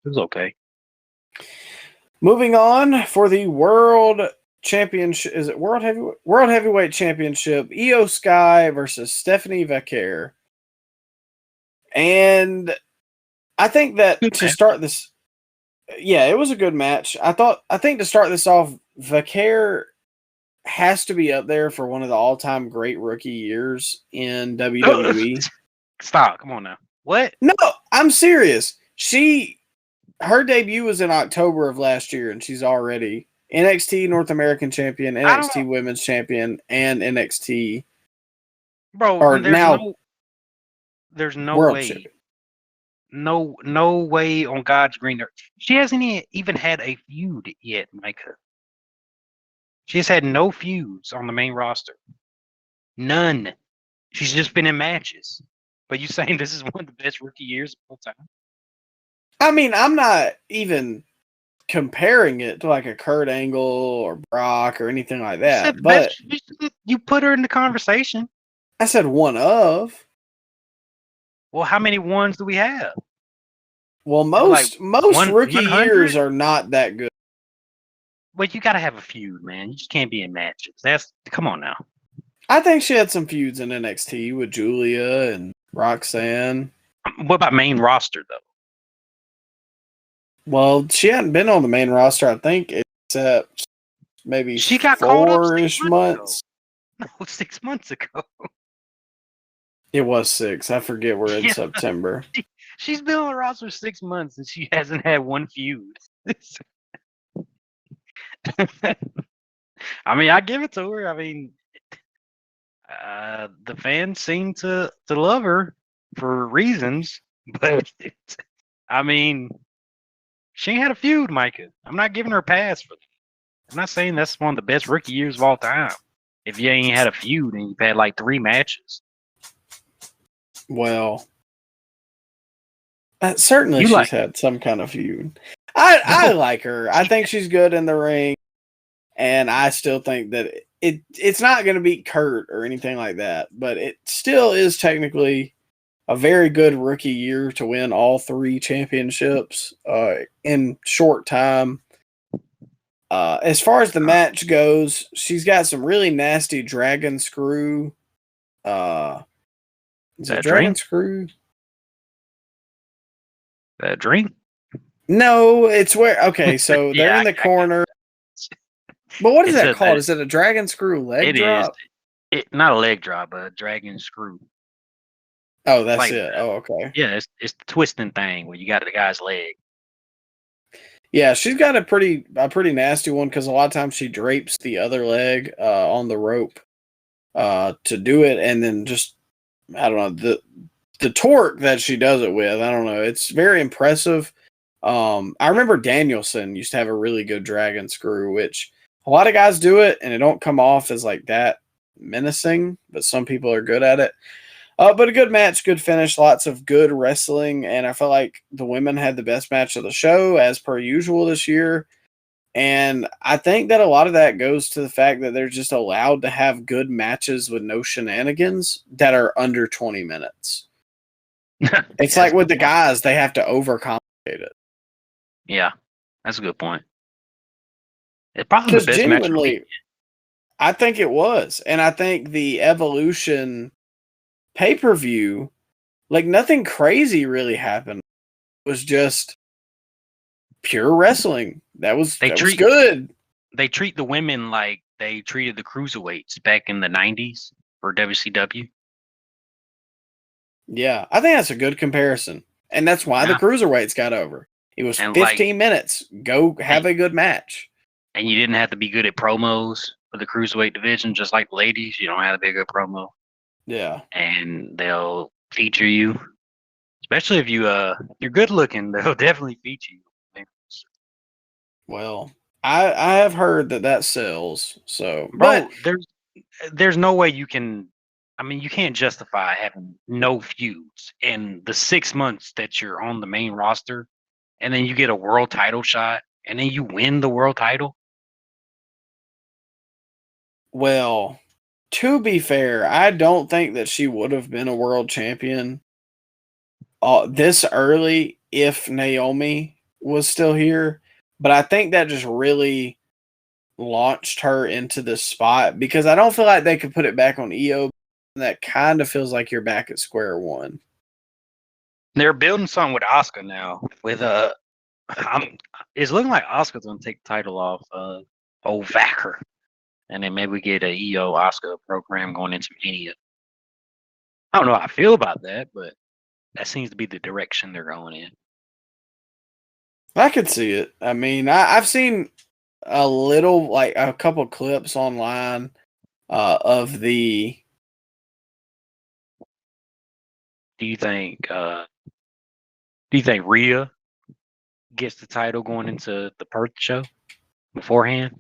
okay.
Moving on for the World Championship, is it World Heavyweight Championship? Io Sky versus Stephanie Vaquer, and I think that to start this, yeah, it was a good match. I think to start this off, Vaquer has to be up there for one of the all-time great rookie years in WWE.
Stop! Come on now. What?
No, I'm serious. Her debut was in October of last year, and she's already NXT North American Champion, NXT Women's Champion, and NXT.
Bro,
or now
there's no
World
way.
Champion.
No way on God's green earth. She hasn't even had a feud yet, Micah. She's had no feuds on the main roster. None. She's just been in matches. But you saying this is one of the best rookie years of all time?
I mean, I'm not even comparing it to like a Kurt Angle or Brock or anything like that. But
you put her in the conversation.
I said one of.
Well, how many ones do we have?
Well, most rookie
100?
years are not that good.
But you got to have a feud, man. You just can't be in matches. Come on now.
I think she had some feuds in NXT with Julia and Roxanne.
What about main roster, though?
Well, she hadn't been on the main roster, I think, except maybe
she got called up
4-ish months.
No, 6 months ago.
It was 6. I forget we're in September.
She's been on the roster 6 months and she hasn't had one feud. I mean, I give it to her. I mean, the fans seem to love her for reasons, but I mean, she ain't had a feud, Micah. I'm not giving her a pass for that. I'm not saying that's one of the best rookie years of all time. If you ain't had a feud and you've had like 3 matches.
Well, certainly she's had some kind of feud. I like her. I think she's good in the ring, and I still think that it's not going to beat Kurt or anything like that, but it still is technically a very good rookie year to win all 3 championships in short time. As far as the match goes, she's got some really nasty dragon screw. Is that dragon screw?
That drink?
No, it's where. Okay, so they're in the corner. But what is that called? Is it a dragon screw leg drop?
It is. Not a leg drop, but a dragon screw.
Oh, that's like it. Oh, okay.
Yeah, it's the twisting thing where you got the guy's leg.
Yeah, she's got a pretty nasty one because a lot of times she drapes the other leg on the rope to do it, and then just I don't know the torque that she does it with. I don't know. It's very impressive. I remember Danielson used to have a really good dragon screw, which a lot of guys do it, and it don't come off as like that menacing, but some people are good at it. But a good match, good finish, lots of good wrestling, and I felt like the women had the best match of the show, as per usual this year. And I think that a lot of that goes to the fact that they're just allowed to have good matches with no shenanigans that are under 20 minutes. It's like with the guys, they have to overcomplicate it.
Yeah, that's a good point. It's probably the best match.
I think it was. And I think the Evolution pay-per-view, like nothing crazy really happened. It was just pure wrestling. That was good.
They treat the women like they treated the cruiserweights back in the 90s for WCW.
Yeah, I think that's a good comparison. And that's why the cruiserweights got over. It was 15 minutes. Go have a good match.
And you didn't have to be good at promos for the cruiserweight division, just like the ladies. You don't have to be a good promo.
Yeah.
And they'll feature you. Especially if you're good looking, they'll definitely feature you.
Well, I have heard that sells. So,
bro, there's no way you can. I mean, you can't justify having no feuds in the 6 months that you're on the main roster and then you get a world title shot, and then you win the world title.
Well, to be fair, I don't think that she would have been a world champion this early if Naomi was still here. But I think that just really launched her into this spot because I don't feel like they could put it back on EO. That kind of feels like you're back at square one.
They're building something with Asuka now. With it's looking like Asuka's gonna take the title off old Vacker, and then maybe we get a EO Asuka program going into Mania. I don't know how I feel about that, but that seems to be the direction they're going in.
I could see it. I mean, I've seen a little, like a couple clips online of the.
Do you think Rhea gets the title going into the Perth show beforehand?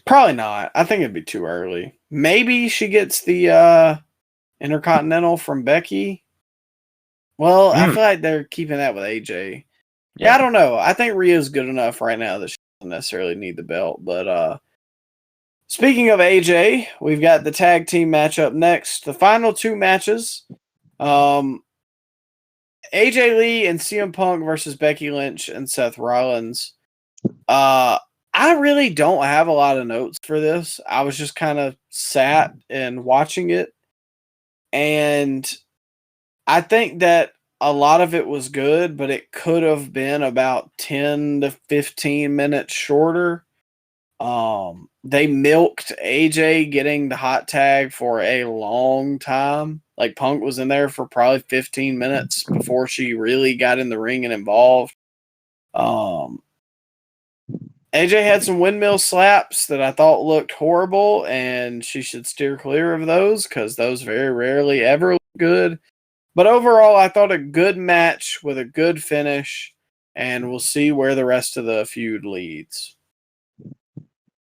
Probably not. I think it'd be too early. Maybe she gets the Intercontinental from Becky. Well, I feel like they're keeping that with AJ. Yeah, I don't know. I think Rhea's good enough right now that she doesn't necessarily need the belt. But speaking of AJ, we've got the tag team matchup next. The final two matches. AJ Lee and CM Punk versus Becky Lynch and Seth Rollins. I really don't have a lot of notes for this. I was just kind of sat and watching it. And I think that a lot of it was good, but it could have been about 10 to 15 minutes shorter. They milked AJ getting the hot tag for a long time. Like Punk was in there for probably 15 minutes before she really got in the ring and involved. AJ had some windmill slaps that I thought looked horrible, and she should steer clear of those because those very rarely ever look good. But overall, I thought a good match with a good finish, and we'll see where the rest of the feud leads.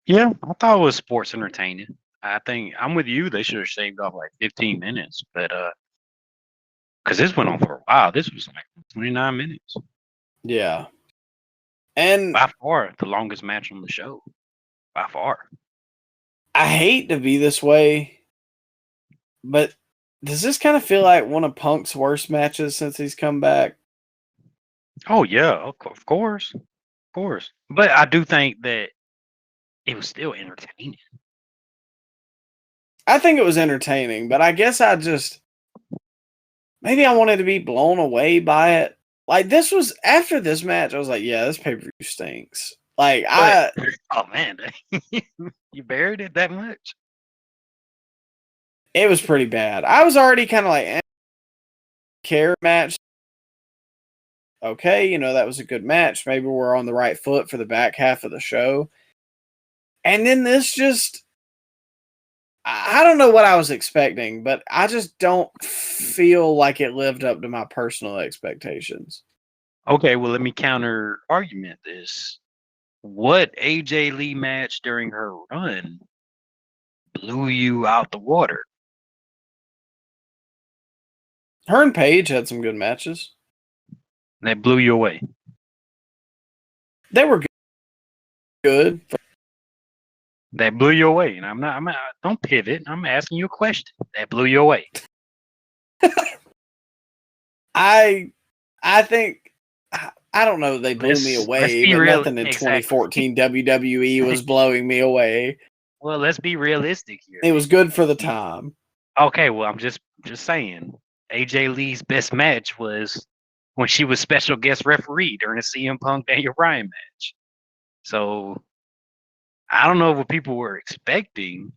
Yeah, I thought it was sports entertaining. I think I'm with you. They should have shaved off like 15 minutes, but because this went on for a while. This was like 29 minutes.
Yeah. And
by far the longest match on the show. By far.
I hate to be this way, but does this kind of feel like one of Punk's worst matches since he's come back?
Oh, yeah, of course. Of course. But I do think that it was still entertaining.
I think it was entertaining, but I guess maybe I wanted to be blown away by it. Like, this was, after this match, I was like, yeah, this pay-per-view stinks. Like,
oh, man. You buried it that much?
It was pretty bad. I was already kind of like, care match. Okay, that was a good match. Maybe we're on the right foot for the back half of the show. And then this just, I don't know what I was expecting, but I just don't feel like it lived up to my personal expectations.
Okay, well, let me counter argument this. What AJ Lee match during her run blew you out the water?
Her and Paige had some good matches.
That blew you away.
They were good.
That blew you away. And I'm not, don't pivot. I'm asking you a question. That blew you away.
I think, I don't know, they blew me away, but nothing in 2014 WWE was blowing me away.
Well, let's be realistic here.
It was good for the time.
Okay, well, I'm just saying. AJ Lee's best match was when she was special guest referee during a CM Punk Daniel Bryan match. So I don't know what people were expecting,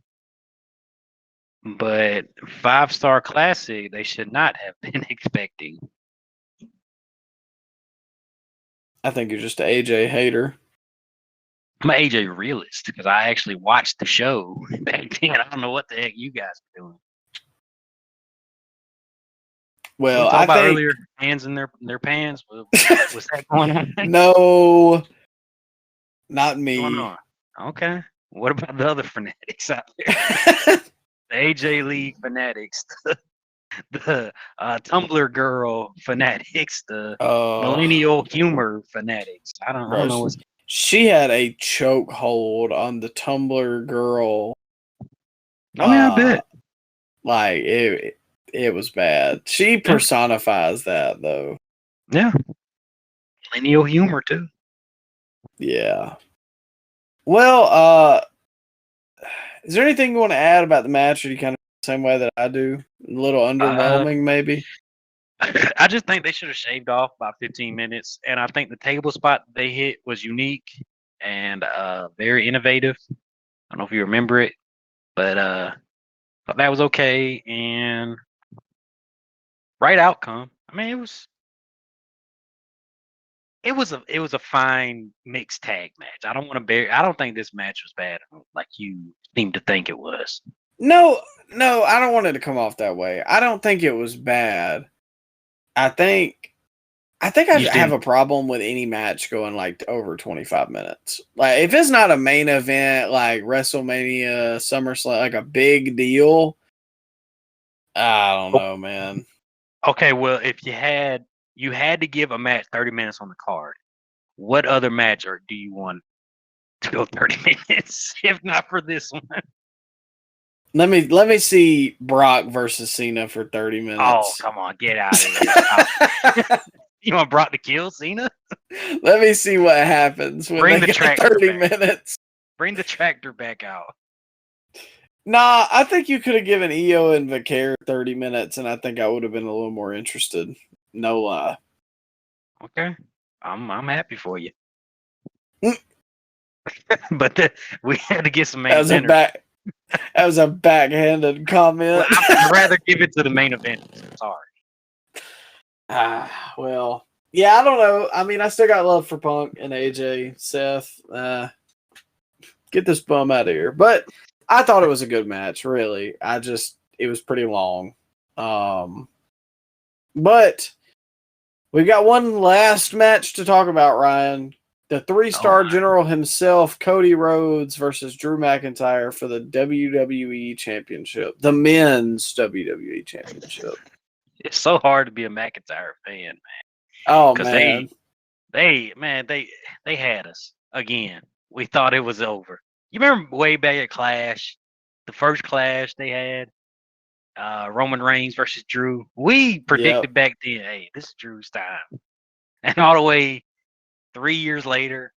but 5-star classic they should not have been expecting.
I think you're just an AJ hater.
I'm an AJ realist because I actually watched the show back then. I don't know what the heck you guys are doing.
Well,
I think earlier, hands in their pants. Was that going on?
No, not me.
What's going on? Okay. What about the other fanatics out there? The AJ Lee fanatics. the Tumblr girl fanatics, the
Oh,
millennial humor fanatics. I don't know
bro,
what's.
she had a choke hold on the Tumblr girl.
Oh yeah, I bet.
Like it was bad. She personifies that though.
Yeah, millennial humor too.
Yeah. Well, is there anything you want to add about the match, or you kind of the same way that I do? A little underwhelming, maybe.
I just think they should have shaved off about 15 minutes, and I think the table spot they hit was unique and very innovative. I don't know if you remember it, but thought that was okay and right outcome. I mean, it was a fine mixed tag match. I don't want to bear. I don't think this match was bad like you seem to think it was.
No, I don't want it to come off that way. I don't think it was bad. I think I
You just
have a
didn't.
problem with any match going like over 25 minutes. Like if it's not a main event like WrestleMania, SummerSlam, like a big deal, I don't know, man.
Okay, well, if you had to give a match 30 minutes on the card, what other match or do you want to go 30 minutes if not for this one?
Let me see Brock versus Cena for 30
Oh,
minutes.
come on, get out of here. You want Brock to kill Cena?
Let me see what happens when
Bring
they
the
get to
tractor
30
back.
minutes.
Bring the tractor back out.
Nah, I think you could have given Io and Vicaire 30 minutes, and I think I would have been a little more interested. No lie.
Okay. I'm happy for you.
Mm.
But we had to get some main
That was a
eventers.
that was a backhanded comment.
Well, I'd rather give it to the main eventers. Sorry.
Well, yeah, I don't know. I mean, I still got love for Punk and AJ, Seth. Get this bum out of here. But I thought it was a good match, really. It was pretty long. But we've got one last match to talk about, Ryan. The 3-star general himself, Cody Rhodes versus Drew McIntyre for the WWE Championship, the men's WWE Championship.
It's so hard to be a McIntyre fan, man.
Oh
Because
man,
they had us again. We thought it was over. You remember way back at Clash, the first Clash they had, Roman Reigns versus Drew. We predicted back then, hey, this is Drew's time. And all the way 3 years later,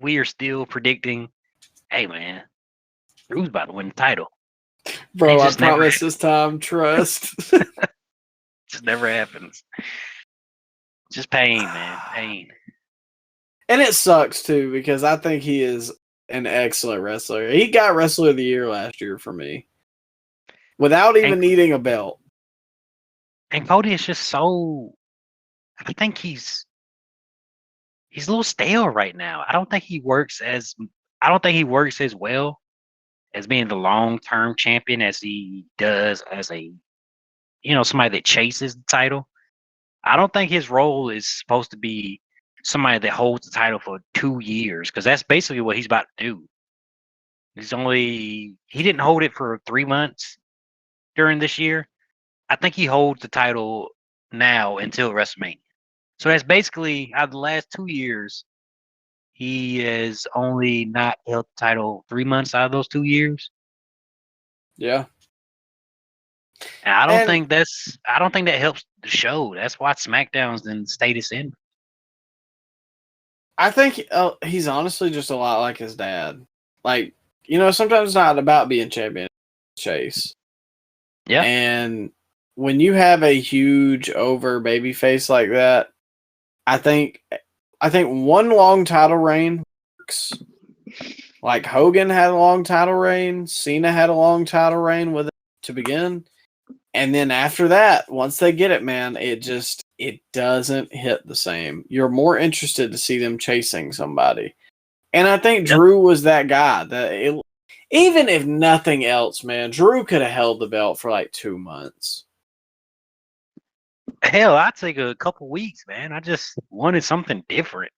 we are still predicting, hey man, Drew's about to win the title.
bro, I
just never
promise this time, trust.
just never happens. Just pain, man, pain.
And it sucks too because I think he is an excellent wrestler. He got Wrestler of the Year last year for me, without even needing a belt.
And Cody is just so. I think he's a little stale right now. I don't think he works as well as being the long-term champion as he does as a somebody that chases the title. I don't think his role is supposed to be somebody that holds the title for 2 years because that's basically what he's about to do. He didn't hold it for 3 months during this year. I think he holds the title now until WrestleMania. So that's basically out of the last 2 years, he has only not held the title 3 months out of those 2 years.
Yeah.
And I don't think that helps the show. That's why SmackDown's in the state it's in.
I think he's honestly just a lot like his dad. Like, sometimes it's not about being champion, chase.
Yeah.
And when you have a huge over baby face like that, I think one long title reign works. Like Hogan had a long title reign, Cena had a long title reign with it to begin. And then after that, once they get it, man, it doesn't hit the same. You're more interested to see them chasing somebody. And I think Drew was that guy. Even if nothing else, man, Drew could have held the belt for like 2 months.
Hell, I'd take a couple weeks, man. I just wanted something different.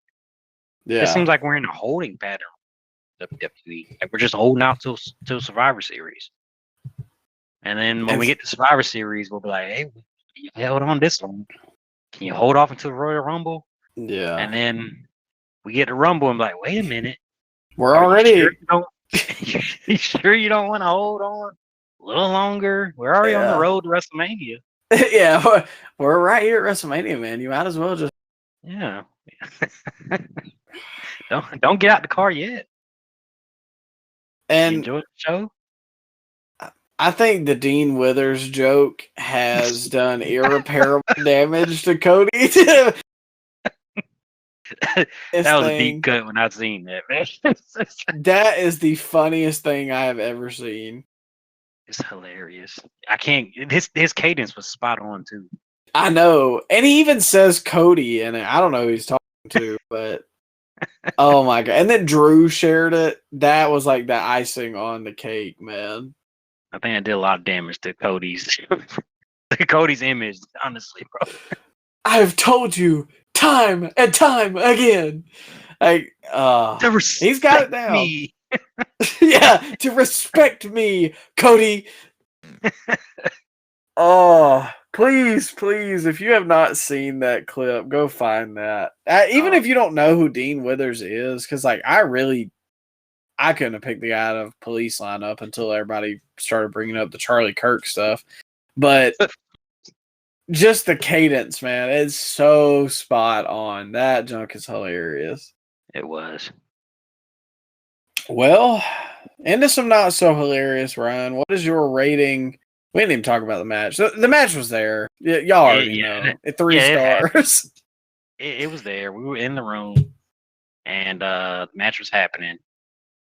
Yeah.
It seems like we're in a holding pattern. WWE. Like we're just holding out till Survivor Series. And then when we get to Survivor Series, we'll be like, hey, you held on this long. Can you hold off until the Royal Rumble?
Yeah.
And then we get to Rumble and be like, wait a minute.
We're
Are you
already.
sure you don't, you sure you don't want to hold on a little longer? We're already on the road to WrestleMania.
Yeah, we're right here at WrestleMania, man. You might as well just.
Yeah. don't get out the car yet.
And
enjoy the show.
I think the Dean Withers joke has done irreparable damage to Cody.
That was a deep cut when I seen that, man.
That is the funniest thing I have ever seen.
It's hilarious. I can't. His cadence was spot on too.
I know, and he even says Cody in it. I don't know who he's talking to, but oh my god! And then Drew shared it. That was like the icing on the cake, man.
I think I did a lot of damage to Cody's image, honestly, bro.
I've told you time and time again. Like, he's got it down.
Me.
Yeah, to respect me, Cody. Oh, please, if you have not seen that clip, go find that. Even if you don't know who Dean Withers is, because like I couldn't have picked the guy out of Police lineup until everybody started bringing up the Charlie Kirk stuff. But just the cadence, man, it's so spot on. That junk is hilarious.
It was.
Well, into some not so hilarious, Ryan. What is your rating? We didn't even talk about the match. The match was there. Y'all already know. 3 stars.
It was there. We were in the room, and the match was happening,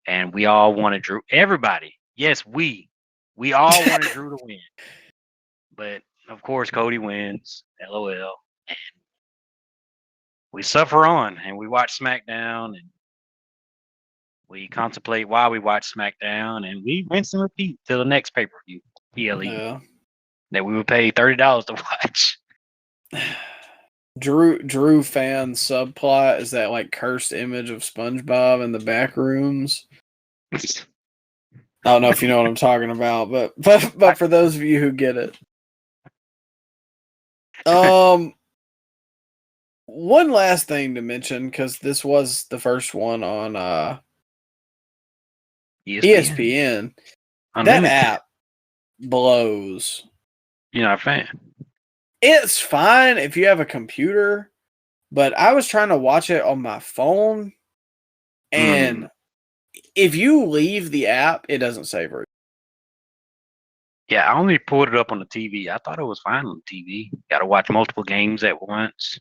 and we all wanted Drew. Everybody, yes, we all wanted Drew to win, but of course Cody wins. LOL. And we suffer on, and we watch SmackDown, and we contemplate why we watch SmackDown, and we rinse and repeat till the next pay-per-view, PLE, that we would pay $30 to watch.
Drew fan subplot is that like cursed image of SpongeBob in the back rooms. I don't know if you know what I'm talking about, but for those of you who get it. One last thing to mention, because this was the first one on ESPN. That app blows.
You're not a fan?
It's fine if you have a computer, but I was trying to watch it on my phone, and if you leave the app, it doesn't save it.
Yeah, I only pulled it up on the TV. I thought it was fine on the TV. Got to watch multiple games at once.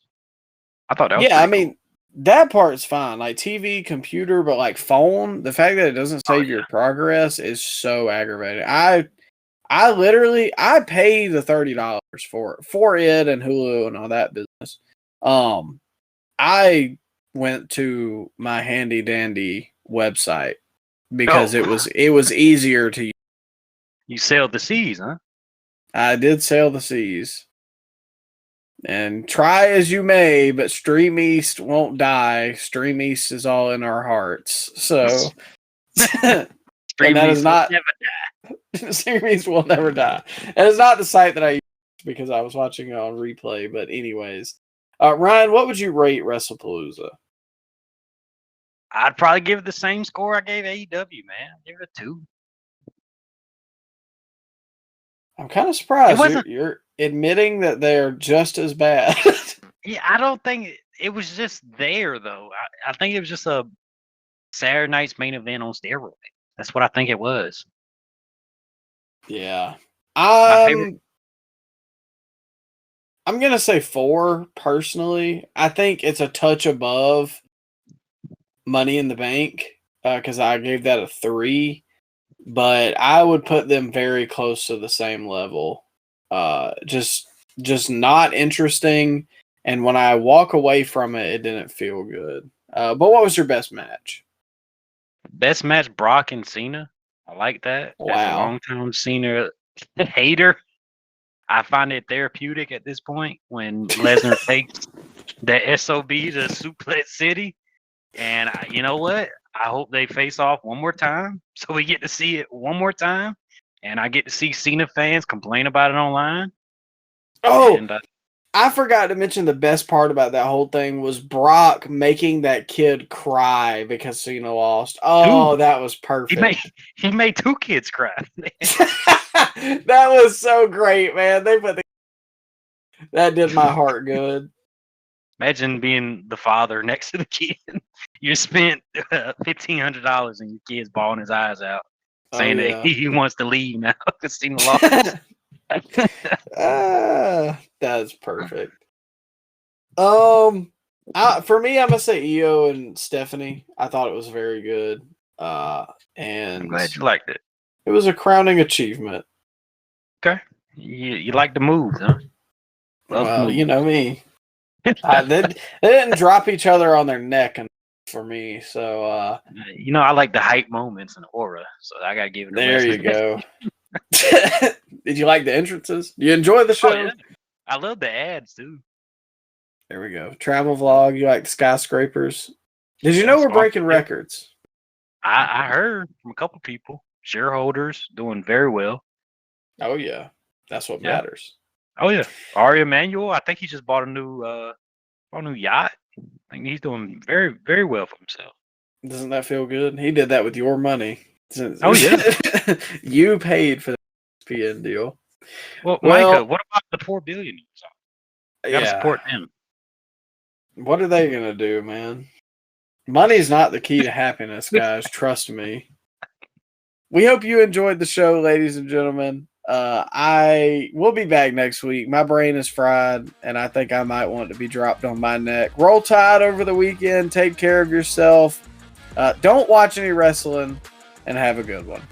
I thought that was
I mean, that part's fine. Like TV, computer, but like phone, the fact that it doesn't save your progress is so aggravating. I literally pay the $30 for it and Hulu and all that business. I went to my handy dandy website because it was easier to use.
You sailed the seas, huh?
I did sail the seas. And try as you may, but Stream East won't die. Stream East is all in our hearts. So
Stream East will never die.
Stream East will never die. And it's not the site that I used because I was watching it on replay. But anyways, Ryan, what would you rate Wrestlepalooza?
I'd probably give it the same score I gave AEW, man. Give it a 2.
I'm kind of surprised you're admitting that they're just as bad.
Yeah, I don't think it was just there, though. I think it was just a Saturday night's main event on steroids. That's what I think it was.
Yeah. I'm going to say 4, personally. I think it's a touch above Money in the Bank, because I gave that a 3. But I would put them very close to the same level. Just not interesting. And when I walk away from it, it didn't feel good. But what was your best match?
Best match, Brock and Cena. I like that.
Wow.
As a long-time Cena hater, I find it therapeutic at this point when Lesnar takes the SOB to Suplex City. And you know what? I hope they face off one more time so we get to see it one more time. and I get to see Cena fans complain about it online.
Oh,
And,
I forgot to mention the best part about that whole thing was Brock making that kid cry because Cena lost. Oh,
Dude,
that was perfect.
he made 2 kids cry.
That was so great, man. That did my heart good.
Imagine being the father next to the kid. You spent $1,500 and your kid's bawling his eyes out, saying that he wants to leave now because Cena lost.
That's perfect. For me, I'm gonna say Io and Stephanie. I thought it was very good. And
I'm glad you liked it.
It was a crowning achievement.
Okay, you like the moves, huh?
Well, you know me. They didn't drop each other on their neck for me, so
I like the hype moments and aura, so I gotta give it.
There you go. Did you like the entrances? Do you enjoy the show?
Oh, yeah. I love the ads too.
There we go. Travel vlog. You like the skyscrapers? Did you know we're breaking records?
I heard from a couple people, shareholders doing very well.
Oh yeah, that's what matters.
Oh yeah, Ari Emanuel. I think he just bought a new yacht. I think he's doing very, very well for himself.
Doesn't that feel good? He did that with your money.
Oh yeah,
you paid for the ESPN deal.
Well, Micah, what about the $4 billion? You gotta support them.
What are they gonna do, man? Money's not the key to happiness, guys. Trust me. We hope you enjoyed the show, ladies and gentlemen. I will be back next week. My brain is fried, and I think I might want to be dropped on my neck. Roll Tide over the weekend. Take care of yourself. Don't watch any wrestling, and have a good one.